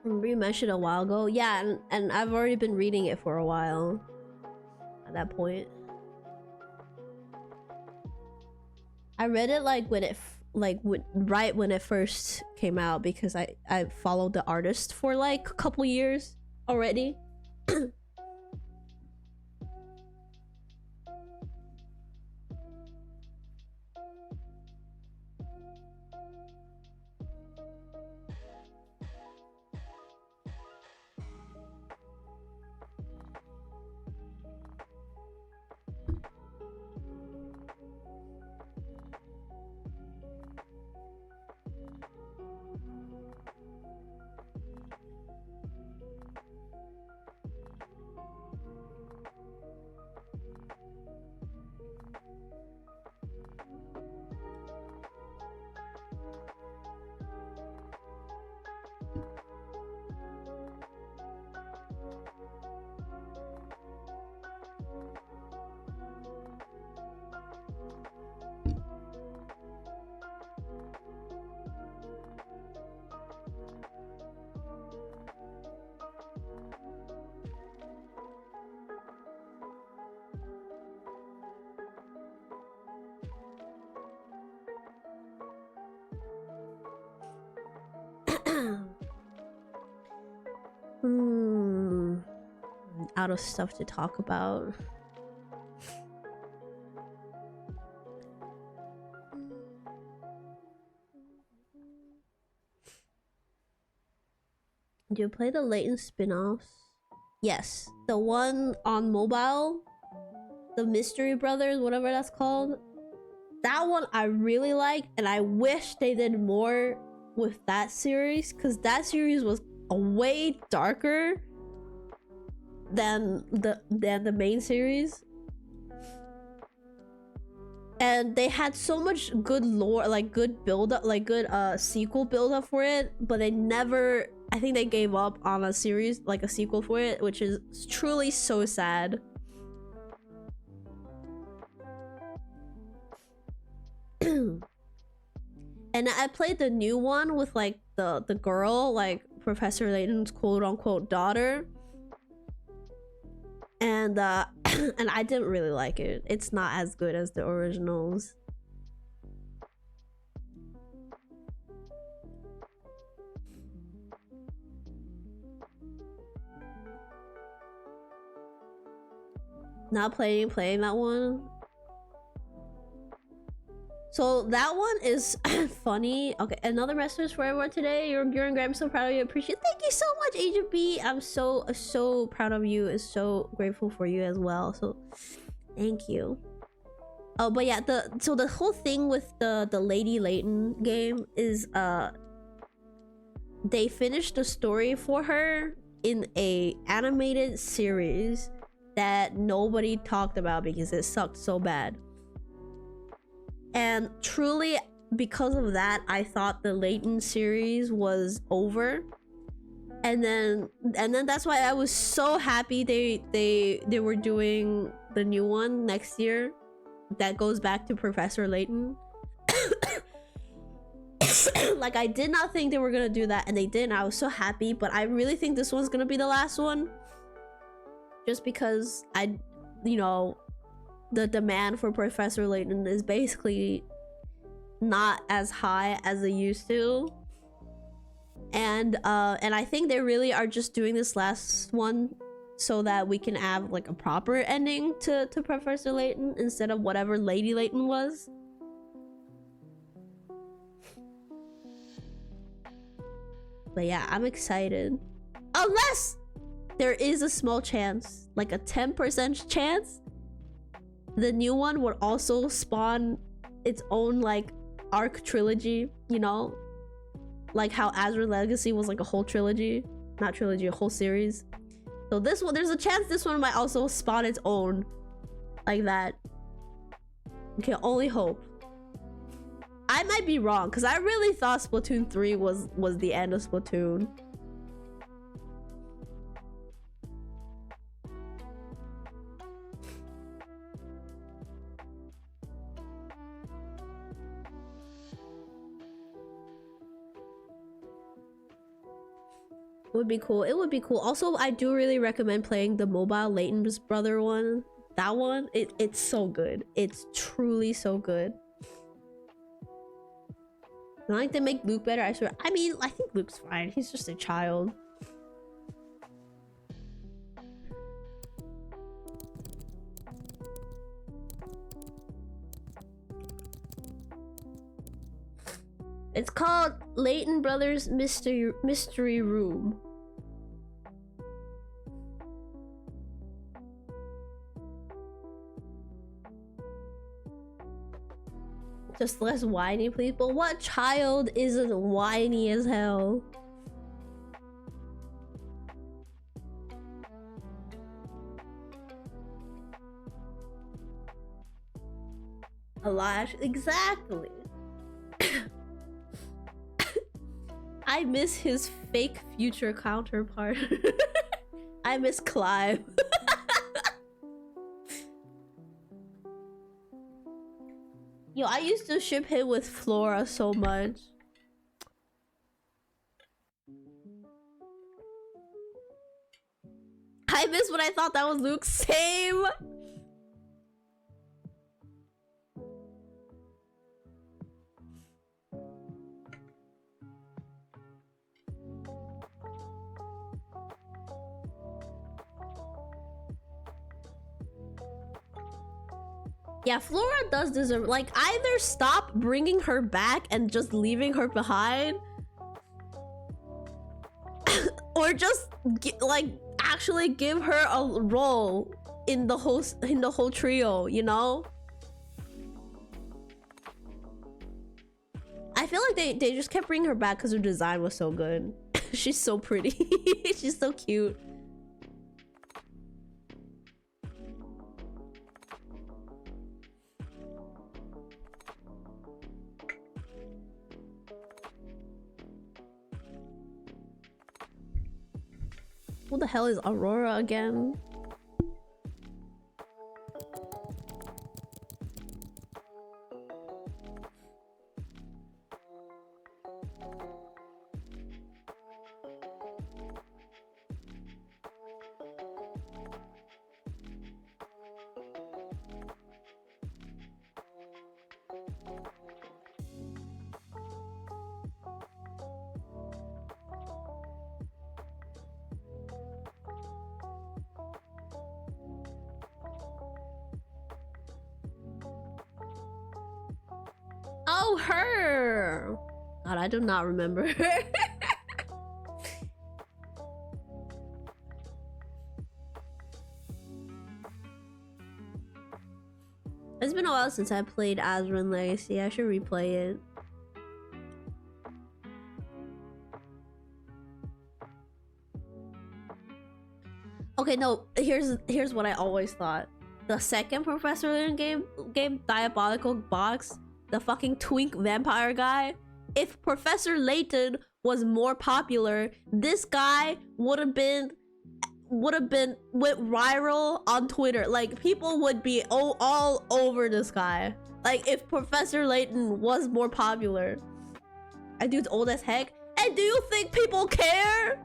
We mentioned a while ago. Yeah, and I've already been reading it for a while at that point. I read it like when it right when it first came out, because I followed the artist for like a couple years already. Out of stuff to talk about. Do you play the Layton spin-offs? Yes. The one on mobile? The Mystery Brothers, whatever that's called. That one I really like, and I wish they did more with that series, because that series was a way darker than the main series. And they had so much good lore, like good build up, like good sequel build up for it, but they never, I think they gave up on a series, like a sequel for it, which is truly so sad. And I played the new one with like the girl, like Professor Layton's quote-unquote daughter. And and I didn't really like it. It's not as good as the originals. Not playing that one. So that one is funny. Okay, another message for everyone today. You're and I'm so proud of you. Appreciate. Thank you so much, Agent B. I'm so proud of you and so grateful for you as well. So thank you. Oh, but yeah, the whole thing with the Lady Layton game is they finished the story for her in a animated series that nobody talked about because it sucked so bad. And truly, because of that, I thought the Layton series was over. And then that's why I was so happy they were doing the new one next year that goes back to Professor Layton. Like, I did not think they were gonna do that, and they did, and I was so happy. But I really think this one's gonna be the last one, just because you know, the demand for Professor Layton is basically not as high as they used to. And I think they really are just doing this last one so that we can have like a proper ending to Professor Layton instead of whatever Lady Layton was. But yeah, I'm excited. Unless there is a small chance, like a 10% chance, the new one would also spawn its own like arc trilogy, you know? Like how Azure Legacy was like a whole trilogy. Not trilogy, a whole series. So this one, there's a chance this one might also spawn its own. Like that. You can only hope. I might be wrong, because I really thought Splatoon 3 was the end of Splatoon. Would be cool. It would be cool. Also, I do really recommend playing the mobile Layton's brother one. That one, it's so good. It's truly so good. Not like they make Luke better, I swear. I mean, I think Luke's fine. He's just a child. It's called Layton Brothers Mystery Room. Just less whiny, please. But what child isn't whiny as hell? A lash, exactly. I miss his fake future counterpart. I miss Clive. Yo, I used to ship him with Flora so much. I miss when I thought that was Luke. Same. Yeah, Flora does deserve, like, either stop bringing her back and just leaving her behind, or just like actually give her a role in the whole trio, you know? I feel like they just kept bringing her back because her design was so good. She's so pretty. She's so cute. Who the hell is Aurora again? Oh, her! God, I do not remember her. It's been a while since I played Azran Legacy. I should replay it. Okay, no, here's what I always thought. The second Professor Layton game Diabolical Box, the fucking twink vampire guy. If Professor Layton was more popular, this guy would have been went viral on Twitter. Like, people would be all over this guy. Like, if Professor Layton was more popular. That dude's old as heck. And do you think people care?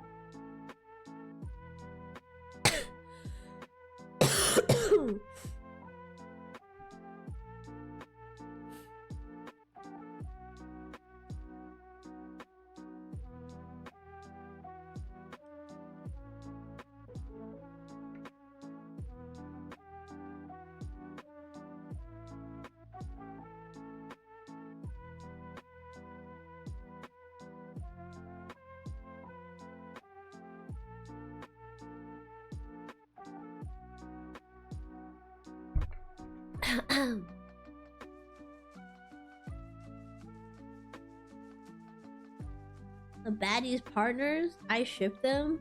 The baddies partners, I ship them.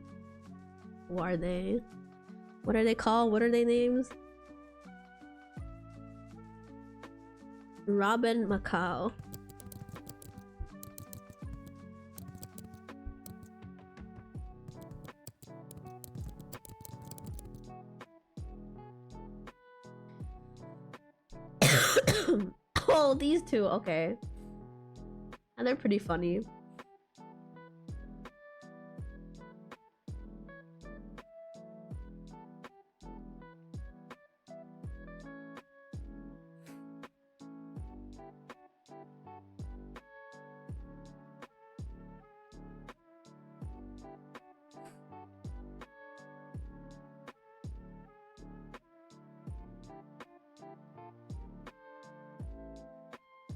Who are they? What are they called? What are their names? Robin Macau. Oh, these two, okay. And they're pretty funny.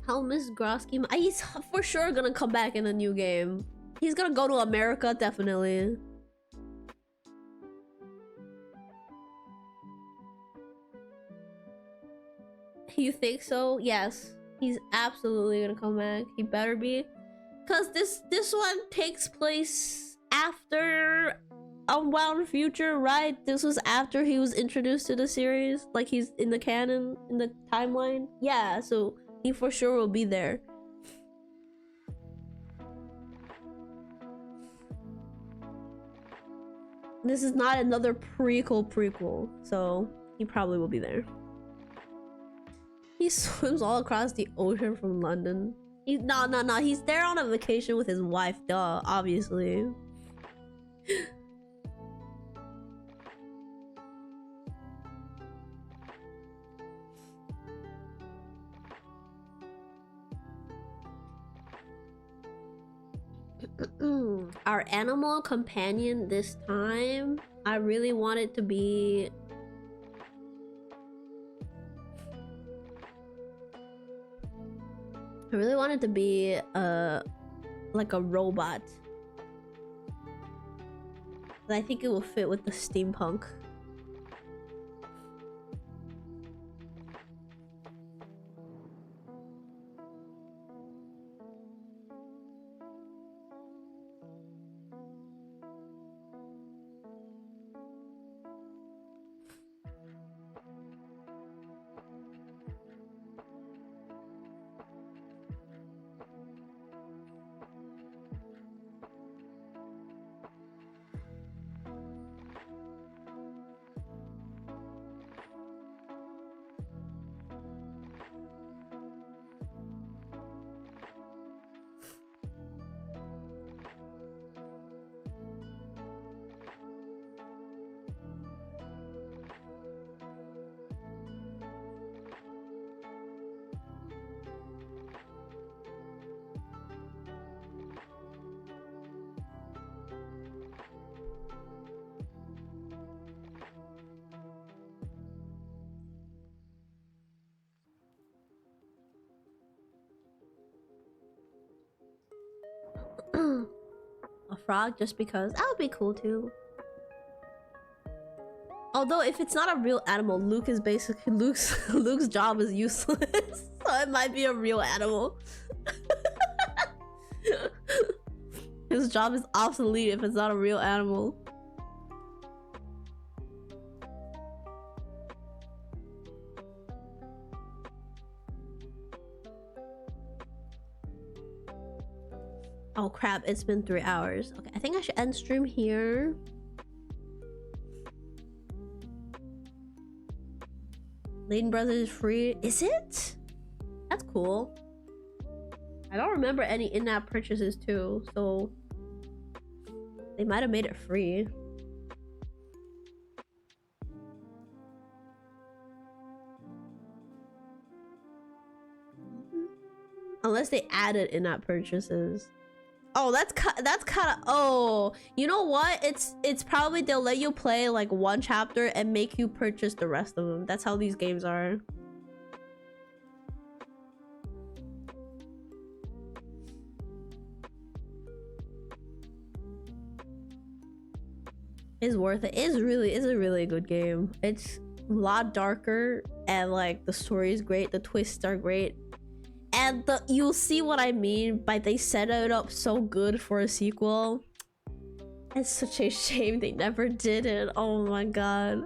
How Miss Grosky? He's for sure gonna come back in a new game. He's gonna go to America, definitely. You think so? Yes. He's absolutely gonna come back. He better be. Cause this one takes place after Unwound Future, right? This was after he was introduced to the series. Like, he's in the canon, in the timeline. Yeah, so he for sure will be there. This is not another prequel, so he probably will be there. He swims all across the ocean from London. No. He's there on a vacation with his wife, duh, obviously. Our animal companion this time, I really want it to be I really wanted to be like a robot. I think it will fit with the steampunk. A frog just because that would be cool too. Although if it's not a real animal, Luke is basically Luke's job is useless. So it might be a real animal. His job is obsolete if it's not a real animal. Oh crap, it's been 3 hours. Okay, I think I should end stream here. Layden Brothers is free. Is it? That's cool. I don't remember any in-app purchases too, so they might have made it free. Unless they added in-app purchases. Oh, that's kind of, oh, you know what? It's probably they'll let you play like one chapter and make you purchase the rest of them. That's how these games are. It's worth it. It's a really good game. It's a lot darker and like the story is great. The twists are great. And you'll see what I mean by they set it up so good for a sequel. It's such a shame they never did it. Oh my god.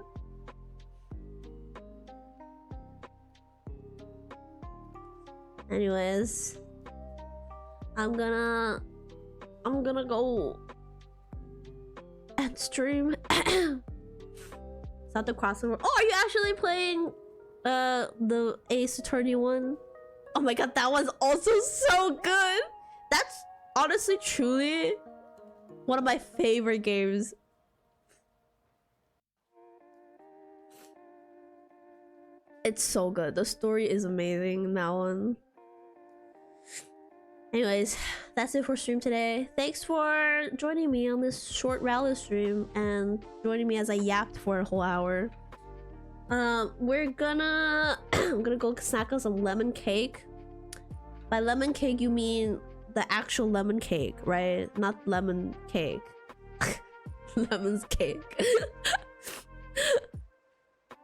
Anyways, I'm gonna go and stream. It's not the crossover. Oh, are you actually playing the Ace Attorney one? Oh my god, that was also so good. That's honestly truly one of my favorite games. It's so good. The story is amazing in that one. Anyways, that's it for stream today. Thanks for joining me on this short Rowlet stream and joining me as I yapped for a whole hour. We're gonna I'm gonna go snack on some lemon cake. By lemon cake you mean the actual lemon cake, right? Not lemon cake. Lemon's cake.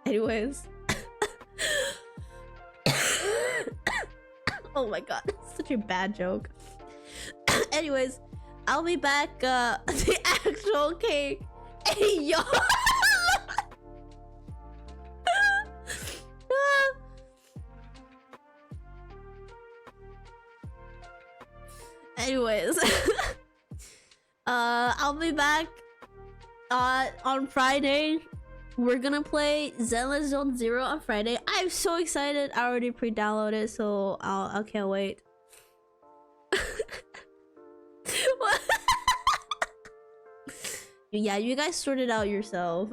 Anyways. Oh my god, such a bad joke. Anyways, I'll be back the actual cake. Hey yo. Anyways, I'll be back on Friday. We're gonna play Zenless Zone Zero on Friday. I'm so excited. I already pre-downloaded, so I can't wait. What? Yeah, you guys sort it out yourself.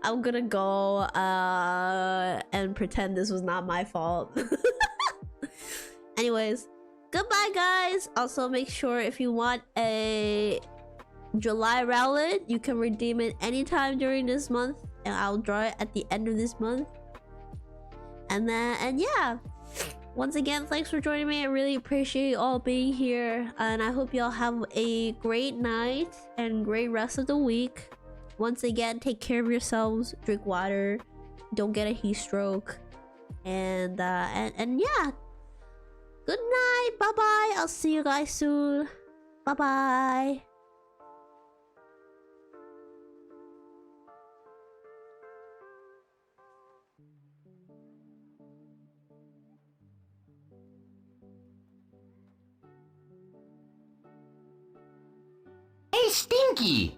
I'm gonna go and pretend this was not my fault. Anyways, goodbye guys. Also make sure if you want a July Rowlet, you can redeem it anytime during this month and I'll draw it at the end of this month. And yeah, Once again, thanks for joining me. I really appreciate you all being here, and I hope y'all have a great night and great rest of the week. Once again, take care of yourselves, drink water, don't get a heat stroke, and yeah, good night, bye bye. I'll see you guys soon. Bye bye. Hey, Stinky!